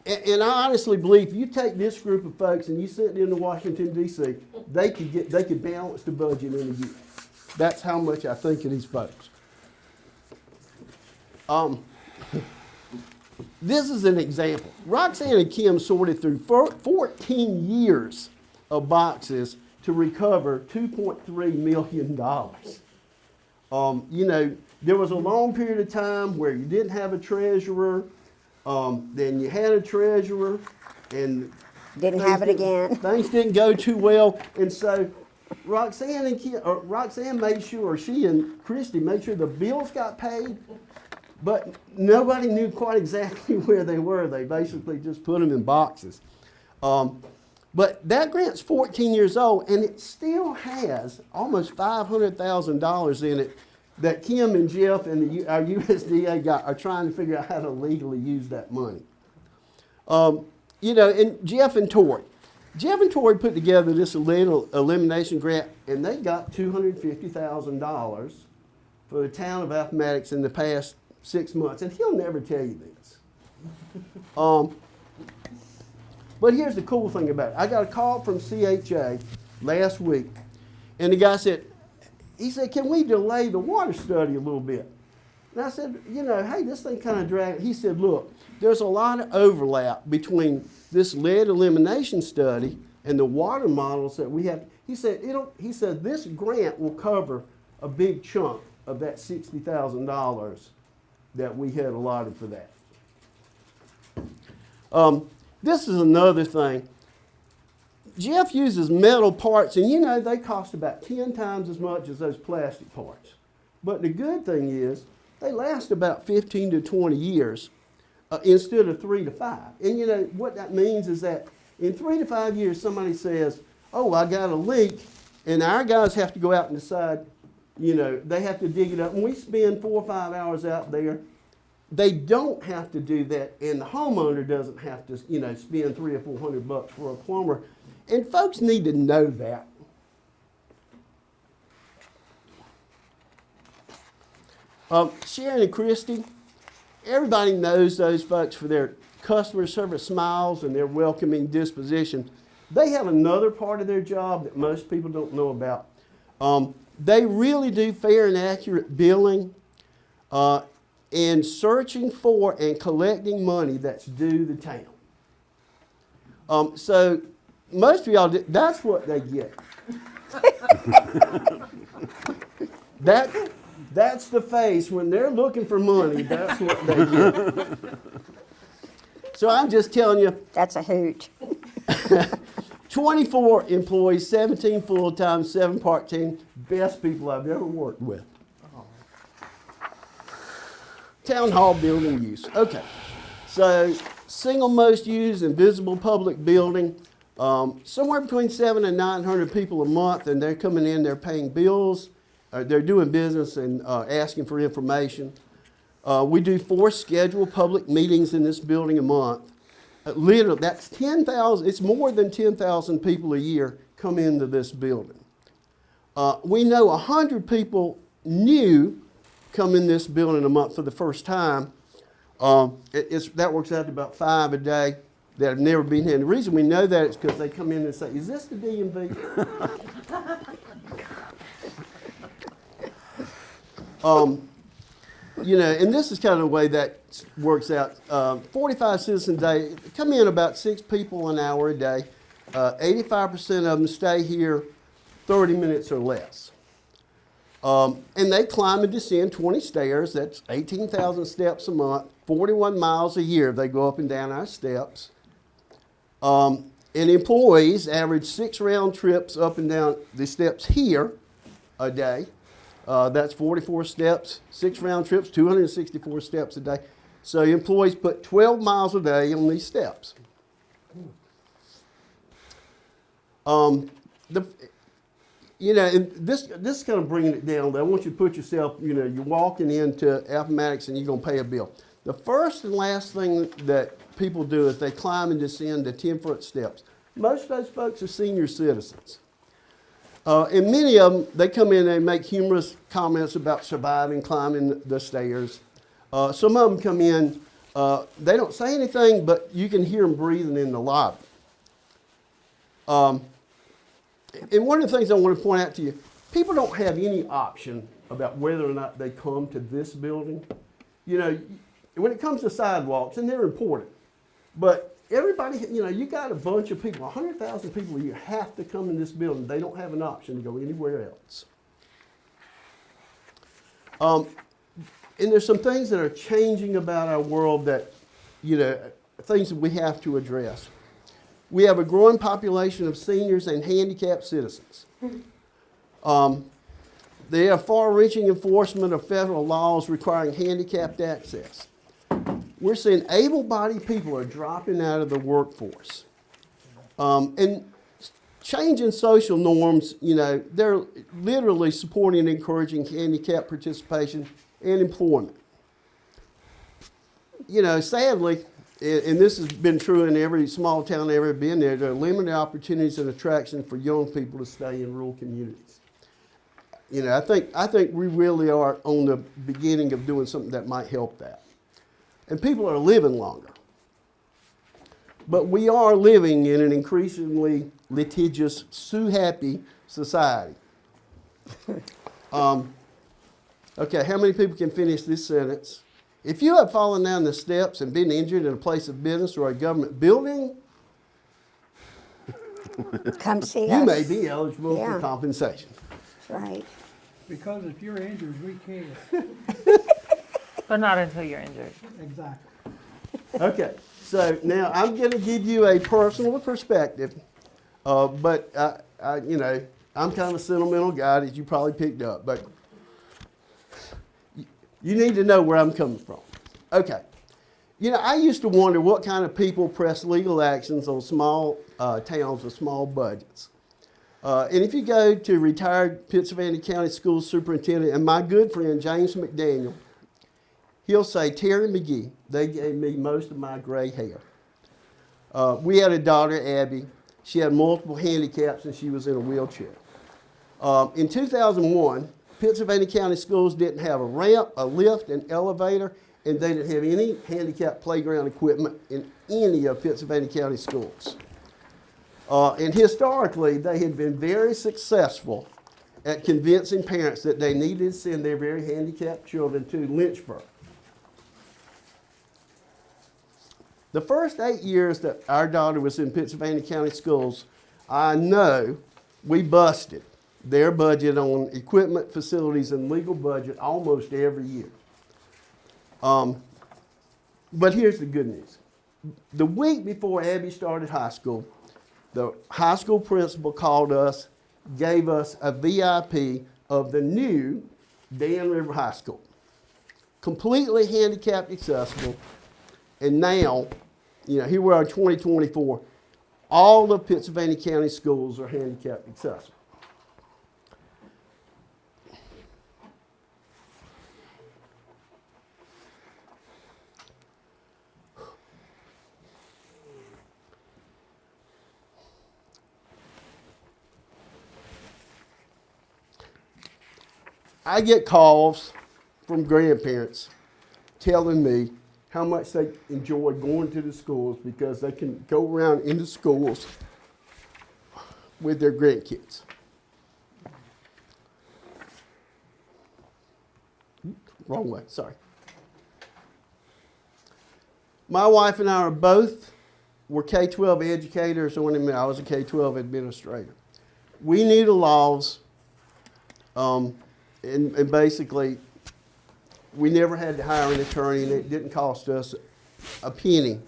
I honestly believe if you take this group of folks and you send it into Washington, D.C., they could balance the budget in a year. That's how much I think of these folks. This is an example. Roxanne and Kim sorted through 14 years of boxes to recover $2.3 million. There was a long period of time where you didn't have a treasurer, then you had a treasurer, and Didn't have it again. things didn't go too well, and so Roxanne made sure, she and Christy made sure the bills got paid, but nobody knew quite exactly where they were. They basically just put them in boxes. But that grant's 14 years old, and it still has almost $500,000 in it that Kim and Jeff and our USDA are trying to figure out how to legally use that money. And Jeff and Tori put together this elimination grant, and they got $250,000 for the town of Appomattox in the past 6 months, and he'll never tell you this. But here's the cool thing about it. I got a call from CHA last week, and the guy said, can we delay the water study a little bit? And I said, you know, hey, this thing kind of dragged. He said, look, there's a lot of overlap between this lead elimination study and the water models that we have. He said, he said, this grant will cover a big chunk of that $60,000 that we had allotted for that. This is another thing. Jeff uses metal parts, and you know, they cost about 10 times as much as those plastic parts. But the good thing is, they last about 15 to 20 years instead of 3 to 5. And you know, what that means is that in 3 to 5 years, somebody says, oh, I got a leak, and our guys have to go out and decide, you know, they have to dig it up, and we spend 4 or 5 hours out there. They don't have to do that, and the homeowner doesn't have to, you know, spend $300 or $400 for a plumber. And folks need to know that. Sharon and Christy, everybody knows those folks for their customer service smiles and their welcoming disposition. They have another part of their job that most people don't know about. They really do fair and accurate billing and searching for and collecting money that's due the town. So most of y'all, that's what they get. That's the face. When they're looking for money, that's what they get. So I'm just telling you. That's a hoot. 24 employees, 17 full-time, 7 part-time, best people I've ever worked with. Town hall building use. Okay, so single most used and visible public building, somewhere between 700 and 900 people a month, and they're coming in, they're paying bills, they're doing business and asking for information. We do 4 scheduled public meetings in this building a month. Literally, that's 10,000, it's more than 10,000 people a year come into this building. We know 100 people new come in this building a month for the first time. That works out to about 5 a day that have never been here. And the reason we know that is because they come in and say, is this the DMV? You know, and this is kind of the way that works out. 45 citizens a day, come in about 6 people an hour a day. 85% of them stay here 30 minutes or less. And they climb and descend 20 stairs. That's 18,000 steps a month, 41 miles a year. They go up and down our steps. And employees average 6 round trips up and down the steps here a day. That's 44 steps, 6 round trips, 264 steps a day. So employees put 12 miles a day on these steps. You know, and this is kind of bringing it down. I want you to put yourself, you know, you're walking into Appomattox and you're going to pay a bill. The first and last thing that people do is they climb and descend the 10-foot steps. Most of those folks are senior citizens. And many of them, they come in and they make humorous comments about surviving climbing the stairs. Some of them come in, they don't say anything, but you can hear them breathing in the lobby. And one of the things I want to point out to you, people don't have any option about whether or not they come to this building. You know, when it comes to sidewalks, and they're important, but everybody, you know, you got a bunch of people, 100,000 people a year have to come in this building. They don't have an option to go anywhere else. And there's some things that are changing about our world that, you know, things that we have to address. We have a growing population of seniors and handicapped citizens. They have far-reaching enforcement of federal laws requiring handicapped access. We're seeing able-bodied people are dropping out of the workforce. And changing social norms, you know, they're literally supporting and encouraging handicapped participation and employment. You know, sadly, and this has been true in every small town I've ever been there are limited opportunities and attractions for young people to stay in rural communities. You know, I think we really are on the beginning of doing something that might help that. And people are living longer. But we are living in an increasingly litigious, sue-happy society. Okay, how many people can finish this sentence? If you have fallen down the steps and been injured in a place of business or a government building, Come see us. you may be eligible for Yeah. compensation. That's right. Because if you're injured, we care. But not until you're injured. Exactly. Okay, so now I'm going to give you a personal perspective, but you know, I'm kind of a sentimental guy, as you probably picked up, but you need to know where I'm coming from. Okay, you know, I used to wonder what kind of people press legal actions on small towns with small budgets. And if you go to retired Pennsylvania County School Superintendent and my good friend James McDaniel, he'll say, Terry McGee, they gave me most of my gray hair. We had a daughter, Abby. She had multiple handicaps and she was in a wheelchair. In 2001, Pennsylvania County Schools didn't have a ramp, a lift, an elevator, and they didn't have any handicap playground equipment in any of Pennsylvania County schools. And historically, they had been very successful at convincing parents that they needed to send their very handicapped children to Lynchburg. The first 8 years that our daughter was in Pennsylvania County Schools, I know we busted their budget on equipment, facilities, and legal budget almost every year. But here's the good news. The week before Abby started high school, the high school principal called us, gave us a VIP of the new Dan River High School. Completely handicapped accessible. And now, you know, here we are in 2024, all of Pennsylvania County schools are handicapped accessible. I get calls from grandparents telling me how much they enjoy going to the schools because they can go around into schools with their grandkids. Wrong way, sorry. My wife and I were K-12 educators, I was a K-12 administrator. We knew the laws, and basically, we never had to hire an attorney, and it didn't cost us a penny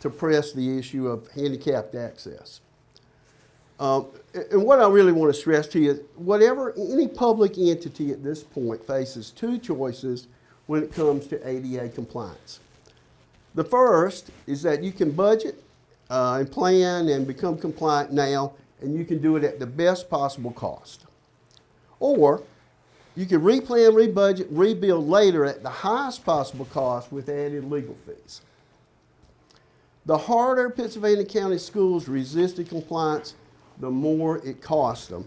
to press the issue of handicapped access. And what I really want to stress to you is any public entity at this point faces two choices when it comes to ADA compliance. The first is that you can budget and plan and become compliant now, and you can do it at the best possible cost. Or you can replan, rebudget, rebuild later at the highest possible cost with added legal fees. The harder Pennsylvania County schools resisted compliance, the more it cost them.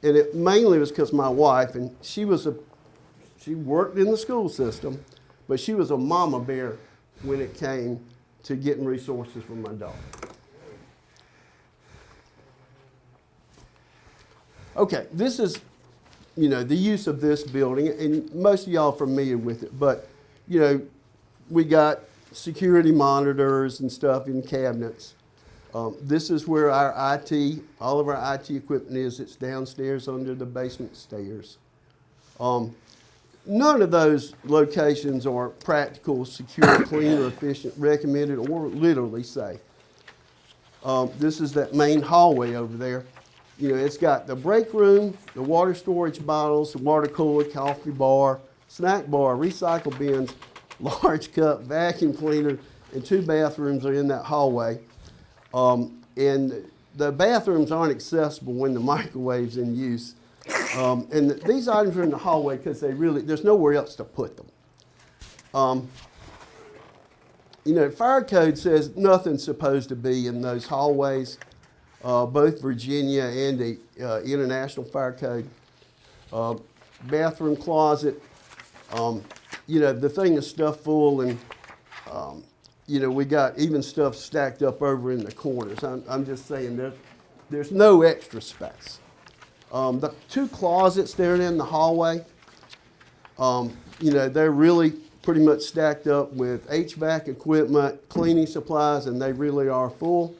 And it mainly was because my wife, and she worked in the school system, but she was a mama bear when it came to getting resources for my daughter. Okay, this is, you know, the use of this building, and most of y'all are familiar with it, but, you know, we got security monitors and stuff in cabinets. This is where our IT, all of our IT equipment is. It's downstairs under the basement stairs. None of those locations are practical, secure, clean, or efficient, recommended, or literally safe. This is that main hallway over there. You know, it's got the break room, the water storage bottles, the water cooler, coffee bar, snack bar, recycle bins, large cup, vacuum cleaner, and 2 bathrooms are in that hallway. And the bathrooms aren't accessible when the microwave's in use. And these items are in the hallway because there's nowhere else to put them. You know, fire code says nothing's supposed to be in those hallways. Both Virginia and the International Fire Code. Bathroom closet, you know, the thing is stuffed full, and, you know, we got even stuff stacked up over in the corners. I'm just saying there's no extra space. The 2 closets there in the hallway, You know, they're really pretty much stacked up with HVAC equipment, cleaning supplies, and they really are full.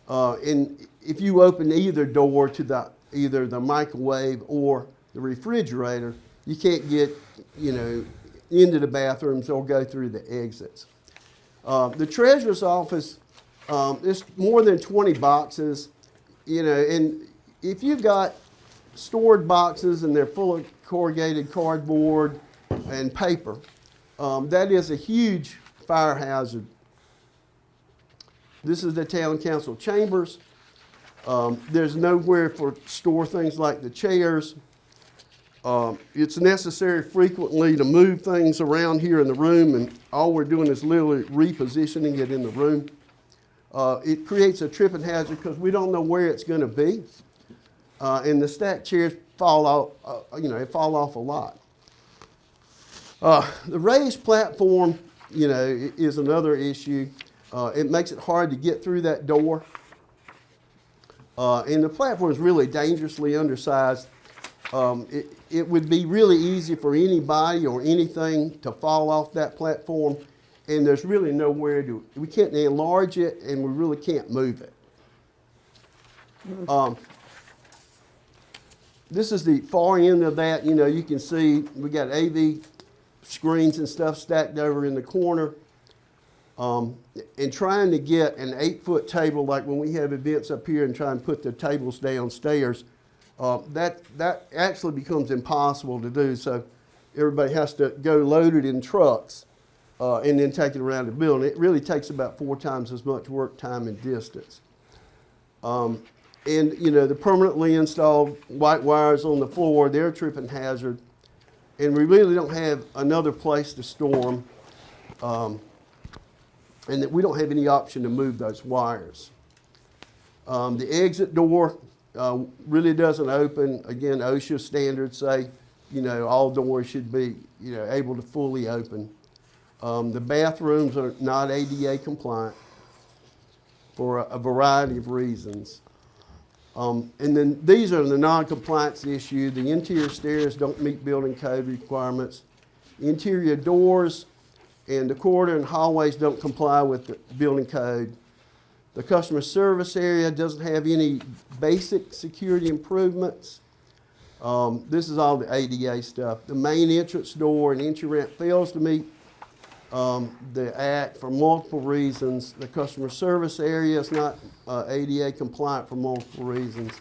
And if you open either door to either the microwave or the refrigerator, you can't get, you know, into the bathrooms or go through the exits. The treasurer's office, it's more than 20 boxes, you know, and if you've got stored boxes and they're full of corrugated cardboard and paper, that is a huge fire hazard. This is the town council chambers. There's nowhere for store things like the chairs. It's necessary frequently to move things around here in the room, and all we're doing is literally repositioning it in the room. It creates a tripping hazard because we don't know where it's going to be. And the stacked chairs fall off, you know, they fall off a lot. The raised platform, you know, is another issue. It makes it hard to get through that door. And the platform is really dangerously undersized. It would be really easy for anybody or anything to fall off that platform, and there's really nowhere we can't enlarge it, and we really can't move it. This is the far end of that. You know, you can see we got AV screens and stuff stacked over in the corner. And trying to get an 8-foot table, like when we have events up here and try and put the tables downstairs, that actually becomes impossible to do. So everybody has to go loaded in trucks and then take it around the building. It really takes about 4 times as much work, time, and distance. And, you know, the permanently installed white wires on the floor, they're a tripping hazard. And we really don't have another place to store them. And that we don't have any option to move those wires. The exit door really doesn't open. Again, OSHA standards say, you know, all doors should be, you know, able to fully open. The bathrooms are not ADA compliant for a variety of reasons. And then these are the non-compliance issue. The interior stairs don't meet building code requirements. Interior doors and the corridor and hallways don't comply with the building code. The customer service area doesn't have any basic security improvements. This is all the ADA stuff. The main entrance door and entry ramp fails to meet the act for multiple reasons. The customer service area is not ADA compliant for multiple reasons.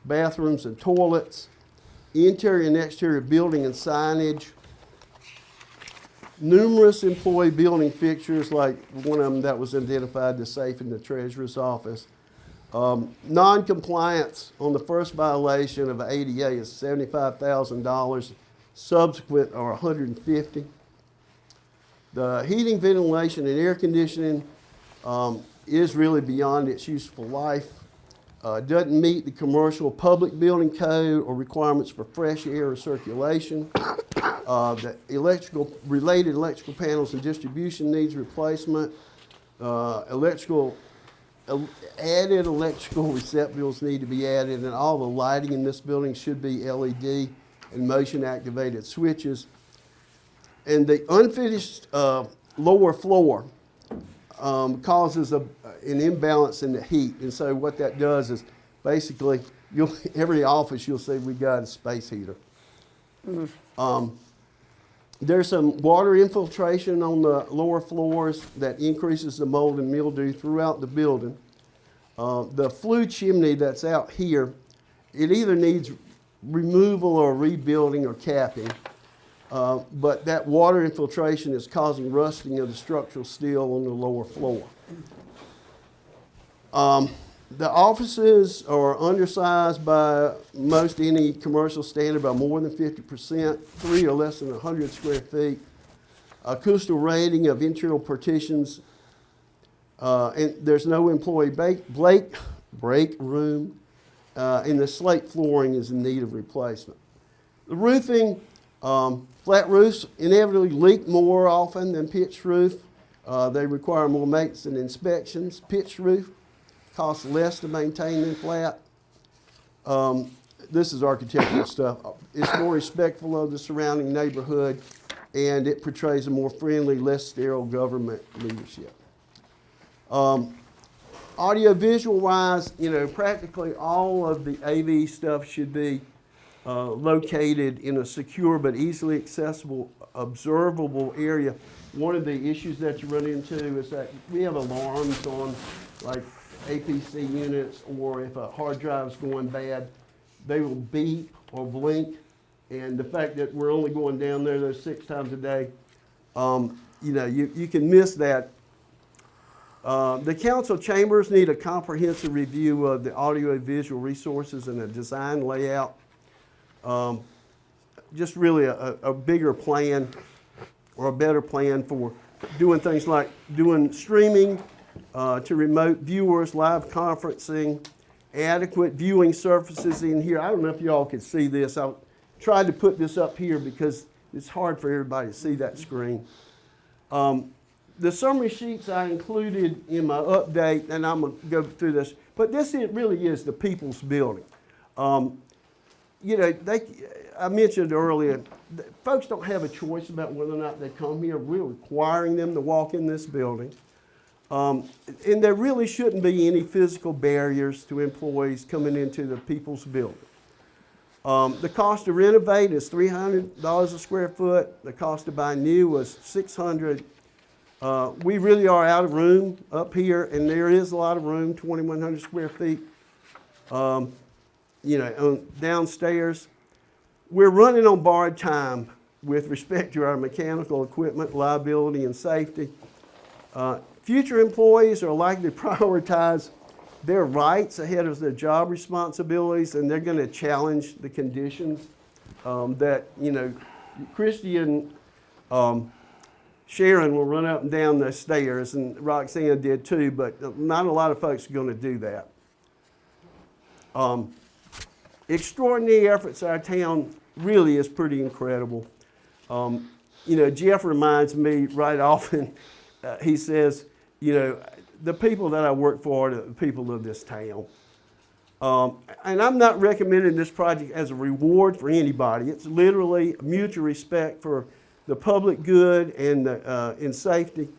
Bathrooms and toilets, interior and exterior building and signage, numerous employee building fixtures, like one of them that was identified, the safe in the treasurer's office. Non-compliance on the first violation of ADA is $75,000. Subsequent are $150,000. The heating, ventilation, and air conditioning is really beyond its useful life. Doesn't meet the commercial public building code or requirements for fresh air or circulation. The related electrical panels and distribution needs replacement. Added electrical receptacles need to be added, and all the lighting in this building should be LED and motion activated switches. And the unfinished lower floor causes an imbalance in the heat. And so what that does is basically, every office you'll see we got a space heater. There's some water infiltration on the lower floors that increases the mold and mildew throughout the building. The flue chimney that's out here, it either needs removal or rebuilding or capping. But that water infiltration is causing rusting of the structural steel on the lower floor. The offices are undersized by most any commercial standard by more than 50%, 3 or less than 100 square feet. Acoustical rating of interior partitions, and there's no employee break room, and the slate flooring is in need of replacement. The roofing, flat roofs inevitably leak more often than pitched roof. They require more maintenance and inspections. Pitched roof costs less to maintain than flat. this is architectural stuff. It's more respectful of the surrounding neighborhood, and it portrays a more friendly, less sterile government leadership. Audio-visual wise, practically all of the AV stuff should be located in a secure but easily accessible, observable area. One of the issues that you run into is that we have alarms on like APC units, or if a hard drive's going bad, they will beep or blink. And the fact that we're only going down there those 6 times a day, you can miss that. The council chambers need a comprehensive review of the audio-visual resources and a design layout. Just really a bigger plan or a better plan for doing things like doing streaming to remote viewers, live conferencing, adequate viewing surfaces in here. I don't know if y'all could see this. I tried to put this up here because it's hard for everybody to see that screen. The summary sheets I included in my update, and I'm going to go through this, but this really is the people's building. I mentioned earlier, folks don't have a choice about whether or not they come here. We're requiring them to walk in this building. And there really shouldn't be any physical barriers to employees coming into the people's building. The cost to renovate is $300 a square foot. The cost to buy new was $600. We really are out of room up here, and there is a lot of room, 2,100 square feet. Downstairs. We're running on borrowed time with respect to our mechanical equipment, liability, and safety. Future employees are likely to prioritize their rights ahead of their job responsibilities, and they're going to challenge the conditions that, Christy and Sharon will run up and down the stairs, and Roxanne did too, but not a lot of folks are going to do that. Extraordinary efforts our town really is pretty incredible. Jeff reminds me right often, he says, the people that I work for are the people of this town. And I'm not recommending this project as a reward for anybody. It's literally mutual respect for the public good and safety.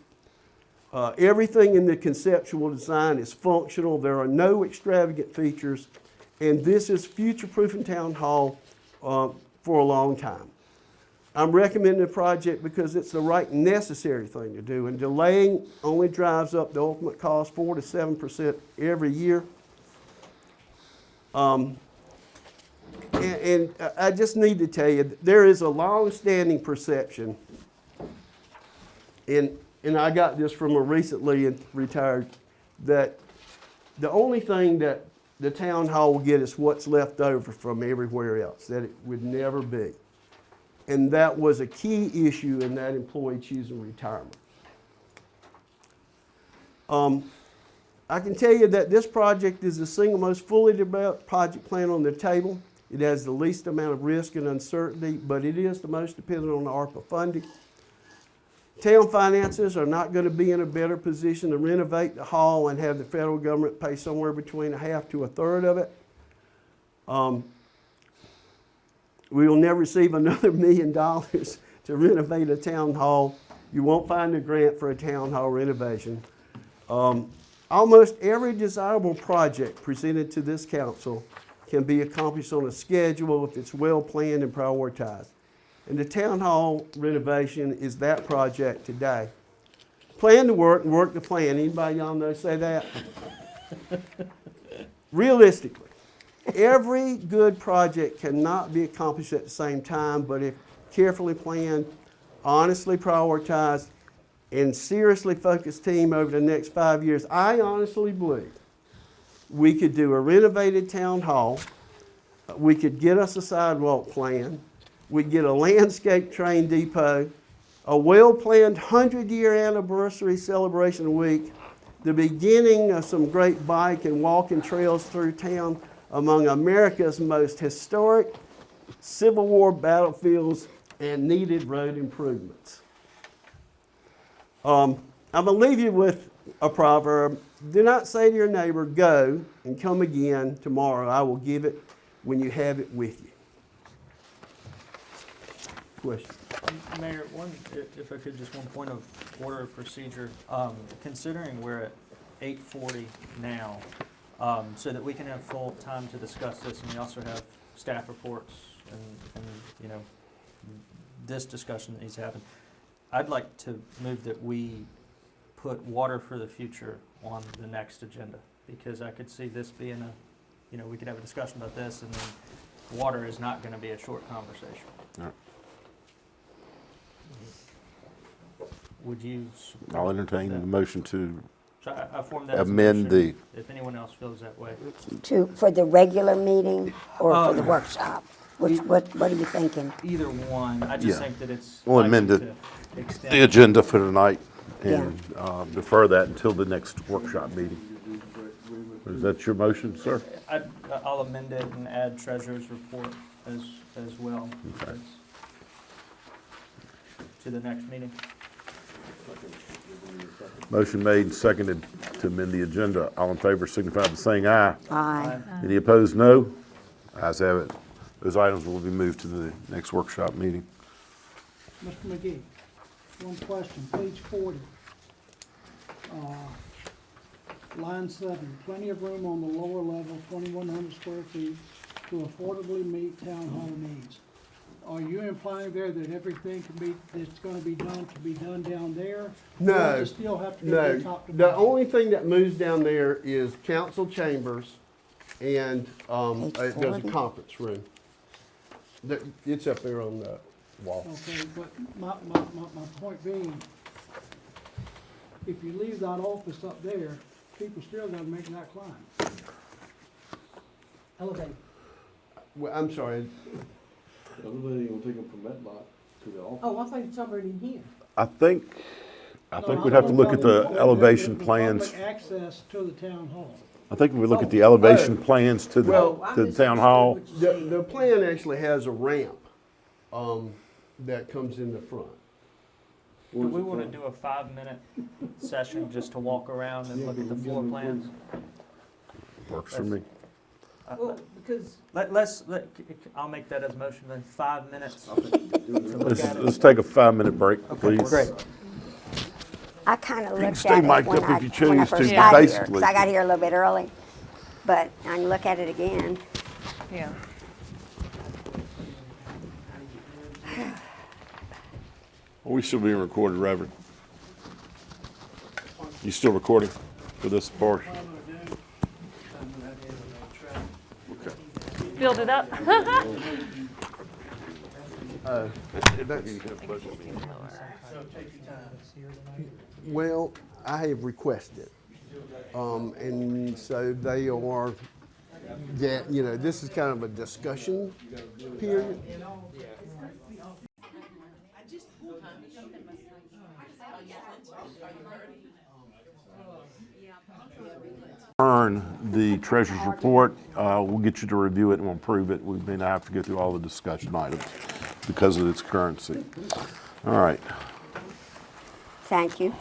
Everything in the conceptual design is functional. There are no extravagant features. And this is future-proofing Town Hall for a long time. I'm recommending the project because it's the right necessary thing to do, and delaying only drives up the ultimate cost 4 to 7% every year. And I just need to tell you, there is a long-standing perception, and I got this from a recently retired, that the only thing that the town hall will get is what's left over from everywhere else, that it would never be. And that was a key issue in that employee choosing retirement. I can tell you that this project is the single most fully developed project plan on the table. It has the least amount of risk and uncertainty, but it is the most dependent on the ARPA funding. Town finances are not going to be in a better position to renovate the hall and have the federal government pay somewhere between a half to a third of it. We will never receive another $1 million to renovate a town hall. You won't find a grant for a town hall renovation. Almost every desirable project presented to this council can be accomplished on a schedule if it's well planned and prioritized. And the town hall renovation is that project today. Plan to work and work to plan. Anybody y'all know say that? Realistically, every good project cannot be accomplished at the same time, but if carefully planned, honestly prioritized, and seriously focused team over the next 5 years, I honestly believe we could do a renovated town hall, we could get us a sidewalk plan, we'd get a landscape train depot, a well-planned 100-year anniversary celebration week, the beginning of some great bike and walking trails through town among America's most historic Civil War battlefields, and needed road improvements. I'm going to leave you with a proverb. Do not say to your neighbor, go and come again tomorrow. I will give it when you have it with you. Question? Mayor, if I could, just one point of order of procedure. Considering we're at 8:40 now, so that we can have full time to discuss this, and we also have staff reports and you know, this discussion that needs to happen. I'd like to move that we put water for the future on the next agenda, because I could see this being a, you know, we could have a discussion about this, and then water is not gonna be a short conversation. All right. Would you? I'll entertain the motion to So I formed that as a amend motion, if anyone else feels that way. For the regular meeting or for the workshop? What are you thinking? Either one, I Yeah. just think that it's. We'll amend likely it. to extend- the agenda for tonight and defer that until the next workshop meeting. Is that your motion, sir? I'll amend it and add treasurer's report as well. Okay. To the next meeting. Motion made and seconded to amend the agenda. All in favor signify by saying aye. Aye. Any opposed, no? Ayes have it. Those items will be moved to the next workshop meeting. Mr. McGee, one question, page 40. Line 7, plenty of room on the lower level, 2,100 square feet, to affordably meet town hall needs. Are you implying there that everything that's gonna be done down there? Or No, does it still have to No, be top to the bottom? only thing that moves down there is council chambers and, there's a 40. conference room. It's up there on the wall. Okay, but my point being, if you leave that office up there, people still gotta make that climb. Elevate. Well, I'm sorry, The other lady gonna take them from that lot to the office. Oh, I thought you were talking about in here. I think we'd have to look at the elevation plans. Public access to the town hall. I think if we look at the elevation plans to Well, the town hall. the plan actually has a ramp, that comes in the front. Do we want to do a 5-minute session just to walk around and look at the floor plans? Works for me. Well, because I'll make that as a motion, then 5 minutes to look at Let's it. take a 5-minute break, Okay, please. great. I kind of You can looked stay at it mic'd when up if you when I choose to, first but got here, basically- because I got here a little bit early. But I can look at it again. Yeah. Are we still being recorded, Reverend? You still recording for this part? Okay. Filled it up? Well, I have requested, and so they are, this is kind of a discussion period. Earn the treasurer's report. We'll get you to review it and we'll approve it. We may not have to go through all the discussion items because of its currency. All right. Thank you.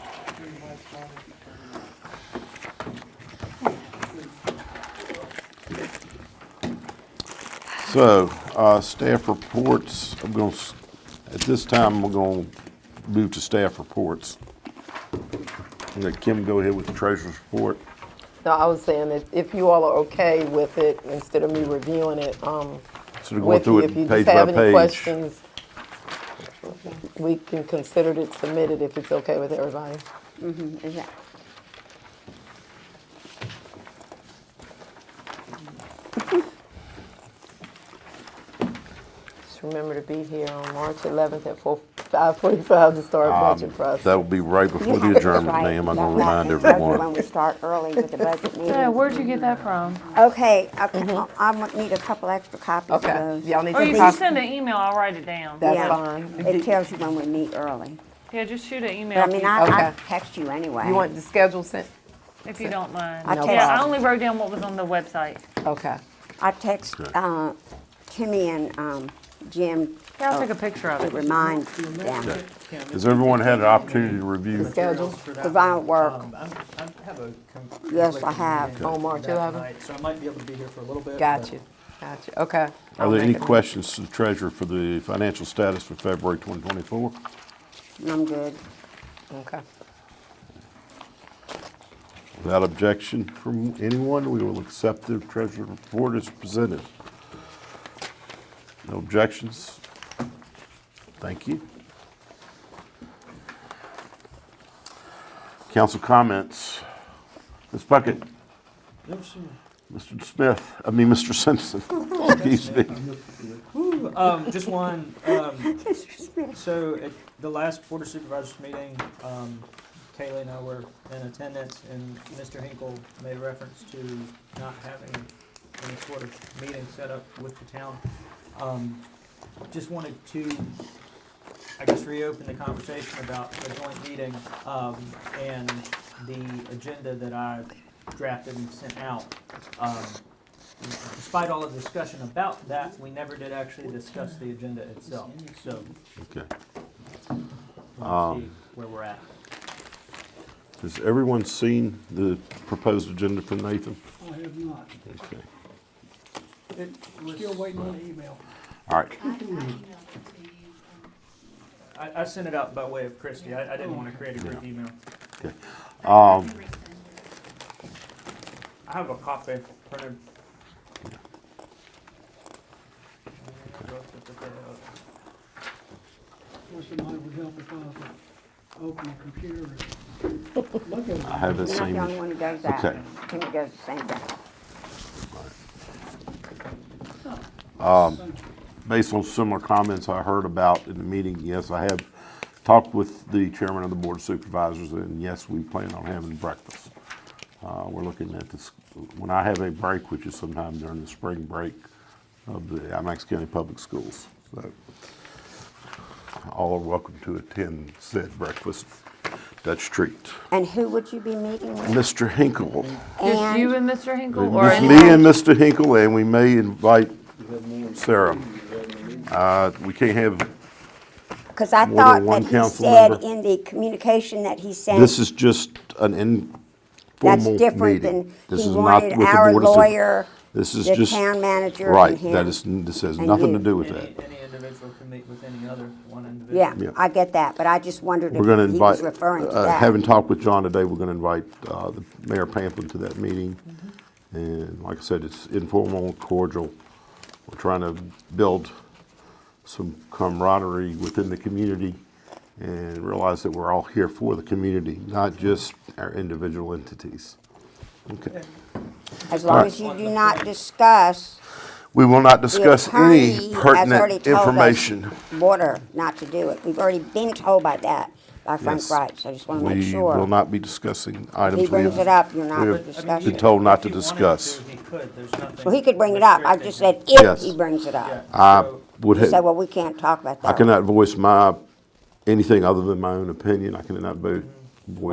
So, staff reports, at this time, we're going to move to staff reports. Let Kim go ahead with the treasurer's report. No, I was saying that if you all are okay with it, instead of me reviewing it, So we're going with through you, it if you page just have by any page. questions, we can consider it submitted if it's okay with everybody. Is that- Just remember to be here on March 11th at 5:45 to start budget process. That will be right before the adjournment, ma'am. I'm going to remind everyone. When we start early with the budget Yeah, meeting. where'd you get that from? Okay, I need a couple extra copies of Okay, those. y'all need Or some you can copies? send an email, I'll write it down. That's Yeah. fine. It tells you when we meet early. Yeah, just shoot an But email I mean, to I Okay. text you anyway. You want the schedule sent? if you don't mind. I No Yeah, I problem. only wrote down what was on the website. Okay. I text Timmy and Jim Yeah, I'll take a picture of to it. remind them. Has everyone had an opportunity to review? Schedule? Because I don't work. I have a Yes, I conflicting have. meeting On March that 11th? night, so I might be able to be here for a little bit. Got you. Gotcha, okay. Are there any questions to the treasurer for the financial status for February 2024? I'm good. Okay. Without objection from anyone, we will accept the treasurer's report as presented. No objections? Thank you. Council comments. Ms. Puckett? Mr. Smith, Mr. Simpson, excuse me. Just one, so at the last Board of Supervisors meeting, Kaylee and I were in attendance, and Mr. Hinkle made reference to not having any sort of meeting set up with the town. Just wanted to, I guess, reopen the conversation about the joint meeting, and the agenda that I drafted and sent out. Despite all of the discussion about that, we never did actually discuss the agenda itself, so Okay. we'll see where we're at. Has everyone seen the proposed agenda from Nathan? I have not. Okay. It was- Still waiting on the email. All right. I sent it out by way of Christie. I didn't want to create a group email. Okay. I have a copy printed. Wish it might would help if I was to open a computer and look at it. I have the You're not same. the only one who does that. Okay. Timmy does the same thing. Based on similar comments I heard about in the meeting, yes, I have talked with the chairman of the board of supervisors, and yes, we plan on having breakfast. We're looking at this, when I have a break, which is sometime during the spring break of the IMAX County Public Schools. So all are welcome to attend said breakfast, Dutch treat. And who would you be meeting with? Mr. Hinkle, Just you And and Mr. Hinkle, or Miss any? me and Mr. Hinkle, and we may invite Sarah. We can't have, because I more than thought one that he council said member. in the communication that he sent. this is just an informal That's meeting. different than, This he is not wanted with the our Board of Super- lawyer, This is the just, town manager, right, and him. this has and nothing you. to do with that. Any individual can meet with any other one individual. Yeah, Yeah. I get that, but I just wondered We're gonna if he was invite, referring to that. having talked with John today, we're gonna invite, the Mayor Pamplin to that meeting. And like I said, it's informal, cordial. We're trying to build some camaraderie within the community and realize that we're all here for the community, not just our individual entities. Okay. As long as you do not discuss, We will not the discuss attorney any has already pertinent told us, information. water, not to do it. We've already been told by that, by Frank Yes. Wright, so I just want to make We will sure. not be discussing If items. he brings it up, you're we not have discussing been it. told not If to he wanted discuss. to, he could. There's nothing Well, he could bring it up. I just said restricting if Yes. he brings it him. up. Yeah, I so- would You say, have, well, we can't talk about that. I cannot voice anything other than my own opinion. I cannot voice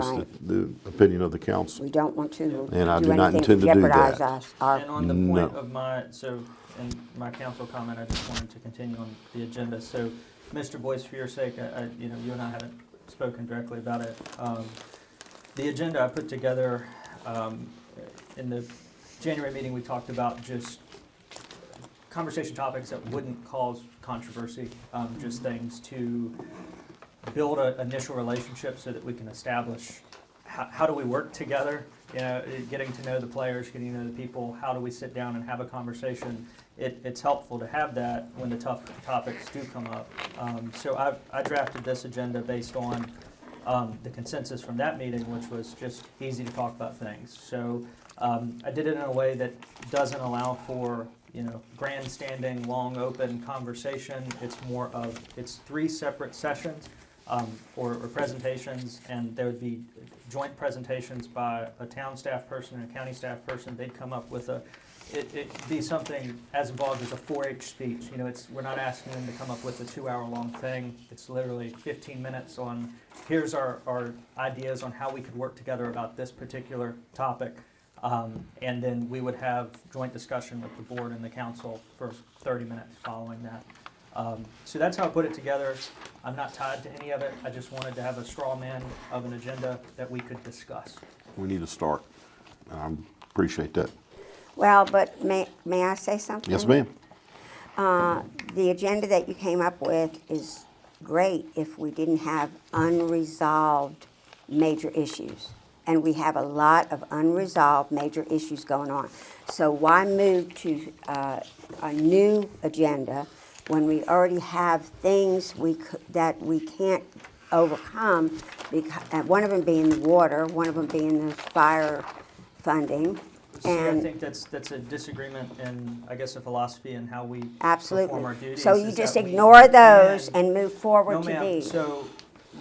Right. the opinion of the council. We don't want to And I do do not anything to intend to do jeopardize that. us. Our And on the point No. of my, so, in my council comment, I just wanted to continue on the agenda. So, Mr. Boyce, for your sake, you and I haven't spoken directly about it. The agenda I put together, in the January meeting, we talked about just conversation topics that wouldn't cause controversy, just things to build an initial relationship so that we can establish how do we work together, getting to know the players, getting to know the people, how do we sit down and have a conversation. It's helpful to have that when the tough topics do come up. So I drafted this agenda based on the consensus from that meeting, which was just easy to talk about things. So I did it in a way that doesn't allow for grandstanding, long, open conversation. It's 3 separate sessions or presentations, and there would be joint presentations by a town staff person and a county staff person. They'd come up with it'd be something as involved as a 4-H speech. We're not asking them to come up with a 2-hour-long thing. It's literally 15 minutes on, here's our ideas on how we could work together about this particular topic. And then we would have joint discussion with the board and the council for 30 minutes following that. So that's how I put it together. I'm not tied to any of it. I just wanted to have a straw man of an agenda that we could discuss. We need to start. I appreciate that. Well, but may I say something? Yes, ma'am. The agenda that you came up with is great if we didn't have unresolved major issues. And we have a lot of unresolved major issues going on. So why move to a new agenda when we already have things that we can't overcome? One of them being the water, one of them being the fire funding. See, I And think that's a disagreement in, I guess, a philosophy and how we perform absolutely. our duties. So you is just that we ignore those can- and move forward No, to ma'am, these. so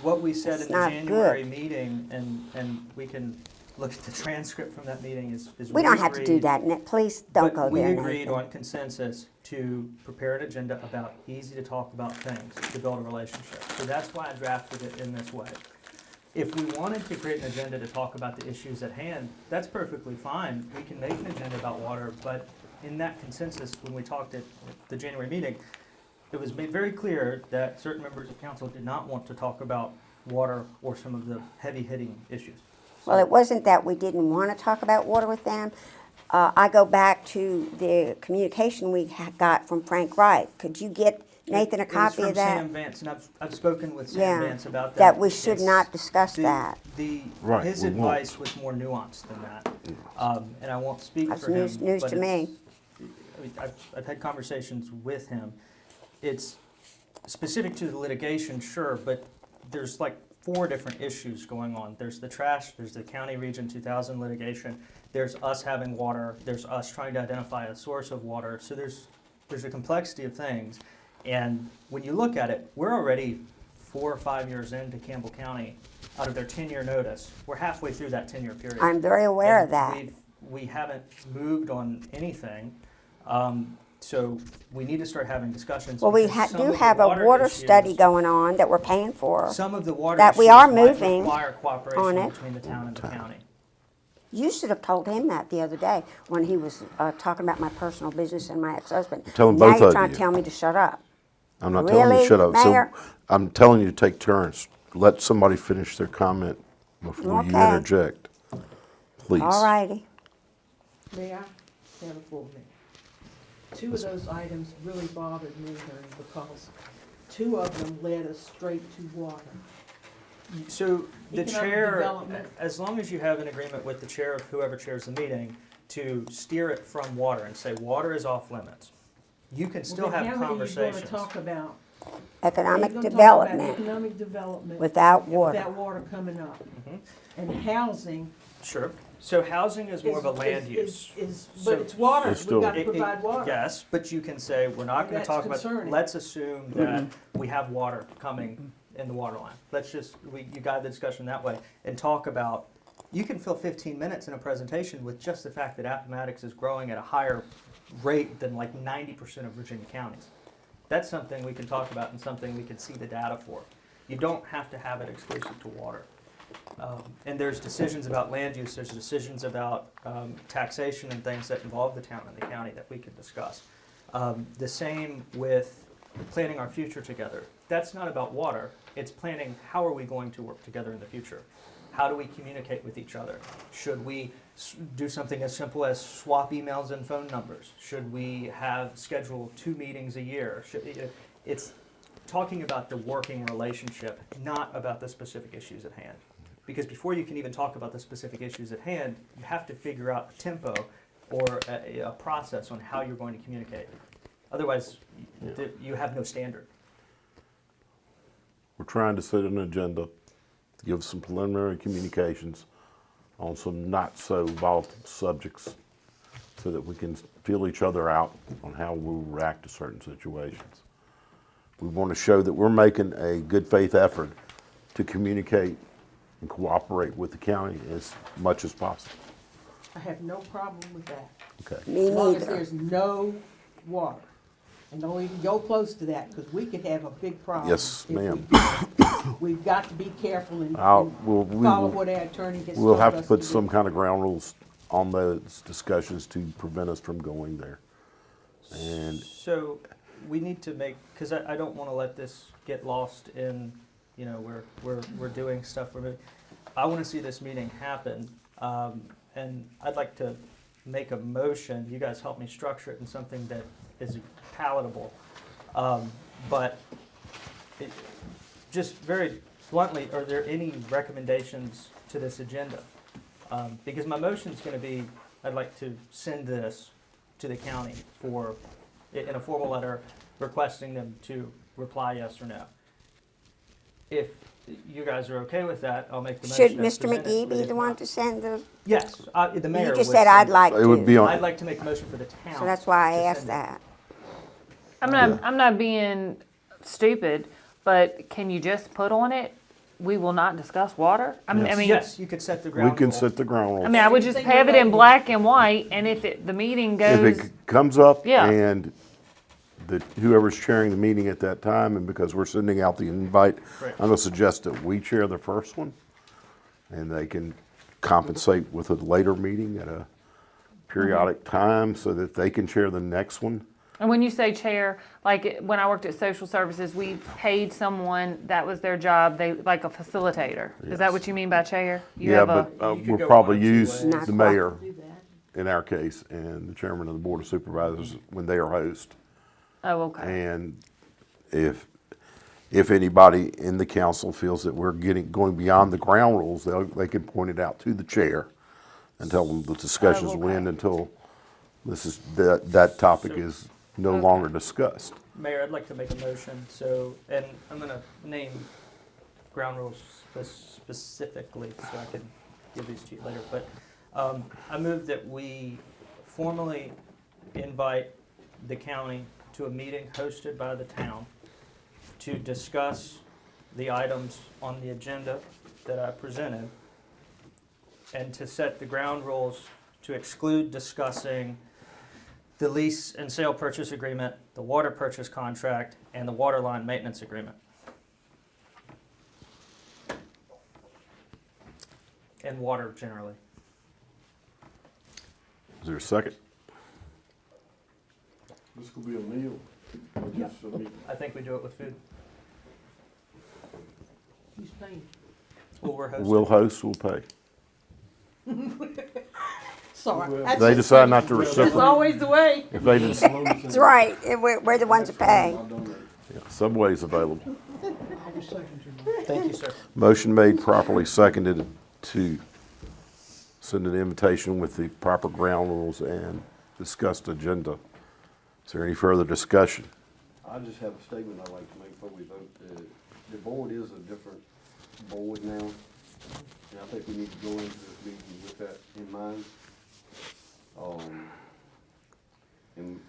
what we said It's in the not January good. meeting, and we can look at the transcript from that meeting, is We don't have to do agreed- that, Nick. Please don't go But we there, agreed Nathan. on consensus to prepare an agenda about easy to talk about things, to build a relationship. So that's why I drafted it in this way. If we wanted to create an agenda to talk about the issues at hand, that's perfectly fine. We can make an agenda about water, but in that consensus, when we talked at the January meeting, it was made very clear that certain members of council did not want to talk about water or some of the heavy-hitting issues. Well, it wasn't that we didn't want to talk about water with them. I go back to the communication we got from Frank Wright. Could you get Nathan a copy of It was from that? Sam Vance, and I've spoken with Sam Yeah, Vance about that. that we should It's- not discuss the- that. Right, His we won't. advice was more nuanced than that, and I won't speak That's for him. news but to me. I mean, I've had conversations with him. It's specific to the litigation, sure, but there's like 4 different issues going on. There's the trash, there's the County Region 2000 litigation, there's us having water, there's us trying to identify a source of water. So there's a complexity of things. And when you look at it, we're already 4 or 5 years into Campbell County out of their 10-year notice. We're halfway through that 10-year period. I'm very aware of And that. We haven't moved on anything. So we need to start having discussions. Well, we because some do of the have a water issues- study going on that we're paying for. Some of the water that we issues are might moving require on cooperation it. between the town and the county. You should have told him that the other day when he was talking about my personal business and my ex-husband. Telling Now both you're of trying you. to tell me to shut up. I'm not telling you Really, to shut up. Mayor? So I'm telling you to take turns. Let somebody finish their comment before you Okay. interject. Please. All righty. May I have a full minute? 2 of those items really bothered me, Ernie, because 2 of them led us straight to water. So the Economic chair, development. as long as you have an agreement with the chair of whoever chairs the meeting to steer it from water and say water is off limits, you can still Well, then have how are you conversations. gonna talk about? Economic How are you gonna talk about development economic development without water. without water coming up? Mhm. And housing Sure. So housing is more of a land is- use. but So- it's water, It's we've still- got to It- provide water. Yes, but you can say, we're not And gonna that's talk about, concerning. let's assume that we have water coming in the water line. Let's just, you guide the discussion that way and talk about, you can fill 15 minutes in a presentation with just the fact that Appomattox is growing at a higher rate than like 90% of Virginia counties. That's something we can talk about and something we can see the data for. You don't have to have it exclusive to water. And there's decisions about land use, there's decisions about taxation and things that involve the town and the county that we can discuss. The same with planning our future together. That's not about water, it's planning how are we going to work together in the future? How do we communicate with each other? Should we do something as simple as swap emails and phone numbers? Should we have scheduled 2 meetings a year? It's talking about the working relationship, not about the specific issues at hand. Because before you can even talk about the specific issues at hand, you have to figure out a tempo or a process on how you're going to communicate. Otherwise, you have no standard. We're trying to set an agenda to give some preliminary communications on some not so volatile subjects so that we can feel each other out on how we'll react to certain situations. We want to show that we're making a good faith effort to communicate and cooperate with the county as much as possible. I have no problem with that. Okay. Me As long as neither. there's no water. And don't even go close to that, because we could have a big problem. Yes, if we ma'am. do. We've got to be careful and We follow will, what our attorney has we'll told have to us put do. some kind of ground rules on those discussions to prevent us from going there. And So we need to make, because I don't want to let this get lost in, you know, we're doing stuff. I want to see this meeting happen, and I'd like to make a motion. You guys help me structure it in something that is palatable. But just very bluntly, are there any recommendations to this agenda? Because my motion's going to be, I'd like to send this to the county in a formal letter requesting them to reply yes or no. If you guys are okay with that, I'll make the Should motion as Mr. presented, McGee but be if the one not- to send the, Yes, the mayor you would just said send I'd it. like It would be to. on. I'd like to make a motion for the town. So that's why I to asked send it. that. I'm not being stupid, but can you just put on it, we will not discuss water? I mean, Yes, you could set the We ground can rules. set the ground rules. I mean, I would just have it in black and white, and if the meeting If goes, it comes up Yeah. and whoever's chairing the meeting at that time, and because we're sending out the invite, Right. I'm gonna suggest that we chair the first one, and they can compensate with a later meeting at a periodic time so that they can chair the next one. and when you say chair, like when I worked at social services, we paid someone, that was their job, like a facilitator. Is that Yes. what you mean by chair? You Yeah, have a- but You could we'll go probably one of two use ways. Not the quite. mayor Do that. in our case and the chairman of the board of supervisors when they are host. Oh, okay. And if anybody in the council feels that we're going beyond the ground rules, they can point it out to the chair and tell them the discussions will end until that topic is no longer discussed. Mayor, I'd like to make a motion, and I'm gonna name ground rules specifically, so I can give these to you later, but I move that we formally invite the county to a meeting hosted by the town to discuss the items on the agenda that I presented, and to set the ground rules to exclude discussing the lease and sale purchase agreement, the water purchase contract, and the water line maintenance agreement. And water generally. Is there a second? This could be a meal. Or just a meeting. I think we do it with food. Who's paying? Well, we're hosting. We'll host, we'll pay. Sorry. Well, that's They just decide me. not to That's reciprocate. always the way. If they That's right, we're the ones that pay. Subway's available. I'll be second to that. Thank you, sir. Motion made, properly seconded to send an invitation with the proper ground rules and discussed agenda. Is there any further discussion? I just have a statement I'd like to make before we vote. The board is a different board now, and I think we need to go into this meeting with that in mind. And,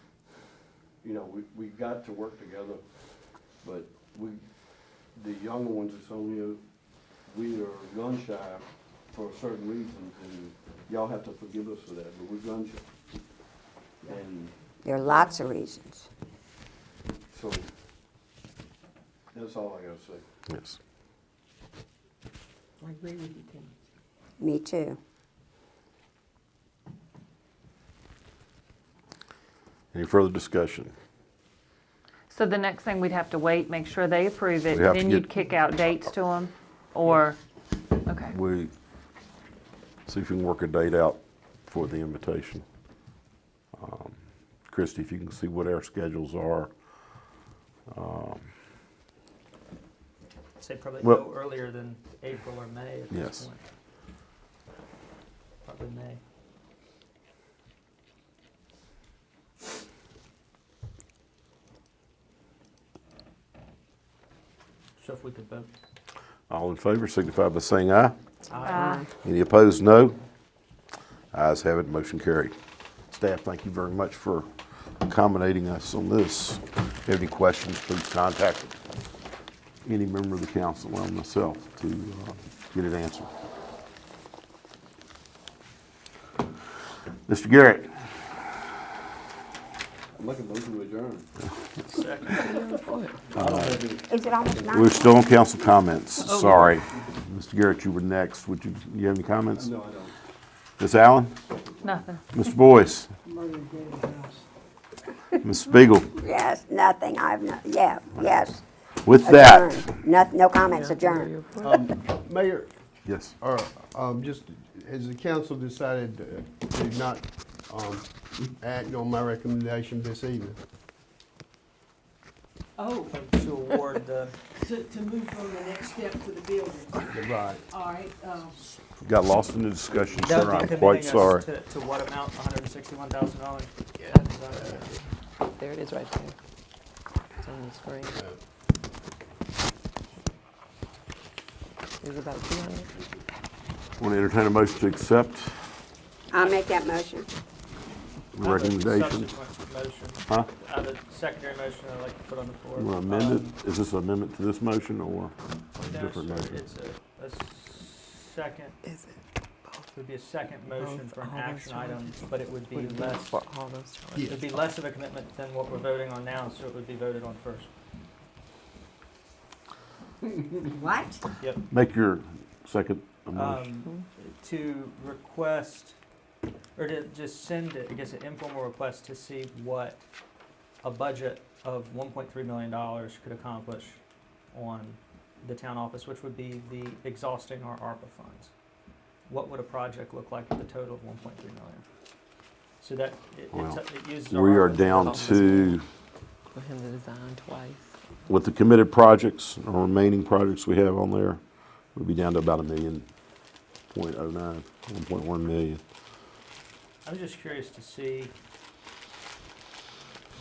you know, we've got to work together, but the younger ones that's on here, we are gun shy for certain reasons, and y'all have to forgive us for that, but we're gun shy. And There are lots of reasons. so, that's all I gotta say. Yes. I agree with you, Tim. Me too. Any further discussion? So the next thing, we'd have to wait, make sure they approve it, We have to then get- you'd kick out dates to them? Or, okay. We see if we can work a date out for the invitation. Christie, if you can see what our schedules are. I'd say probably Well- no earlier than April or May at this Yes. point. Probably May. So if we could vote. All in favor signify by saying aye. Aye. Any opposed, no. Ayes have it, motion carried. Staff, thank you very much for accommodating us on this. If you have any questions, please contact any member of the council or myself to get it answered. Mr. Garrett, I'm looking for to adjourn. Second. I don't have any. Is it almost 9? we're still on council comments, sorry. Mr. Garrett, you were next. You have any comments? No, I don't. Ms. Allen? Nothing. Mr. Boyce? I'm ready to go to the house. Ms. Spiegel? Yes, nothing, yes. With that, Adjourn. No comments, adjourn. Mayor, yes. just, has the council decided to not acting on my recommendation this evening. Oh, To award the, to move on the next step to the building. Right. All right, Got lost in the discussion, that sir. would be I'm committing quite us sorry. to what amount, $161,000? There it is right there. It's on the screen. It's about 200. Want to entertain a motion to accept I'll make that motion. the recommendation? Subsequent motion. Huh? I have a secondary motion I'd like to put on the floor. You want to amend it? Is this an amendment to this motion or a No, different sir, motion? it's a second, Is it it would be a second motion Both for an all those action item, charges? but it would be would be less, for all those charges? it would be less of a commitment than what we're voting on now, so it would be voted on first. What? Yep. Make your second motion. To request, or to just send, I guess, an informal request to see what a budget of $1.3 million could accomplish on the town office, which would be the exhausting our ARPA funds. What would a project look like with a total of 1.3 million? So that Well, it uses our We are ARPA down funds. to, For him to design twice. with the committed projects, or remaining projects we have on there, we'll be down to about $1.09 million, 1.1 million. I'm just curious to see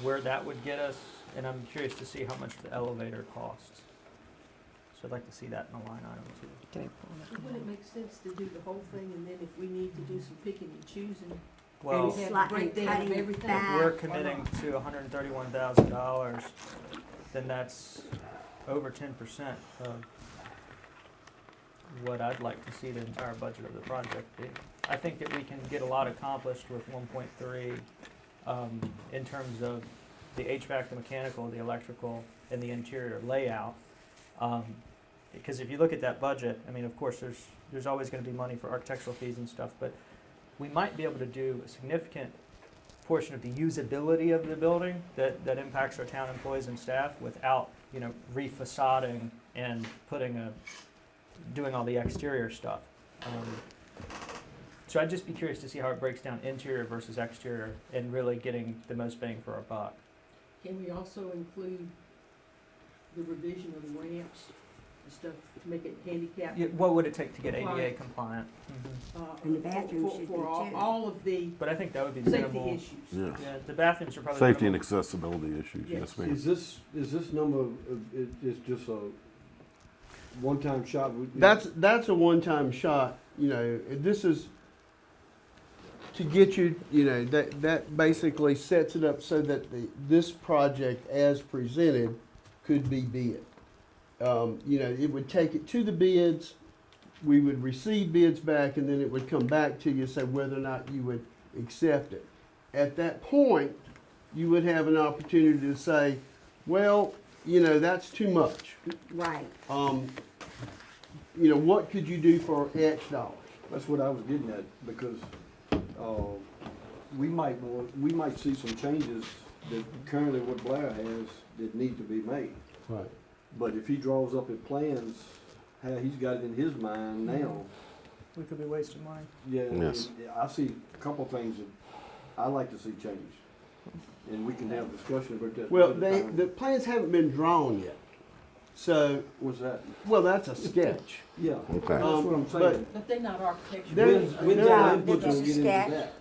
where that would get us, and I'm curious to see how much the elevator costs. So I'd like to see that in a line item too. Can you pull that would it one? make sense to do the whole thing, and then if we need to do some picking and choosing, Well, maybe have a breakdown of everything? back. we're or committing not? to $131,000, then that's over 10% of what I'd like to see the entire budget of the project be. I think that we can get a lot accomplished with 1.3 in terms of the HVAC, the mechanical, the electrical, and the interior layout. Because if you look at that budget, I mean, of course, there's always going to be money for architectural fees and stuff, but we might be able to do a significant portion of the usability of the building that impacts our town employees and staff without, refacading and doing all the exterior stuff. So I'd just be curious to see how it breaks down interior versus exterior and really getting the most bang for our buck. Can we also include the revision of the ramps and stuff to make it handicap? What would it take to get Compliant. ADA compliant? And the bathroom should be For too. all of the But I think that would be safety minimal. issues. Yeah. Yeah, the bathrooms are probably Safety and minimal. accessibility issues, yes, Yes. ma'am. Is this number, is just a one-time shot? That's a one-time shot, this is to get you, that basically sets it up so that this project as presented could be bid. It would take it to the bids, we would receive bids back, and then it would come back to you, say whether or not you would accept it. At that point, you would have an opportunity to say, well, that's too much. Right. What could you do for X dollars? That's what I was getting at, because, we might see some changes that currently what Blair has that need to be made. Right. But if he draws up his plans, how he's got it in his mind now, We could be wasting money. yeah, Yes. I see a couple of things that I like to see changed. And we can have a discussion about that. Well, another time. the plans haven't been drawn yet. So, What's that? well, that's a sketch. Yeah, Okay. that's what I'm saying. But they're not architectural. There's- When's No, our input this gonna is get into sketch. that?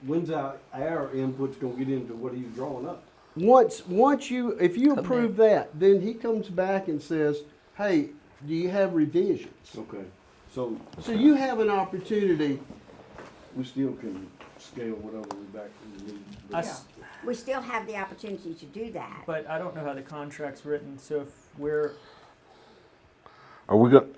When's our input's gonna get into what he's drawing up? If you approve that, then he comes back and says, hey, do you have revisions? Okay, so So you have an opportunity, we still can scale whatever we back we need. I s- We still have the opportunity to do that. But I don't know how the contract's written, so if we're, Are we going,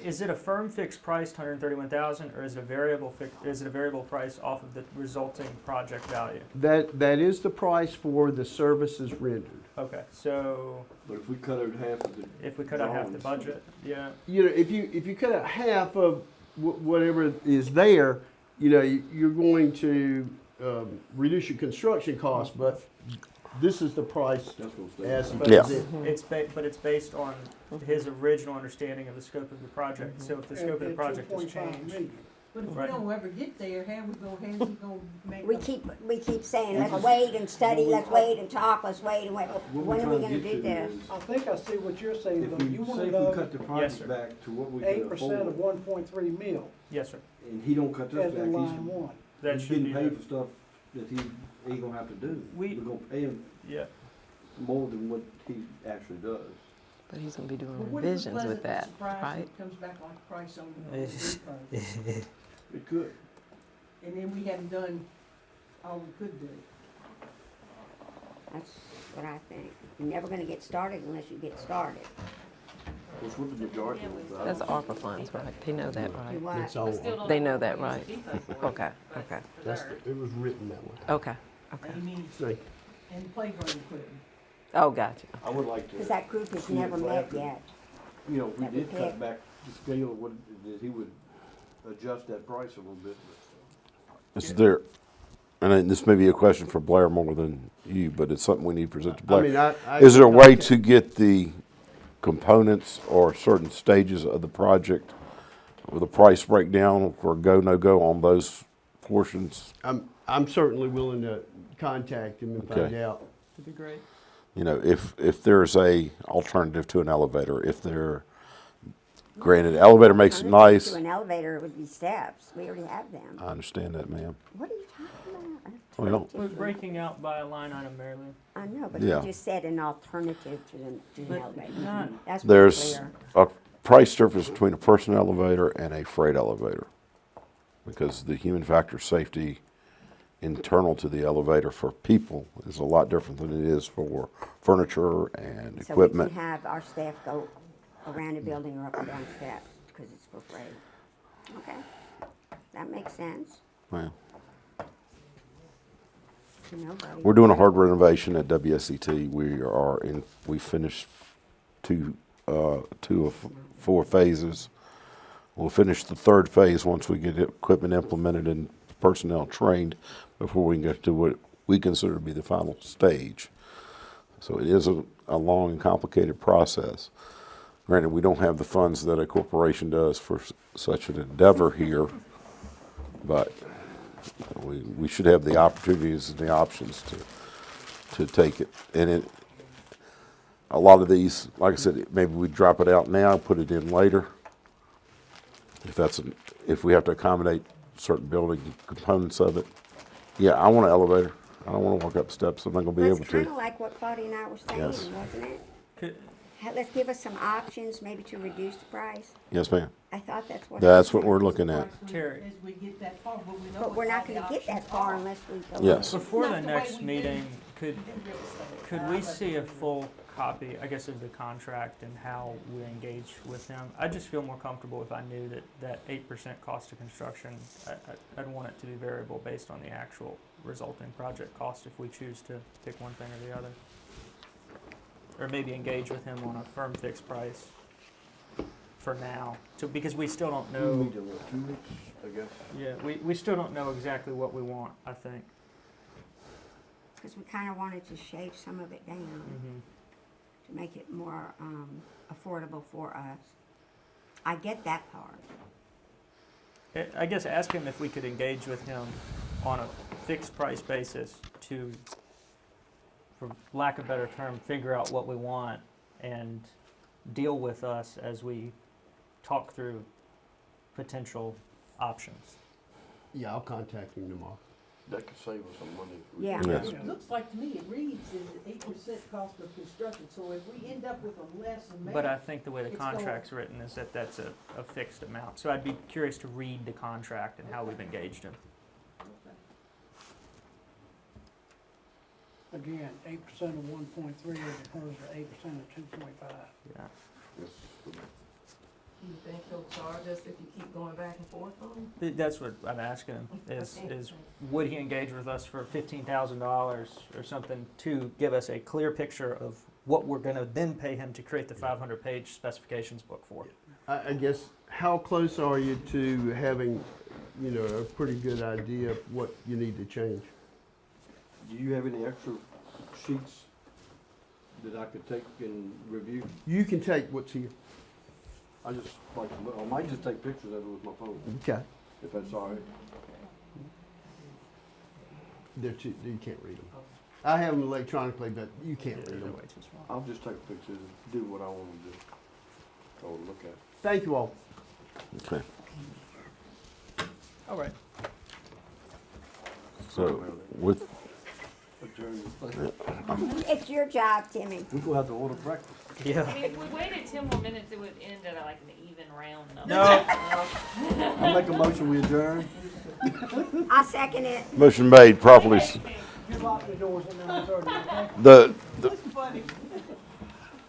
is it a firm fixed price, 131,000, or is it a variable price off of the resulting project value? that is the price for the services rendered. Okay, so But if we cut out half of the. if we cut out half the drawings, budget, yeah, If you cut out half of whatever is there, you're going to reduce your construction costs, but this is the price That's gonna stay. as but Yeah. it's based on his original understanding of the scope of the project. So if the scope of the project has changed, But if we Right. don't ever get there, how's he gonna make We keep saying, let's wait and study, let's wait and talk, let's wait and wait. What When we're are we trying to gonna get do to this? is, I think I see what you're saying, if though. we, You say wanna if we know cut the Yes, project sir. back to what we can 8% of afford, 1.3 mil Yes, sir. and he don't cut this as back, in line one. That he's should getting be paid the- for stuff that he gonna have to do. We- We're gonna pay him Yeah. more than what he actually does. But he's gonna be doing But what if we're revisions with pleasantly that, surprised and right? it comes back on price on the repurpose? It could. And then we haven't done all we could do. That's what I think. You're never gonna get started unless you get started. Which what the majority of That's ARPA funds, right? They know that, You right? what? It's all, They know that, right? Okay, okay, it was written that way. okay, okay. Amy, See, and playground equipment. Oh, gotcha. I would like to. Cause that group has see it never for met after- yet. You know, if we that we did pick. cut back the scale of what, that he would adjust that price a little bit. Is there, and then this may be a question for Blair more than you, but it's something we need to present to I Blair. mean, Is there a way to get the components or certain stages of the project with a price breakdown for go, no go on those portions? I'm certainly willing to contact him and find Okay. out. That'd be great. You know, if there's a alternative to an elevator, if there, granted, elevator makes it Alternative nice. To an elevator would be steps. We already have them. I understand that, ma'am. What are you talking about? We don't- We're breaking out by a line item, Mary Lou. I know, but Yeah. you just said an alternative to an But elevator. not- That's pretty There's clear. a price difference between a person elevator and a freight elevator. Because the human factor safety internal to the elevator for people is a lot different than it is for furniture and So we equipment. can have our staff go around the building or up and down steps because it's for free. Okay, that makes sense Well, to nobody. we're doing a hard renovation at WSET. We finished two of 4 phases. We'll finish the 3rd phase once we get equipment implemented and personnel trained before we can get to what we consider to be the final stage. So it is a long and complicated process. Granted, we don't have the funds that a corporation does for such an endeavor here, but we should have the opportunities and the options to take it. And a lot of these, like I said, maybe we drop it out now, put it in later. If we have to accommodate certain building components of it. Yeah, I want an elevator. I don't want to walk up steps. I'm not going to be That's able kind to. of like what Claudia and I were saying, Yes. wasn't it? Could, Let's give us some options, maybe to reduce the price. Yes, ma'am. I thought that's what. That's what we're looking at. Terry. As we get that far, but we know But what we're not all the gonna get that options far are. unless we go. Yes. before Not the the way next we meeting, could, Do real estate. could we see a full copy, I guess, of the contract and how we engage with him? I just feel more comfortable if I knew that 8% cost of construction, I'd want it to be variable based on the actual resulting project cost if we choose to pick one thing or the other. Or maybe engage with him on a firm fixed price for now, because we still don't We know. meet in what, 2 weeks, I guess. Yeah, we still don't know exactly what we want, I think. Because we kind of wanted to shave some of it down Mm-hmm. to make it more affordable for us. I get that part. I guess ask him if we could engage with him on a fixed price basis to, for lack of a better term, figure out what we want and deal with us as we talk through potential options. Yeah, I'll contact him tomorrow. That could save us some money. if we Yeah. did Yes. that. It looks like to me, it reads as 8% cost of construction, so if we end up with a less amount. But I think the way the It's going- contract's written is that that's a fixed amount. So I'd be curious to read the contract and how we've engaged him. Again, 8% of 1.3 as opposed to 8% of 2.5. Yeah. Yes. Do you think he'll charge us if you keep going back and forth on it? That's what I'm asking him, is would he engage with us for $15,000 or something to give us a clear picture of what we're gonna then pay him to create the 500-page specifications book for? I guess, how close are you to having, a pretty good idea of what you need to change? Do you have any extra sheets that I could take and review? You can take what's here. I just like to look, I might just take pictures of it with my phone Okay. if that's all right. They're too, you can't read them. I have them electronically, but you can't read them. I'll just take pictures and do what I want to do. I will look at it. Thank you all. Okay. All right. So with, Adjourn. It's your job, Timmy. We're gonna have to order breakfast. Yeah. I mean, if we waited 10 more minutes, it would end at like an even round number. No. I make a motion, we adjourn. I second it. motion made properly, You lock the doors at 9:30, okay? the,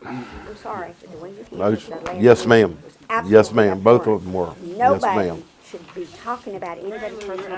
I'm sorry. The way you handled motion, the last yes meeting ma'am, was yes absolutely ma'am, both abhorrent. of them were, yes Nobody ma'am. should be talking about anybody's personal